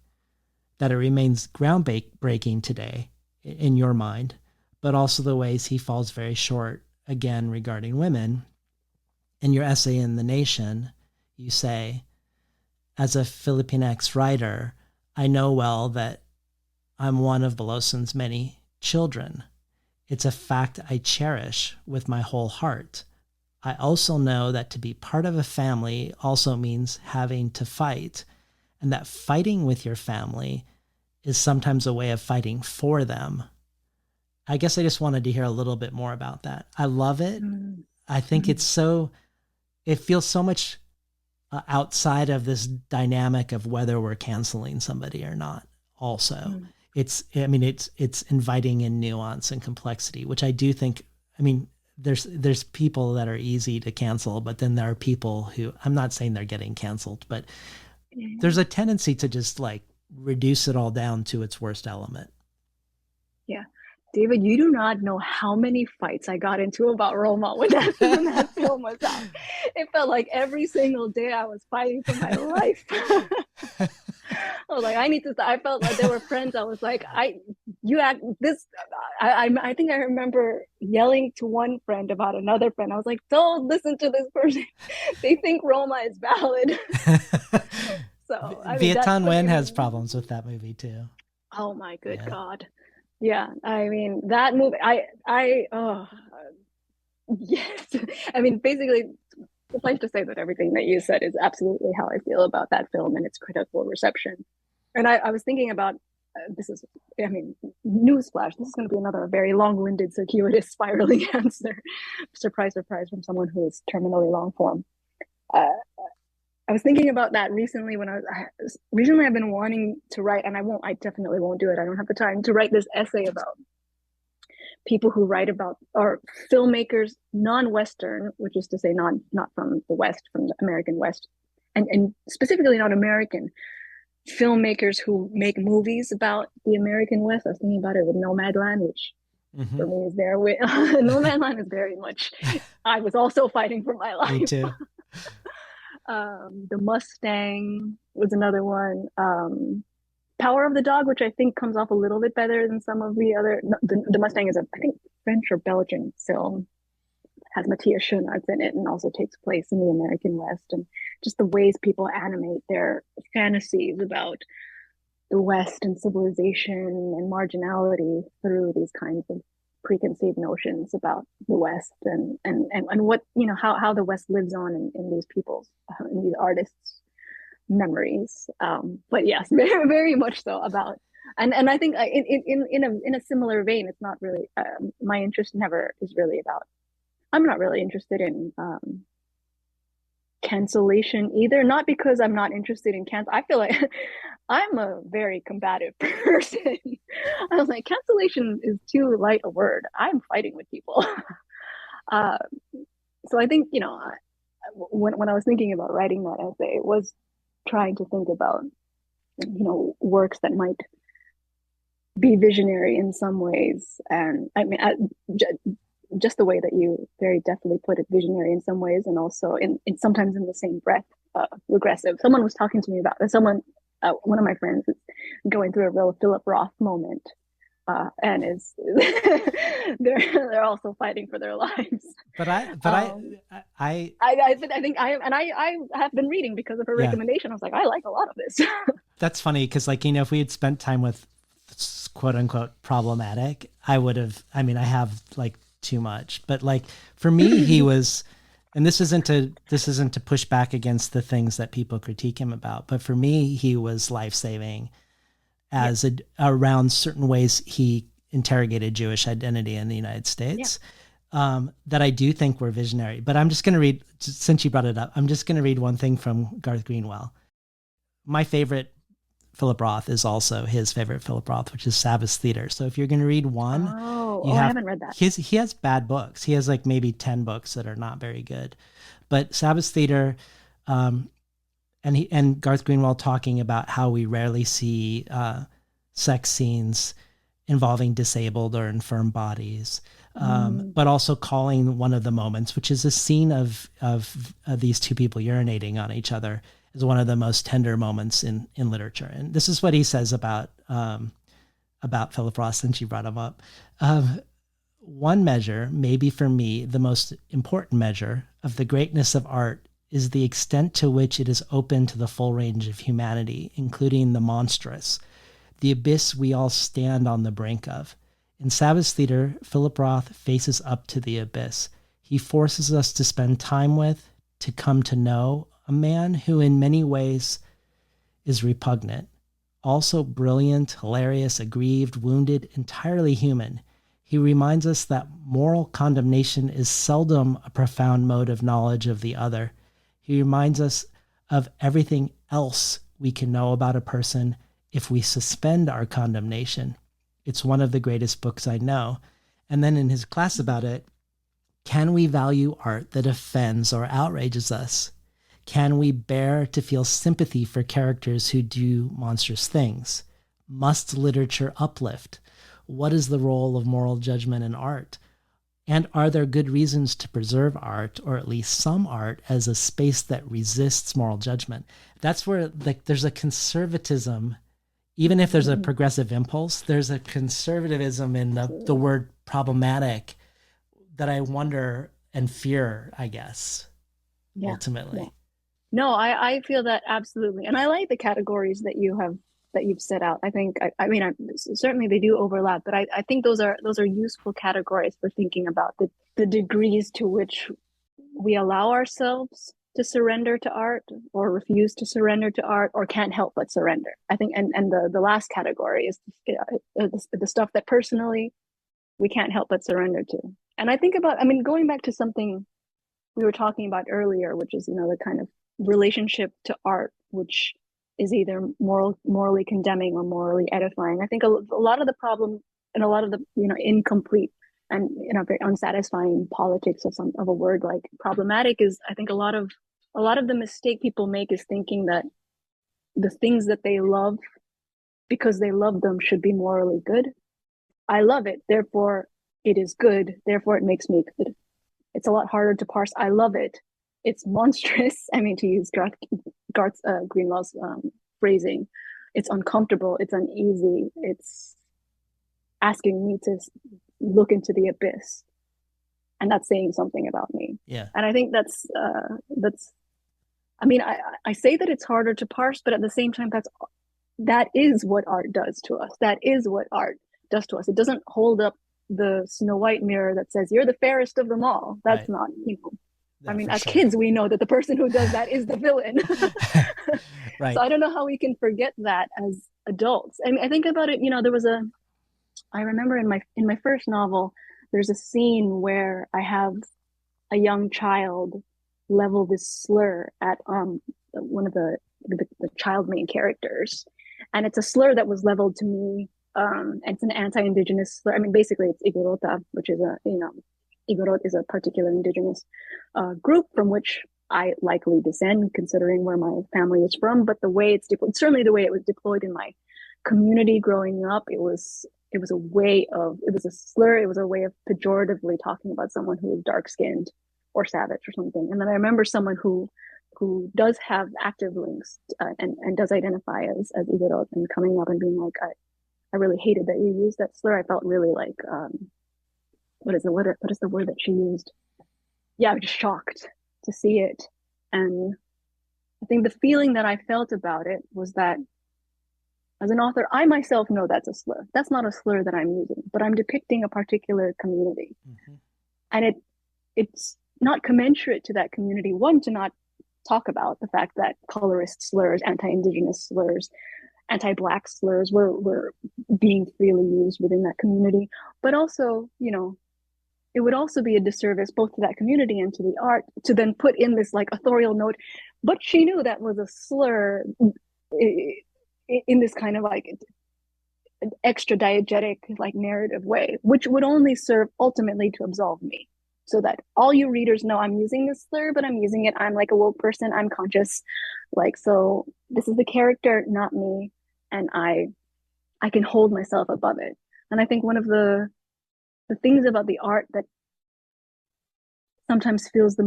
Speaker 1: that it remains groundbreaking today in your mind, but also the ways he falls very short again regarding women. In your essay in The Nation, you say, as a Filipinx writer, I know well that I'm one of Beloson's many children. It's a fact I cherish with my whole heart. I also know that to be part of a family also means having to fight, and that fighting with your family is sometimes a way of fighting for them. I guess I just wanted to hear a little bit more about that. I love it. I think it feels so much outside of this dynamic of whether we're canceling somebody or not. Also, it's inviting in nuance and complexity, which I do think, I mean, there's people that are easy to cancel, but then there are people who, I'm not saying they're getting canceled, but there's a tendency to just like reduce it all down to its worst element.
Speaker 2: Yeah. David, you do not know how many fights I got into about Roma when that film was out. It felt like every single day I was fighting for my life. I was like, I need to. I felt like there were friends. I was like, you act this. I think I remember yelling to one friend about another friend. I was like, don't listen to this person. They think Roma is valid. So I mean,
Speaker 1: Viet
Speaker 2: that's
Speaker 1: Thanh Nguyen has problems with that movie too.
Speaker 2: oh my good
Speaker 1: Yeah.
Speaker 2: God. Yeah, I mean that movie. Oh yes. I mean, basically, suffice to say that everything that you said is absolutely how I feel about that film and its critical reception. And I was thinking about this is, I mean, newsflash. This is going to be another very long-winded, circuitous, spiraling answer. Surprise, surprise, from someone who is terminally long form. Uh, I was thinking about that recently when recently I've been wanting to write, and I definitely won't do it. I don't have the time to write this essay about people who write about or filmmakers non-Western, which is to say not from the West, from the American West, and specifically not American filmmakers who make movies about the American West. I was thinking about it with Nomadland, which for me is there with Nomadland is very much. I was also fighting for my life.
Speaker 1: Me too.
Speaker 2: The Mustang was another one. Power of the Dog, which I think comes off a little bit better than some of the other. The Mustang is I think French or Belgian film. It has Matthias Schoenaerts in it and also takes place in the American West, and just the ways people animate their fantasies about the West and civilization and marginality through these kinds of preconceived notions about the West and what, you know, how the West lives on in these people's in these artists' memories. But yes, very very much so about and I think in a similar vein, it's not really my interest never is really about. I'm not really interested in cancellation either. Not because I'm not interested in cancel. I feel like I'm a very combative person. I was like, cancellation is too light a word. I'm fighting with people. uh, so I think, when I was thinking about writing that essay, it was trying to think about, works that might be visionary in some ways. And I mean, just the way that you very definitely put it, visionary in some ways, and also in sometimes in the same breath, regressive. Someone was talking to me about this. One of my friends is going through a real Philip Roth moment, and is they're also fighting for their lives.
Speaker 1: But
Speaker 2: I think I have been reading because of her
Speaker 1: yeah,
Speaker 2: recommendation. I was like, I like a lot of this.
Speaker 1: that's funny because, like, if we had spent time with quote unquote problematic, I would have. I mean, I have like too much, but like for me, he was. And this isn't to push back against the things that people critique him about, but for me, he was life saving
Speaker 2: Yeah,
Speaker 1: as around certain ways he interrogated Jewish identity in the United
Speaker 2: yeah.
Speaker 1: States, that I do think were visionary. But I'm just going to read, since you brought it up, I'm just going to read one thing from Garth Greenwell. My favorite Philip Roth is also his favorite Philip Roth, which is Sabbath Theater. So if you're going to read one,
Speaker 2: Oh,
Speaker 1: you
Speaker 2: I
Speaker 1: have
Speaker 2: haven't read that.
Speaker 1: he has bad books. He has like maybe 10 books that are not very good. But Sabbath Theater, um, and Garth Greenwell talking about how we rarely see sex scenes involving disabled or infirm bodies,
Speaker 2: Mm,
Speaker 1: but also calling one of the moments, which is a scene of these two people urinating on each other, is one of the most tender moments in literature. And this is what he says about Philip Roth, since you brought him up. Um, One measure, maybe for me, the most important measure of the greatness of art is the extent to which it is open to the full range of humanity, including the monstrous, the abyss we all stand on the brink of. In Sabbath Theater, Philip Roth faces up to the abyss. He forces us to spend time with, to come to know, a man who in many ways is repugnant, also brilliant, hilarious, aggrieved, wounded, entirely human. He reminds us that moral condemnation is seldom a profound mode of knowledge of the other. He reminds us of everything else we can know about a person if we suspend our condemnation. It's one of the greatest books I know. And then in his class about it, can we value art that offends or outrages us? Can we bear to feel sympathy for characters who do monstrous things? Must literature uplift? What is the role of moral judgment in art? And are there good reasons to preserve art, or at least some art, as a space that resists moral judgment? That's where like there's a conservatism, even if there's a
Speaker 2: mm,
Speaker 1: progressive impulse, there's a conservatism in the
Speaker 2: absolutely.
Speaker 1: word problematic that I wonder and fear, I guess,
Speaker 2: Yeah, yeah.
Speaker 1: ultimately.
Speaker 2: No, I feel that absolutely, and I like the categories that you've set out. I think I mean certainly they do overlap, but I think those are useful categories for thinking about the degrees to which we allow ourselves to surrender to art or refuse to surrender to art or can't help but surrender. I think and the last category is the stuff that personally we can't help but surrender to. And I think about, I mean, going back to something we were talking about earlier, which is, the kind of relationship to art, which is either morally condemning or morally edifying. I think a lot of the problem and a lot of the, incomplete and, very unsatisfying politics of a word like problematic is, I think a lot of the mistake people make is thinking that the things that they love because they love them should be morally good. I love it, therefore it is good, therefore it makes me good. It's a lot harder to parse. I love it. It's monstrous. I mean, to use Garth Greenwell's phrasing, it's uncomfortable. It's uneasy. It's asking me to look into the abyss, and that's saying something about me.
Speaker 1: Yeah.
Speaker 2: And I think that's. I mean, I say that it's harder to parse, but at the same time, that is what art does to us. That is what art does to us. It doesn't hold up the Snow White mirror that says you're the fairest of them all. That's
Speaker 1: Right.
Speaker 2: not. I
Speaker 1: Yeah,
Speaker 2: mean,
Speaker 1: for
Speaker 2: as
Speaker 1: sure.
Speaker 2: kids, we know that the person who does that is the villain. So
Speaker 1: Right.
Speaker 2: I don't know how we can forget that as adults. I mean, I think about it. I remember in my first novel, there's a scene where I have a young child level this slur at one of the child main characters, and it's a slur that was leveled to me. It's an anti-indigenous slur. I mean, basically, it's Igorota, which is Igorot is a particular indigenous group from which I likely descend, considering where my family is from. But the way it's deployed, certainly the way it was deployed in my community growing up, it was a way of, it was a slur. It was a way of pejoratively talking about someone who is dark skinned or savage or something. And then I remember someone who does have active links and does identify as Igorot and coming up and being like, I really hated that you used that slur. I felt really like, what is the word that she used? Yeah, I was just shocked to see it. And I think the feeling that I felt about it was that as an author, I myself know that's a slur. That's not a slur that I'm using, but I'm depicting a particular community. Mm-hmm. And it's not commensurate to that community, one, to not talk about the fact that colorist slurs, anti-indigenous slurs, anti-black slurs were being freely used within that community, but also, it would also be a disservice both to that community and to the art to then put in this like authorial note, but she knew that was a slur in this kind of like extra diegetic like narrative way, which would only serve ultimately to absolve me, so that all you readers know I'm using this slur, but I'm using it. I'm like a woke person. I'm conscious. Like, so this is the character, not me. And I can hold myself above it. And I think one of the things about the art that sometimes feels the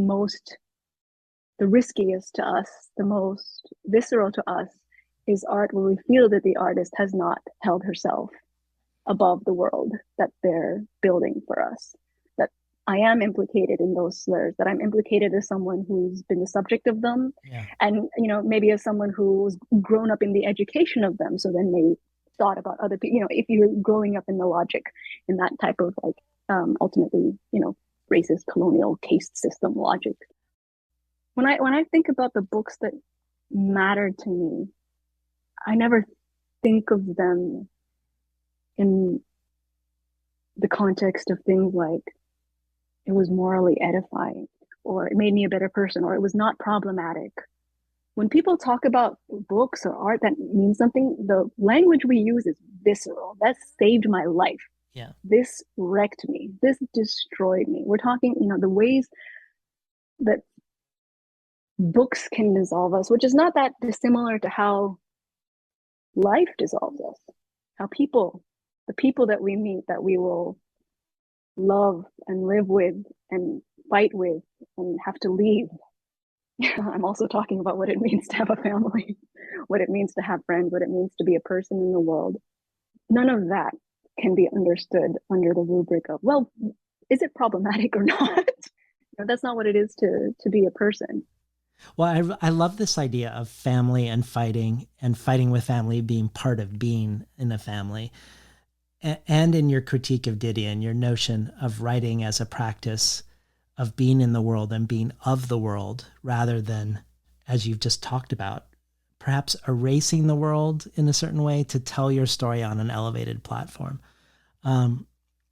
Speaker 2: riskiest to us, the most visceral to us, is art where we feel that the artist has not held herself above the world that they're building for us. That I am implicated in those slurs, that I'm implicated as someone who's been the subject of them. Yeah. And, maybe as someone who's grown up in the education of them. So then they thought about other people, if you're growing up in the logic in that type of like, ultimately, racist colonial caste system logic. When I think about the books that matter to me, I never think of them in the context of things like it was morally edifying, or it made me a better person, or it was not problematic. When people talk about books or art that means something, the language we use is visceral. That saved my life. Yeah. This wrecked me. This destroyed me. We're talking, the ways that books can dissolve us, which is not that dissimilar to how life dissolves us. How the people that we meet, that we will love and live with and fight with and have to leave. I'm also talking about what it means to have a family, what it means to have friends, what it means to be a person in the world. None of that can be understood under the rubric of, well, is it problematic or not? That's not what it is to be a person.
Speaker 1: Well, I love this idea of family and fighting with family being part of being in a family. And in your critique of Didion, your notion of writing as a practice of being in the world and being of the world, rather than, as you've just talked about, perhaps erasing the world in a certain way to tell your story on an elevated platform.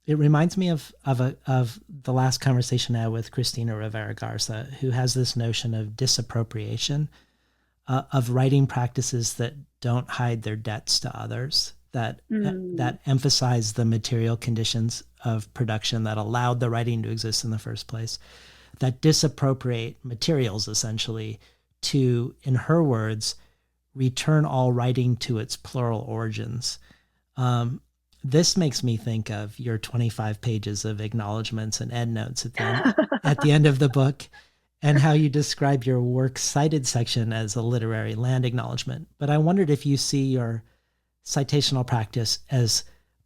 Speaker 1: It reminds me of the last conversation I had with Cristina Rivera Garza, who has this notion of disappropriation, of writing practices that don't hide their debts to others, that emphasize the material conditions of production that allowed the writing to exist in the first place, that disappropriate materials essentially to, in her words, return all writing to its plural origins. This makes me think of your 25 pages of acknowledgments and endnotes at the end of the book, and how you describe your works cited section as a literary land acknowledgement. But I wondered if you see your citational practice as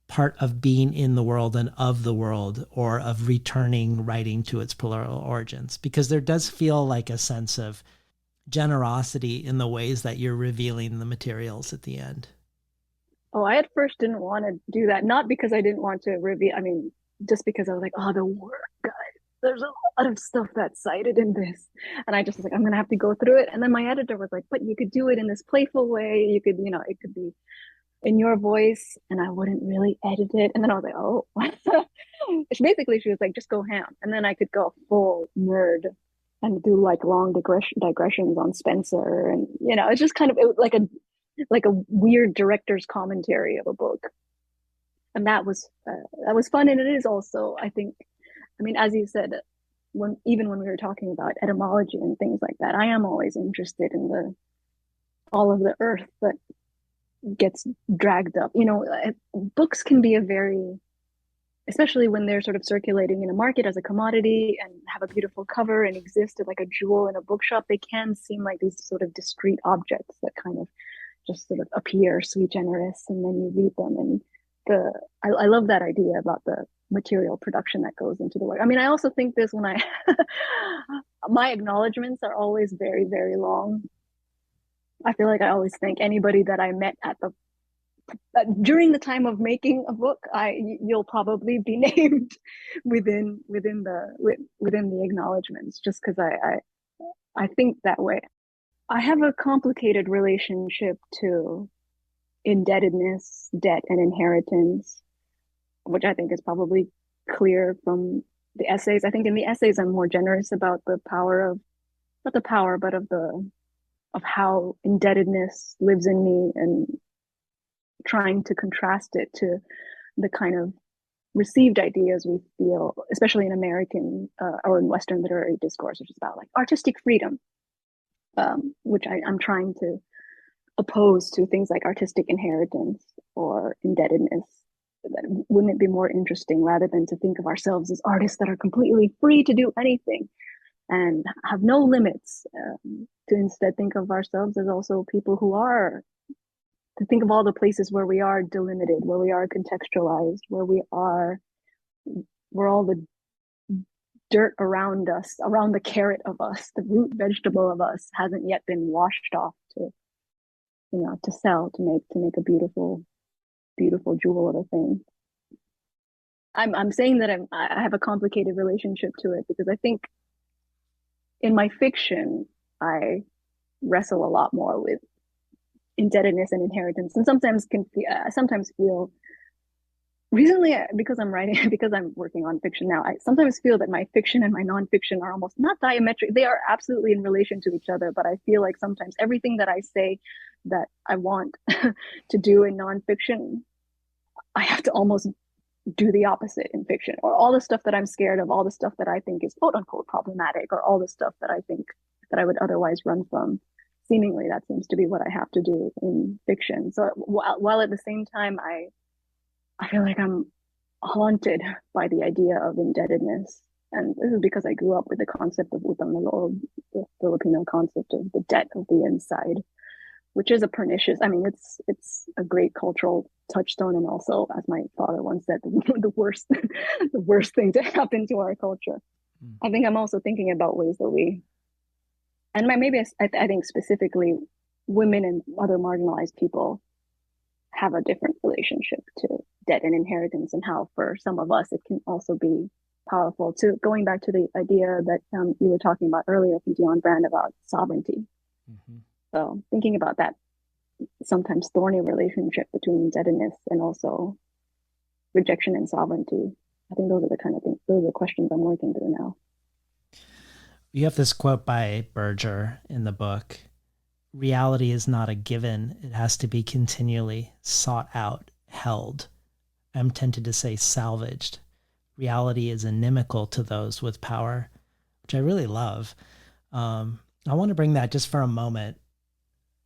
Speaker 1: part of being in the world and of the world, or of returning writing to its plural origins, because there does feel like a sense of generosity in the ways that you're revealing the materials at the end.
Speaker 2: Oh, I at first didn't want to do that, not because I didn't want to reveal, just because I was like, oh, the work, guys, there's a lot of stuff that's cited in this. And I just was like, I'm going to have to go through it. And then my editor was like, but you could do it in this playful way. You could, it could be in your voice, and I wouldn't really edit it. And then I was like, oh, basically she was like, just go ham. And then I could go full nerd and do like long digressions on Spencer, and it's just kind of like a weird director's commentary of a book, and that was fun, and it is also, I think, I mean, as you said, even when we were talking about etymology and things like that, I am always interested in the all of the earth that gets dragged up. Books can be a very, especially when they're sort of circulating in a market as a commodity and have a beautiful cover and exist like a jewel in a bookshop, they can seem like these sort of discrete objects that kind of just sort of appear sui generis, and then you read them, and I love that idea about the material production that goes into the work. I mean, I also think this when I my acknowledgments are always very, very long. I feel like I always thank anybody that I met at the during the time of making a book. You'll probably be named within the acknowledgments, just because I think that way. I have a complicated relationship to indebtedness, debt, and inheritance, which I think is probably clear from the essays. I think in the essays I'm more generous about the power of, not the power, but of how indebtedness lives in me, and trying to contrast it to the kind of received ideas we feel, especially in American or in Western literary discourse, which is about like artistic freedom, which I'm trying to oppose to things like artistic inheritance or indebtedness. Wouldn't it be more interesting, rather than to think of ourselves as artists that are completely free to do anything and have no limits, to instead think of ourselves as also people who are, to think of all the places where we are delimited, where we are contextualized, where all the dirt around us, around the carrot of us, the root vegetable of us, hasn't yet been washed off to sell, to make a beautiful, beautiful jewel of a thing. I'm saying that I have a complicated relationship to it, because I think in my fiction I wrestle a lot more with indebtedness and inheritance, and sometimes feel recently, because I'm writing because I'm working on fiction now, I sometimes feel that my fiction and my nonfiction are almost not diametric. They are absolutely in relation to each other, but I feel like sometimes everything that I say that I want to do in nonfiction, I have to almost do the opposite in fiction. Or all the stuff that I'm scared of, all the stuff that I think is quote unquote problematic, or all the stuff that I think that I would otherwise run from, seemingly that seems to be what I have to do in fiction. So while at the same time I feel like I'm haunted by the idea of indebtedness. And this is because I grew up with the concept of utang na loob, the Filipino concept of the debt of the inside, which is a pernicious, I mean, it's a great cultural touchstone, and also, as my father once said, the worst the worst thing to happen to our culture. I think I'm also thinking about ways that maybe I think specifically women and other marginalized people have a different relationship to debt and inheritance, and how for some of us it can also be powerful. To going back to the idea that you were talking about earlier, from Dion Brand, about sovereignty. Mm-hmm. So thinking about that sometimes thorny relationship between indebtedness and also rejection and sovereignty, I think those are the kind of things, those are the questions I'm working through now.
Speaker 1: You have this quote by Berger in the book: reality is not a given. It has to be continually sought out, held. I'm tempted to say salvaged. Reality is inimical to those with power, which I really love. I want to bring that just for a moment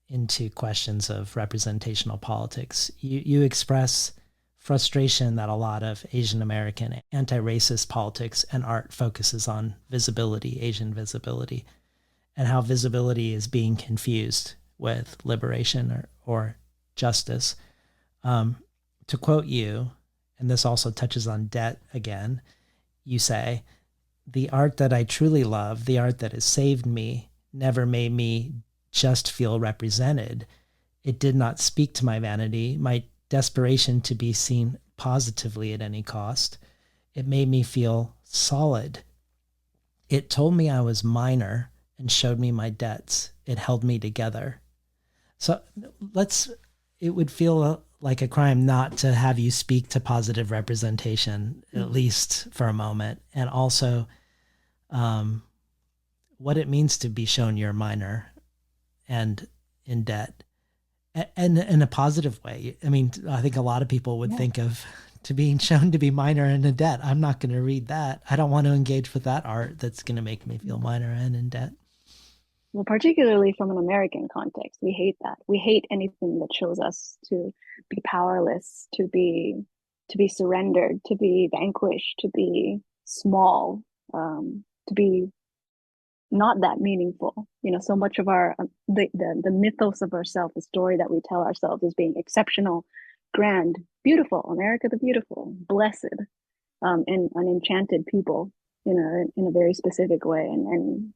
Speaker 1: into questions of representational politics. You express frustration that a lot of Asian American anti-racist politics and art focuses on visibility, Asian visibility, and how visibility is being confused with liberation or justice. To quote you, and this also touches on debt again, you say, "The art that I truly love, the art that has saved me, never made me just feel represented. It did not speak to my vanity, my desperation to be seen positively at any cost. It made me feel solid. It told me I was minor and showed me my debts. It held me together." So it would feel like a crime not to have you speak to positive representation, at least for a moment. And also, what it means to be shown you're a minor and in debt, and in a positive way. I mean, I think a lot of people would think of to being shown to be minor and in debt. I'm not going to read that. I don't want to engage with that art that's going to make me feel minor and in debt.
Speaker 2: Well, particularly from an American context, we hate that. We hate anything that shows us to be powerless, to be surrendered, to be vanquished, to be small, to be not that meaningful. You know, so much of our the mythos of ourselves, the story that we tell ourselves as being exceptional, grand, beautiful, America the beautiful, blessed, and an enchanted people, you know, in a very specific way. And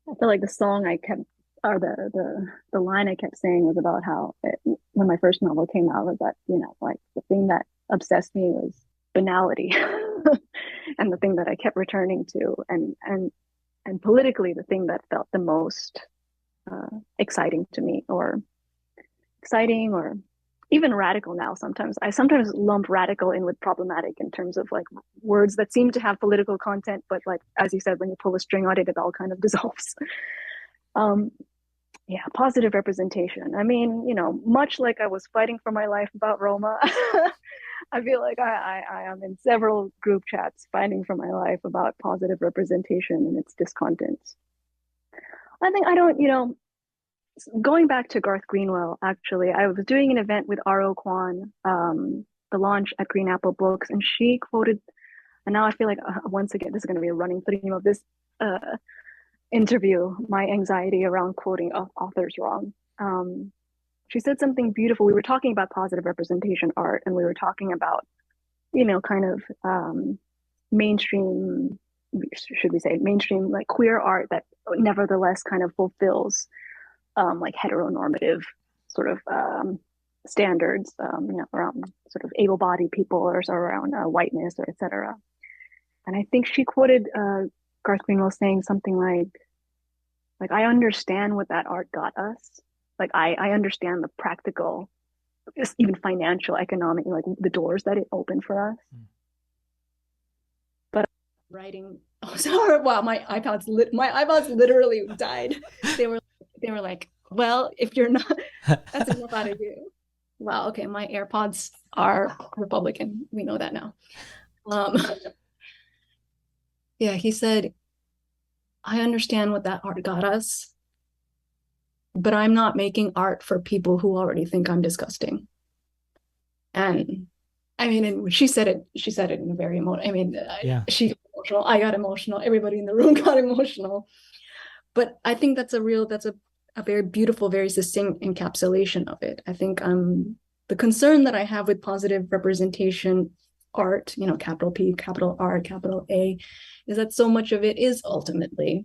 Speaker 2: I feel like the song I kept, or the line I kept saying was about how when my first novel came out was that, you know, like the thing that obsessed me was banality, and the thing that I kept returning to, and politically the thing that felt the most exciting to me, or exciting, or even radical now. Sometimes I sometimes lump radical in with problematic in terms of like words that seem to have political content, but like as you said, when you pull a string on it, it all kind of dissolves. um yeah, positive representation. I mean, you know, much like I was fighting for my life about Roma, I feel like I am in several group chats fighting for my life about positive representation and its discontents. I think I don't, you know, going back to Garth Greenwell, actually, I was doing an event with R.O. Kwan, the launch at Green Apple Books, and she quoted, and now I feel like once again, this is going to be a running theme of this interview, my anxiety around quoting authors wrong. She said something beautiful. We were talking about positive representation art, and we were talking about, you know, kind of mainstream, should we say mainstream, like queer art that nevertheless kind of fulfills like heteronormative sort of standards, you know, around sort of able-bodied people, or around whiteness, or etc. And I think she quoted Garth Greenwell saying something like I understand what that art got us. Like I understand the practical, just even financial, economic, like the doors that it opened for us. But writing, oh sorry, wow, my iPods literally died. They were like, well, if you're not, that's enough out of you. Wow, okay, my AirPods are Republican. We know that now. Yeah, he said, I understand what that art got us, but I'm not making art for people who already think I'm disgusting. And I mean, and she said it in a very emotional, I mean, yeah. She got emotional, I got emotional, everybody in the room got emotional. But I think that's a very beautiful, very succinct encapsulation of it. I think the concern that I have with positive representation art, you know, capital P, capital R, capital A, is that so much of it is ultimately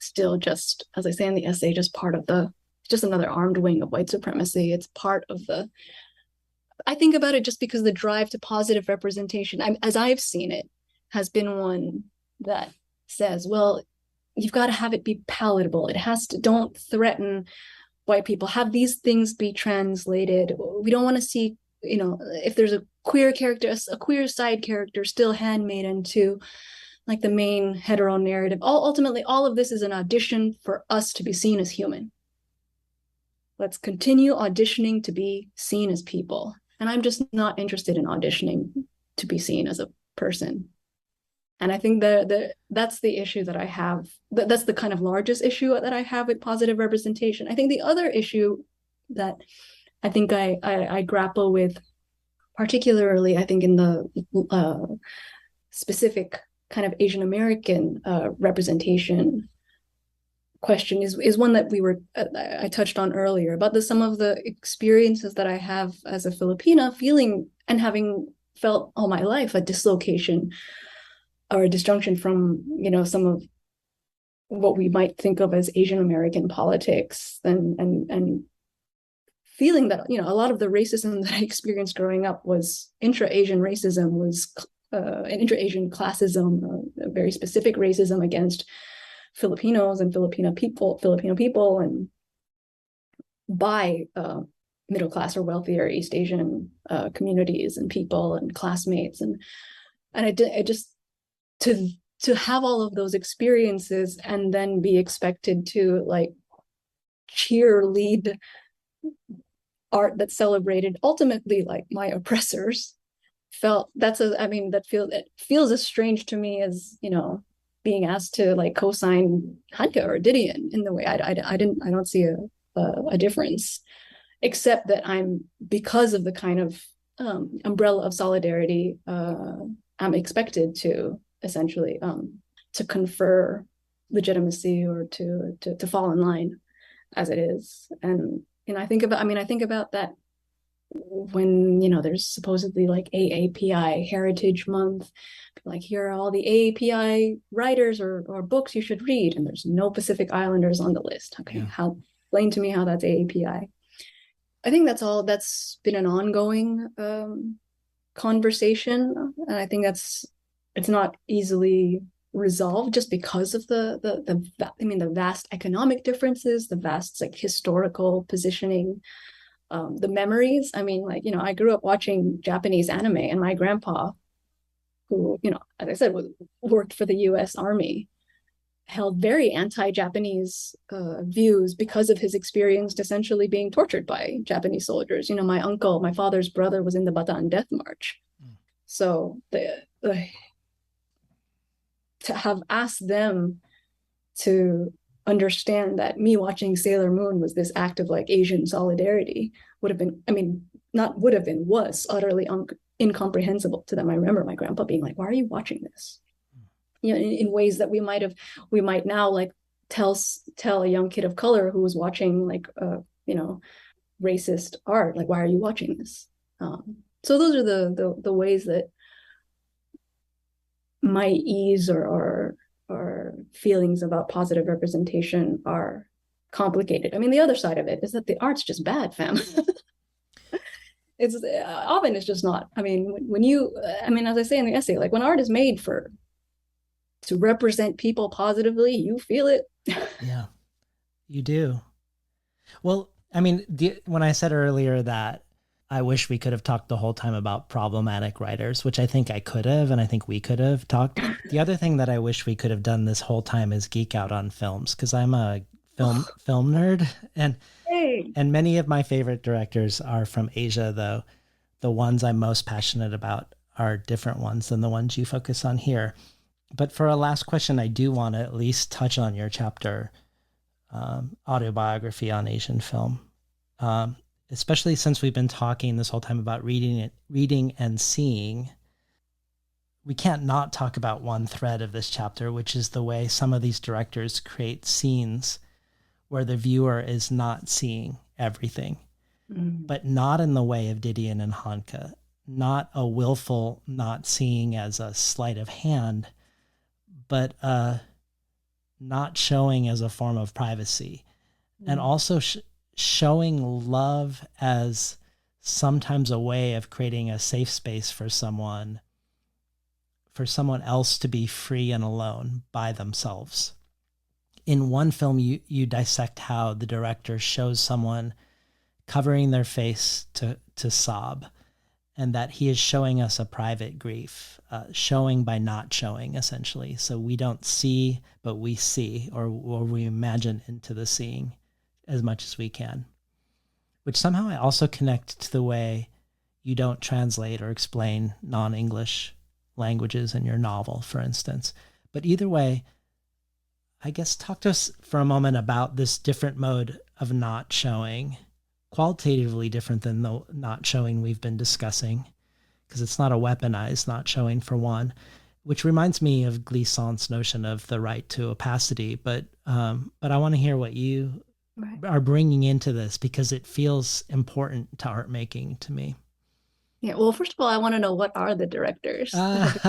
Speaker 2: still just, as I say in the essay, just part of just another armed wing of white supremacy. It's part of I think about it just because the drive to positive representation, as I've seen it, has been one that says, well, you've got to have it be palatable. It has to, don't threaten white people. Have these things be translated. We don't want to see, you know, if there's a queer character, a queer side character still handmaiden to like the main hetero narrative. Ultimately, all of this is an audition for us to be seen as human. Let's continue auditioning to be seen as people. And I'm just not interested in auditioning to be seen as a person. And I think that's the issue that I have. That's the kind of largest issue that I have with positive representation. I think the other issue that I think I grapple with, particularly, I think in the specific kind of Asian American representation question is one that I touched on earlier, about some of the experiences that I have as a Filipina, feeling and having felt all my life a dislocation or a disjunction from, you know, some of what we might think of as Asian American politics, and feeling that, you know, a lot of the racism that I experienced growing up was intra-Asian racism, was an intra-Asian classism, a very specific racism against Filipinos and Filipino people, and by middle class or wealthier East Asian communities and people and classmates, and it just
Speaker 3: to have all of those experiences and then be expected to like cheerlead art that celebrated ultimately like my oppressors felt that's a I mean that feels as strange to me as being asked to like co-sign Hanka or Didion in the way I don't see a difference, except that I'm because of the kind of umbrella of solidarity I'm expected to essentially to confer legitimacy or to fall in line as it is. And I think about that when there's supposedly like AAPI Heritage Month, like here are all the AAPI writers or books you should read, and there's no Pacific Islanders on the list. Okay, yeah. How explain to me how that's AAPI? I think that's been an ongoing conversation, and I think it's not easily resolved just because of the vast economic differences, the vast like historical positioning, the memories. I mean, like, I grew up watching Japanese anime, and my grandpa, who, as I said, worked for the US Army, held very anti-Japanese views because of his experience essentially being tortured by Japanese soldiers. My father's brother was in the Bataan Death March. So to have asked them to understand that me watching Sailor Moon was this act of like Asian solidarity would have been, not would have been, was utterly incomprehensible to them. I remember my grandpa being like, why are you watching this? In ways that we might now like tell a young kid of color who was watching like racist art, like, why are you watching this? So those are the ways that my ease or feelings about positive representation are complicated. I mean, the other side of it is that the art's just bad, fam. It's often it's just not. I mean, when you, as I say in the essay, like when art is made to represent people positively, you feel it.
Speaker 1: Yeah, you do. Well, I mean, when I said earlier that I wish we could have talked the whole time about problematic writers, which I think I could have, and I think we could have talked. The other thing that I wish we could have done this whole time is geek out on films, because I'm a film nerd, and many of my favorite directors are from Asia, though the ones I'm most passionate about are different ones than the ones you focus on here. But for a last question, I do want to at least touch on your chapter, autobiography on Asian film. Especially since we've been talking this whole time about reading and seeing, we can't not talk about one thread of this chapter, which is the way some of these directors create scenes where the viewer is not seeing everything, but not in the way of Didion and Hanka, not a willful not seeing as a sleight of hand, but not showing as a form of privacy, and also showing love as sometimes a way of creating a safe space for someone else to be free and alone by themselves. In one film, you dissect how the director shows someone covering their face to sob, and that he is showing us a private grief, showing by not showing, essentially. So we don't see, but we see, or we imagine into the seeing as much as we can, which somehow I also connect to the way you don't translate or explain non-English languages in your novel, for instance. But either way, I guess talk to us for a moment about this different mode of not showing, qualitatively different than the not showing we've been discussing, because it's not a weaponized not showing, for one, which reminds me of Glissant's notion of the right to opacity. But I want to hear what you are bringing into this, because it feels important to art making to me.
Speaker 3: Yeah, well, first of all, I want to know, what are the directors?
Speaker 1: Well,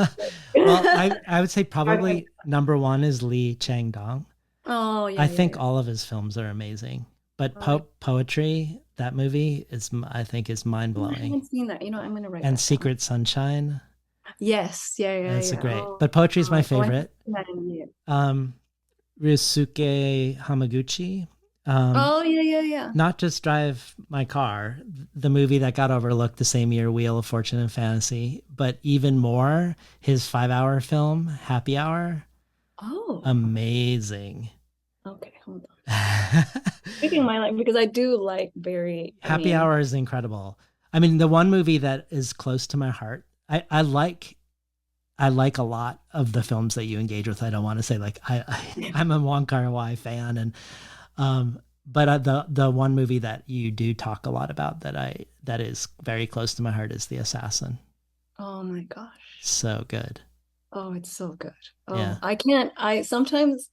Speaker 1: I would say probably number one is Lee Chang-dong.
Speaker 3: Oh, yeah.
Speaker 1: I think all of his films are amazing. But Poetry, that movie, I think is mind-blowing.
Speaker 3: I haven't seen that. I'm going to write
Speaker 1: And
Speaker 3: that
Speaker 1: Secret
Speaker 3: down.
Speaker 1: Sunshine.
Speaker 3: Yes, yeah.
Speaker 1: That's great. But Poetry is my favorite. Ryusuke Hamaguchi
Speaker 3: Oh, yeah.
Speaker 1: Not just Drive My Car, the movie that got overlooked the same year, Wheel of Fortune and Fantasy, but even more, his 5-hour film, Happy Hour.
Speaker 3: Oh,
Speaker 1: Amazing.
Speaker 3: okay, hold on. Picking my life because I do like very, I
Speaker 1: Happy
Speaker 3: mean,
Speaker 1: Hour is incredible. I mean, the one movie that is close to my heart, I like a lot of the films that you engage with. I don't want to say like I'm a Wong Kar-wai fan, and but the one movie that you do talk a lot about that is very close to my heart is The Assassin.
Speaker 3: oh my gosh.
Speaker 1: So good.
Speaker 3: Oh, it's so good.
Speaker 1: Yeah.
Speaker 3: Oh, I can't, sometimes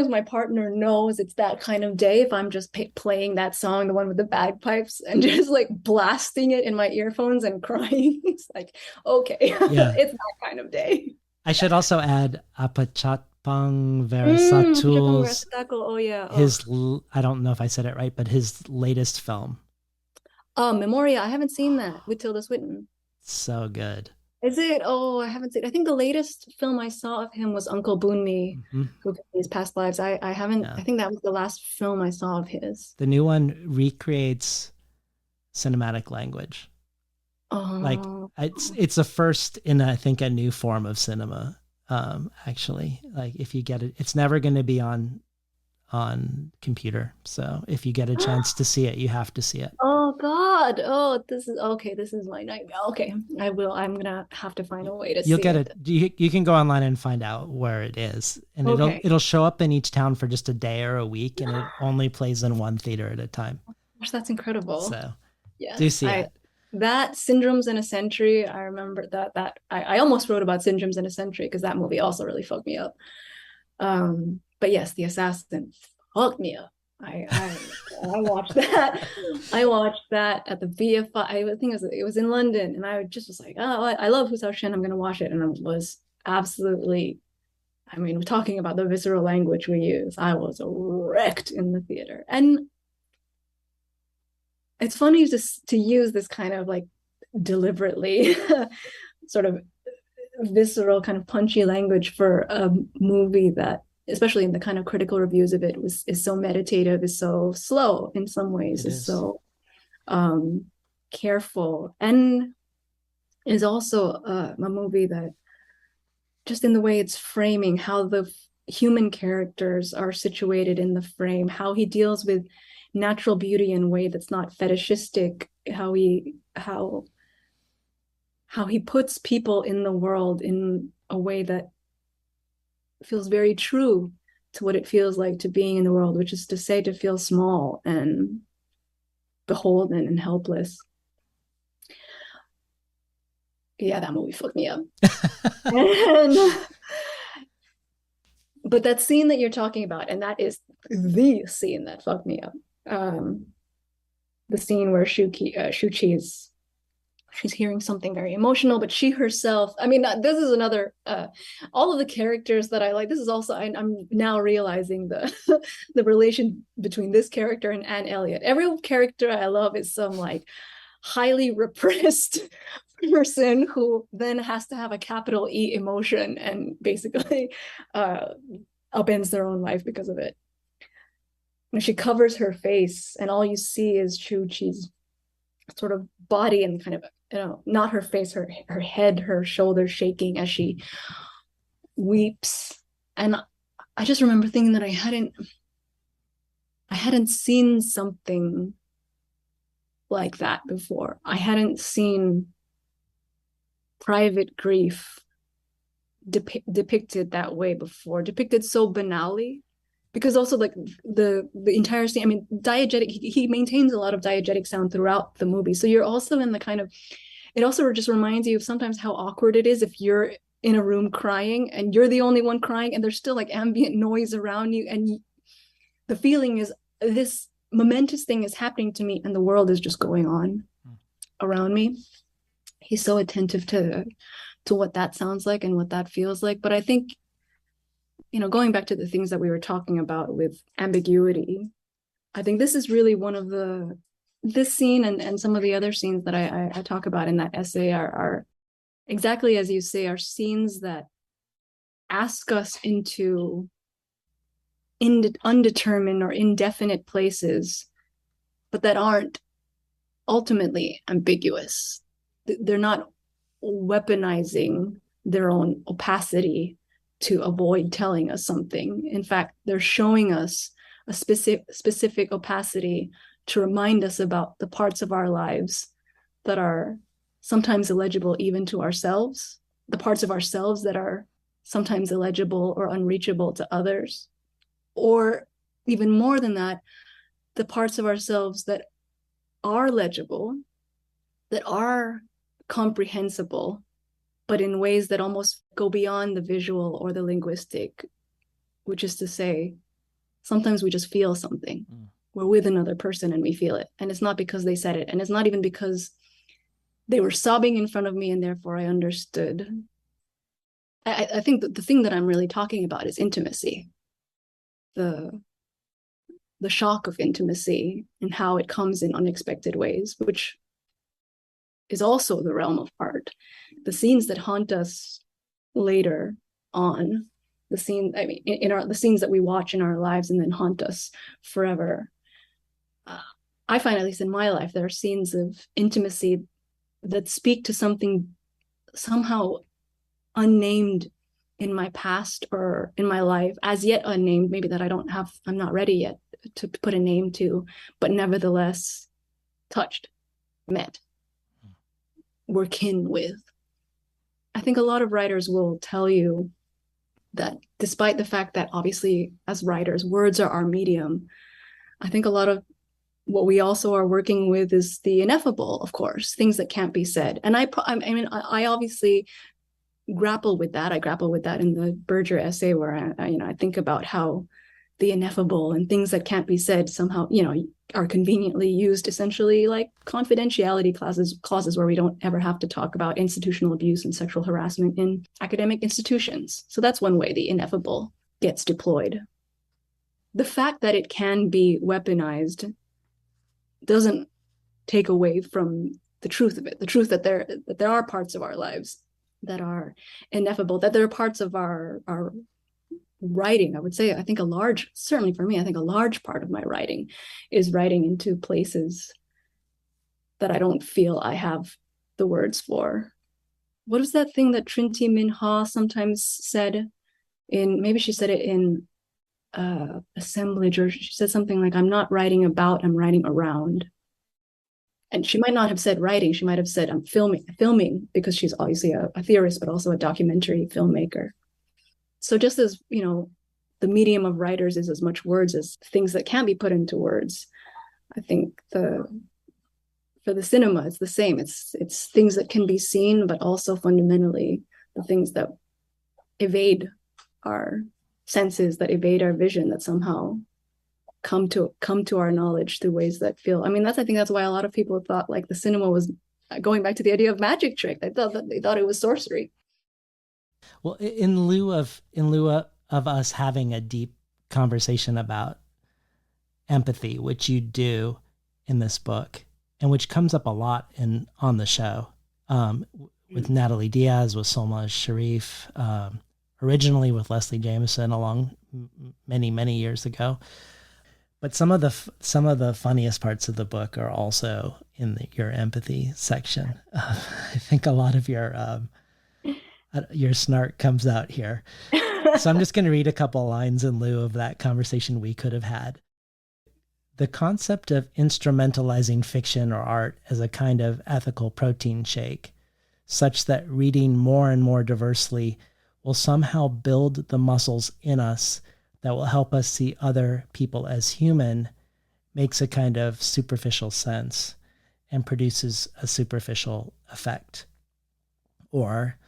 Speaker 3: my partner knows it's that kind of day if I'm just playing that song, the one with the bagpipes, and just like blasting it in my earphones and crying. It's like, okay,
Speaker 1: Yeah.
Speaker 3: it's that kind of day.
Speaker 1: I should also add Apachatpong
Speaker 3: Pachapang
Speaker 1: Versatul's
Speaker 3: Restako, oh yeah. Oh.
Speaker 1: I don't know if I said it right, but his latest film.
Speaker 3: Memoria, I haven't seen that with Tilda Swinton.
Speaker 1: So good.
Speaker 3: Is it? Oh, I haven't seen. I think the latest film I saw of him was Uncle Boonmi,
Speaker 1: Hmm.
Speaker 3: who his past lives. I haven't.
Speaker 1: Yeah.
Speaker 3: I think that was the last film I saw of his.
Speaker 1: The new one recreates cinematic language. Like
Speaker 3: Oh,
Speaker 1: it's a first in I think a new form of cinema. Actually, like if you get it, it's never going to be on computer. So if you get a chance to see it, you have to see it.
Speaker 3: oh God. Oh, this is okay. This is my nightmare. Okay, I will. I'm gonna have to find a way to
Speaker 1: You'll
Speaker 3: see
Speaker 1: get
Speaker 3: it.
Speaker 1: it. You can go online and find out where it is, and
Speaker 3: Okay.
Speaker 1: it'll show up in each town for just a day or a week, and it only plays in one theater at a time.
Speaker 3: Gosh, that's incredible.
Speaker 1: So do
Speaker 3: Yes,
Speaker 1: see it.
Speaker 3: that Syndromes in a Century. I remember that I almost wrote about Syndromes in a Century because that movie also really fucked me up. But yes, The Assassin fucked me up. I watched that. I watched that at the VFI. I think it was in London, and I just was like, oh, I love Hu Sao Shen. I'm gonna watch it, and I was absolutely. I mean, we're talking about the visceral language we use. I was wrecked in the theater, and it's funny to use this kind of like deliberately sort of visceral kind of punchy language for a movie that, especially in the kind of critical reviews of it, is so meditative, is so slow in some ways,
Speaker 1: It
Speaker 3: is
Speaker 1: is.
Speaker 3: so careful, and is also a movie that just in the way it's framing how the human characters are situated in the frame, how he deals with natural beauty in a way that's not fetishistic, how he puts people in the world in a way that feels very true to what it feels like to being in the world, which is to say to feel small and beholden and helpless. Yeah, that movie fucked me up. and, but that scene that you're talking about, and that is the scene that fucked me up. The scene where Shuchi is she's hearing something very emotional, but she herself, I mean, this is another all of the characters that I like. This is also I'm now realizing the the relation between this character and Anne Elliot. Every character I love is some like highly repressed person who then has to have a capital E emotion and basically upends their own life because of it. And she covers her face, and all you see is Chuchi's sort of body and kind of, not her face, her head, her shoulders shaking as she weeps. And I just remember thinking that I hadn't seen something like that before. I hadn't seen private grief depicted that way before, depicted so banally. Because also like the entire scene, I mean, diegetic, he maintains a lot of diegetic sound throughout the movie. So you're also in the kind of, it also just reminds you of sometimes how awkward it is if you're in a room crying and you're the only one crying and there's still like ambient noise around you, and the feeling is this momentous thing is happening to me and the world is just going on around me. He's so attentive to what that sounds like and what that feels like. But I think, going back to the things that we were talking about with ambiguity, I think this is really one of this scene and some of the other scenes that I talk about in that essay are exactly as you say, are scenes that ask us into undetermined or indefinite places, but that aren't ultimately ambiguous. They're not weaponizing their own opacity to avoid telling us something. In fact, they're showing us a specific opacity to remind us about the parts of our lives that are sometimes illegible even to ourselves, the parts of ourselves that are sometimes illegible or unreachable to others, or even more than that, the parts of ourselves that are legible, that are comprehensible, but in ways that almost go beyond the visual or the linguistic, which is to say, sometimes we just feel something. We're with another person and we feel it. And it's not because they said it. And it's not even because they were sobbing in front of me and therefore I understood. I think that the thing that I'm really talking about is intimacy. The shock of intimacy and how it comes in unexpected ways, which is also the realm of art. The scenes that haunt us later on, the scenes that we watch in our lives and then haunt us forever. I find, at least in my life, there are scenes of intimacy that speak to something somehow unnamed in my past or in my life, as yet unnamed, maybe that I'm not ready yet to put a name to, but nevertheless touched, met, were kin with. I think a lot of writers will tell you that despite the fact that obviously as writers, words are our medium, I think a lot of what we also are working with is the ineffable, of course, things that can't be said. And I obviously grapple with that. I grapple with that in the Berger essay where I think about how the ineffable and things that can't be said somehow, are conveniently used essentially like confidentiality clauses where we don't ever have to talk about institutional abuse and sexual harassment in academic institutions. So that's one way the ineffable gets deployed. The fact that it can be weaponized doesn't take away from the truth of it, the truth that there are parts of our lives that are ineffable, that there are parts of our writing. I would say, certainly for me, I think a large part of my writing is writing into places that I don't feel I have the words for. What was that thing that Trinity Minha sometimes said maybe she said it in assemblage, or she said something like, I'm not writing about, I'm writing around. And she might not have said writing, she might have said I'm filming, because she's obviously a theorist, but also a documentary filmmaker. So just as, the medium of writers is as much words as things that can't be put into words, I think for the cinema, it's the same. It's things that can be seen, but also fundamentally the things that evade our senses, that evade our vision, that somehow come to our knowledge through ways that feel. I think that's why a lot of people thought like the cinema was going back to the idea of magic trick. They thought it was sorcery.
Speaker 1: Well, in lieu of us having a deep conversation about empathy, which you do in this book, and which comes up a lot on the show, with Natalie Diaz, with Solmaz Sharif, originally with Leslie Jameson along many, many years ago. But some of the funniest parts of the book are also in your empathy section. I think a lot of your snark comes out here. So I'm just going to read a couple lines in lieu of that conversation we could have had. The concept of instrumentalizing fiction or art as a kind of ethical protein shake, such that reading more and more diversely will somehow build the muscles in us that will help us see other people as human, makes a kind of superficial sense and produces a superficial effect. Or,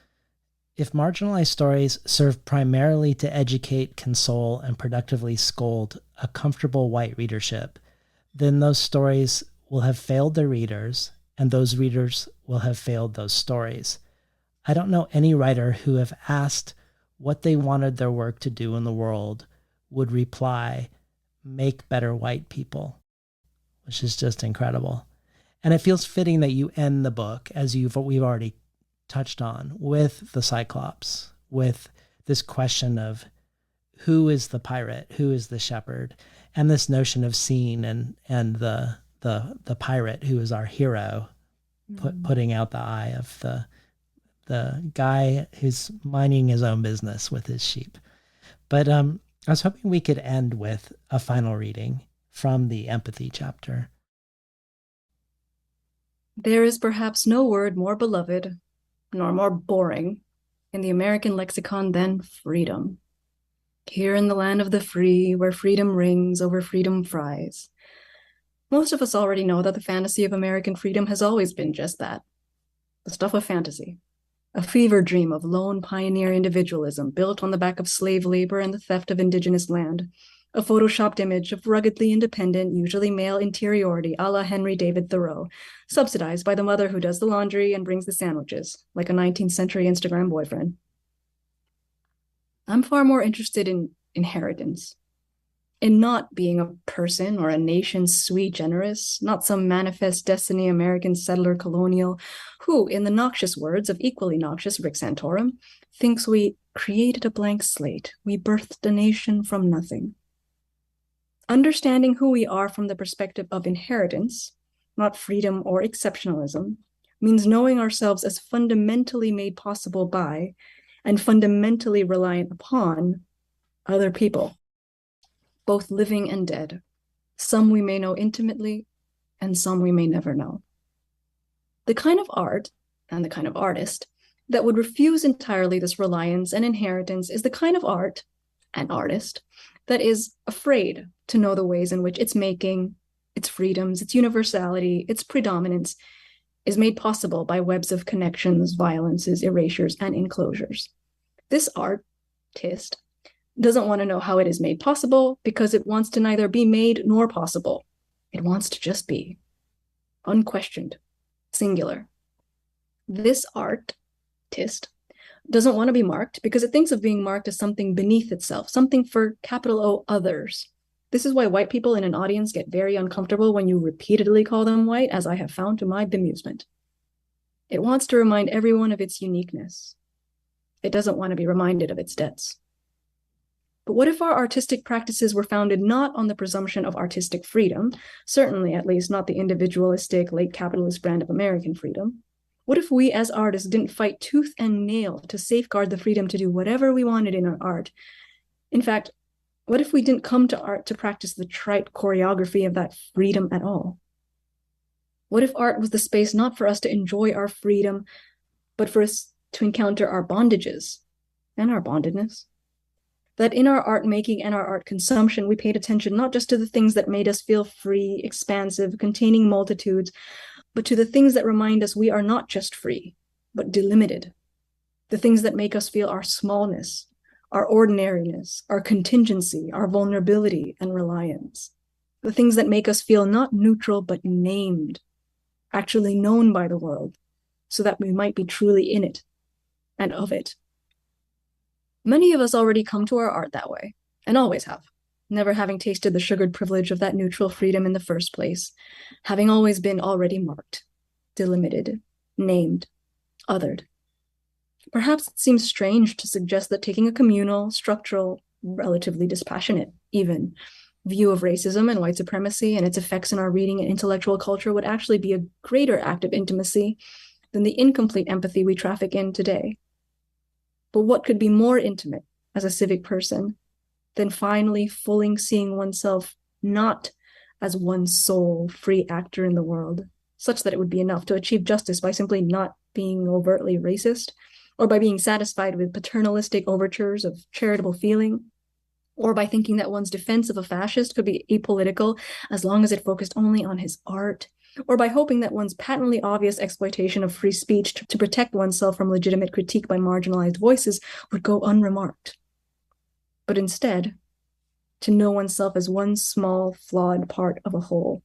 Speaker 1: if marginalized stories serve primarily to educate, console, and productively scold a comfortable white readership, then those stories will have failed their readers, and those readers will have failed those stories. I don't know any writer who, if asked what they wanted their work to do in the world, would reply, make better white people, which is just incredible. And it feels fitting that you end the book, as we've already touched on, with the Cyclops, with this question of who is the pirate, who is the shepherd, and this notion of seeing and the pirate who is our hero, putting out the eye of the guy who's minding his own business with his sheep. But I was hoping we could end with a final reading from the empathy chapter.
Speaker 3: There is perhaps no word more beloved, nor more boring, in the American lexicon than freedom. Here in the land of the free, where freedom rings over freedom fries. Most of us already know that the fantasy of American freedom has always been just that, the stuff of fantasy. A fever dream of lone pioneer individualism built on the back of slave labor and the theft of indigenous land. A photoshopped image of ruggedly independent, usually male interiority a la Henry David Thoreau, subsidized by the mother who does the laundry and brings the sandwiches, like a 19th century Instagram boyfriend. I'm far more interested in inheritance, in not being a person or a nation sui generis, not some manifest destiny American settler colonial who, in the noxious words of equally noxious Rick Santorum, thinks we created a blank slate, we birthed a nation from nothing. Understanding who we are from the perspective of inheritance, not freedom or exceptionalism, means knowing ourselves as fundamentally made possible by and fundamentally reliant upon other people, both living and dead. Some we may know intimately, and some we may never know. The kind of art, and the kind of artist, that would refuse entirely this reliance and inheritance is the kind of art and artist that is afraid to know the ways in which its making, its freedoms, its universality, its predominance is made possible by webs of connections, violences, erasures, and enclosures. This artist doesn't want to know how it is made possible because it wants to neither be made nor possible. It wants to just be. Unquestioned. Singular. This artist doesn't want to be marked because it thinks of being marked as something beneath itself, something for capital O others. This is why white people in an audience get very uncomfortable when you repeatedly call them white, as I have found to my bemusement. It wants to remind everyone of its uniqueness. It doesn't want to be reminded of its debts. But what if our artistic practices were founded not on the presumption of artistic freedom, certainly at least not the individualistic, late capitalist brand of American freedom? What if we as artists didn't fight tooth and nail to safeguard the freedom to do whatever we wanted in our art? In fact, what if we didn't come to art to practice the trite choreography of that freedom at all? What if art was the space not for us to enjoy our freedom, but for us to encounter our bondages and our bondedness? That in our art making and our art consumption, we paid attention not just to the things that made us feel free, expansive, containing multitudes, but to the things that remind us we are not just free, but delimited. The things that make us feel our smallness, our ordinariness, our contingency, our vulnerability and reliance. The things that make us feel not neutral, but named, actually known by the world, so that we might be truly in it and of it. Many of us already come to our art that way, and always have, never having tasted the sugared privilege of that neutral freedom in the first place, having always been already marked, delimited, named, othered. Perhaps it seems strange to suggest that taking a communal, structural, relatively dispassionate, even, view of racism and white supremacy and its effects in our reading and intellectual culture would actually be a greater act of intimacy than the incomplete empathy we traffic in today. But what could be more intimate as a civic person than finally fully seeing oneself not as one sole free actor in the world, such that it would be enough to achieve justice by simply not being overtly racist, or by being satisfied with paternalistic overtures of charitable feeling, or by thinking that one's defense of a fascist could be apolitical as long as it focused only on his art, or by hoping that one's patently obvious exploitation of free speech to protect oneself from legitimate critique by marginalized voices would go unremarked. But instead, to know oneself as one small, flawed part of a whole.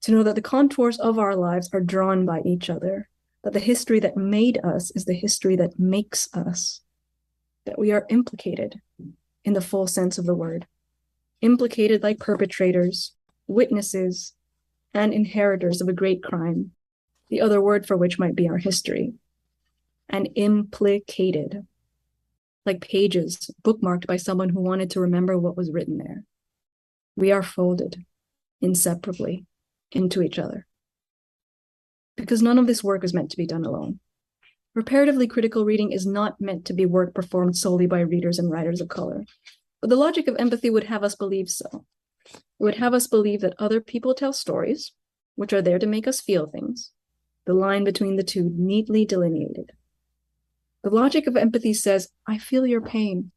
Speaker 3: To know that the contours of our lives are drawn by each other, that the history that made us is the history that makes us, that we are implicated in the full sense of the word, implicated like perpetrators, witnesses, and inheritors of a great crime, the other word for which might be our history, and implicated. like pages bookmarked by someone who wanted to remember what was written there. We are folded inseparably into each other. Because none of this work is meant to be done alone. Reparatively critical reading is not meant to be work performed solely by readers and writers of color. But the logic of empathy would have us believe so. It would have us believe that other people tell stories, which are there to make us feel things, the line between the two neatly delineated. The logic of empathy says, I feel your pain.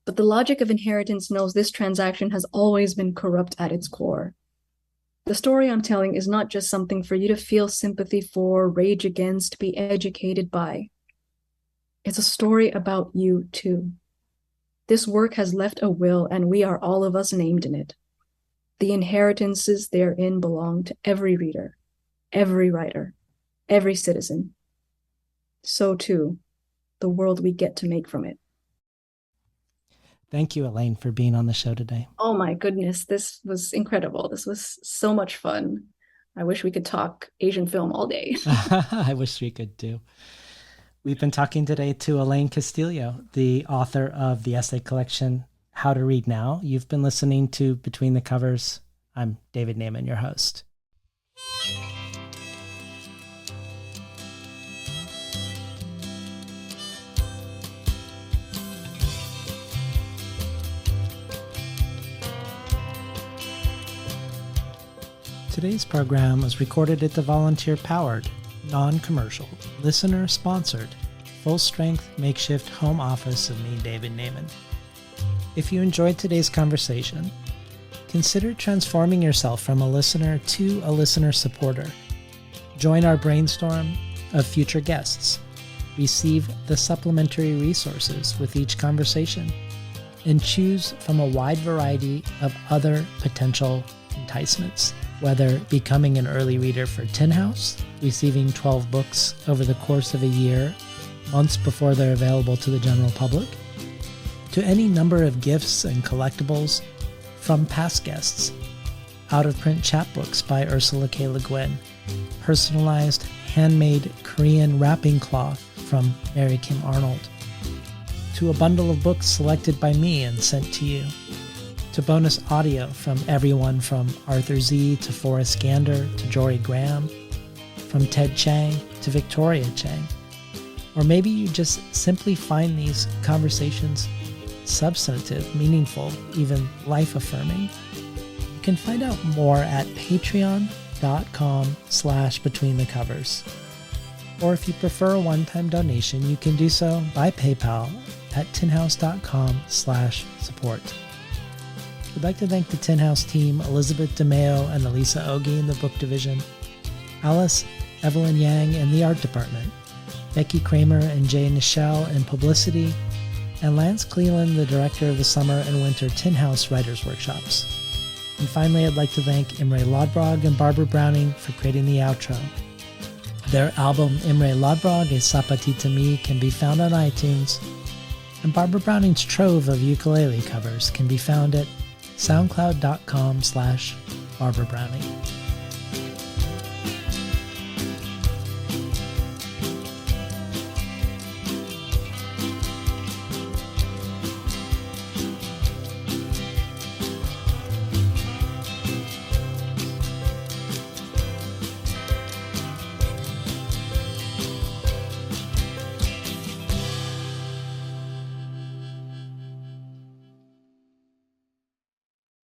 Speaker 3: But the logic of inheritance knows this transaction has always been corrupt at its core. The story I'm telling is not just something for you to feel sympathy for, rage against, be educated by. It's a story about you too. This work has left a will, and we are all of us named in it. The inheritances therein belong to every reader, every writer, every citizen. So too, the world we get to make from it.
Speaker 1: Thank you, Elaine, for being on the show today.
Speaker 3: Oh my goodness, this was incredible. This was so much fun. I wish we could talk Asian film all day.
Speaker 1: I wish we could too. We've been talking today to Elaine Castillo, the author of the essay collection, How to Read Now. You've been listening to Between the Covers. I'm David Naiman, your host. Today's program was recorded at the volunteer-powered, non-commercial, listener-sponsored, full-strength makeshift home office of me, David Naiman. If you enjoyed today's conversation, consider transforming yourself from a listener to a listener supporter. Join our brainstorm of future guests. Receive the supplementary resources with each conversation, and choose from a wide variety of other potential enticements. Whether becoming an early reader for Tin House, receiving 12 books over the course of a year, months before they're available to the general public, to any number of gifts and collectibles from past guests, out-of-print chapbooks by Ursula K. Le Guin, personalized handmade Korean wrapping cloth from Mary Kim Arnold, to a bundle of books selected by me and sent to you, to bonus audio from everyone from Arthur Z. to Forrest Gander to Jory Graham, from Ted Chiang to Victoria Chang. Or maybe you just simply find these conversations substantive, meaningful, even life-affirming. You can find out more at patreon.com/betweenthecovers. Or if you prefer a one-time donation, you can do so by PayPal at tinhouse.com/support. We'd like to thank the Tin House team, Elizabeth DeMeo and Elisa Ogie in the book division, Alice, Evelyn Yang in the art department, Becky Kramer and Jay Nichelle in publicity, and Lance Cleland, the director of the summer and winter Tin House Writers Workshops. And finally, I'd like to thank Imre Lodbrog and Barbara Browning for creating the outro. Their album, Imre Lodbrog, A Sapatita Me, can be found on iTunes, and Barbara Browning's trove of ukulele covers can be found at soundcloud.com/Barbara Browning.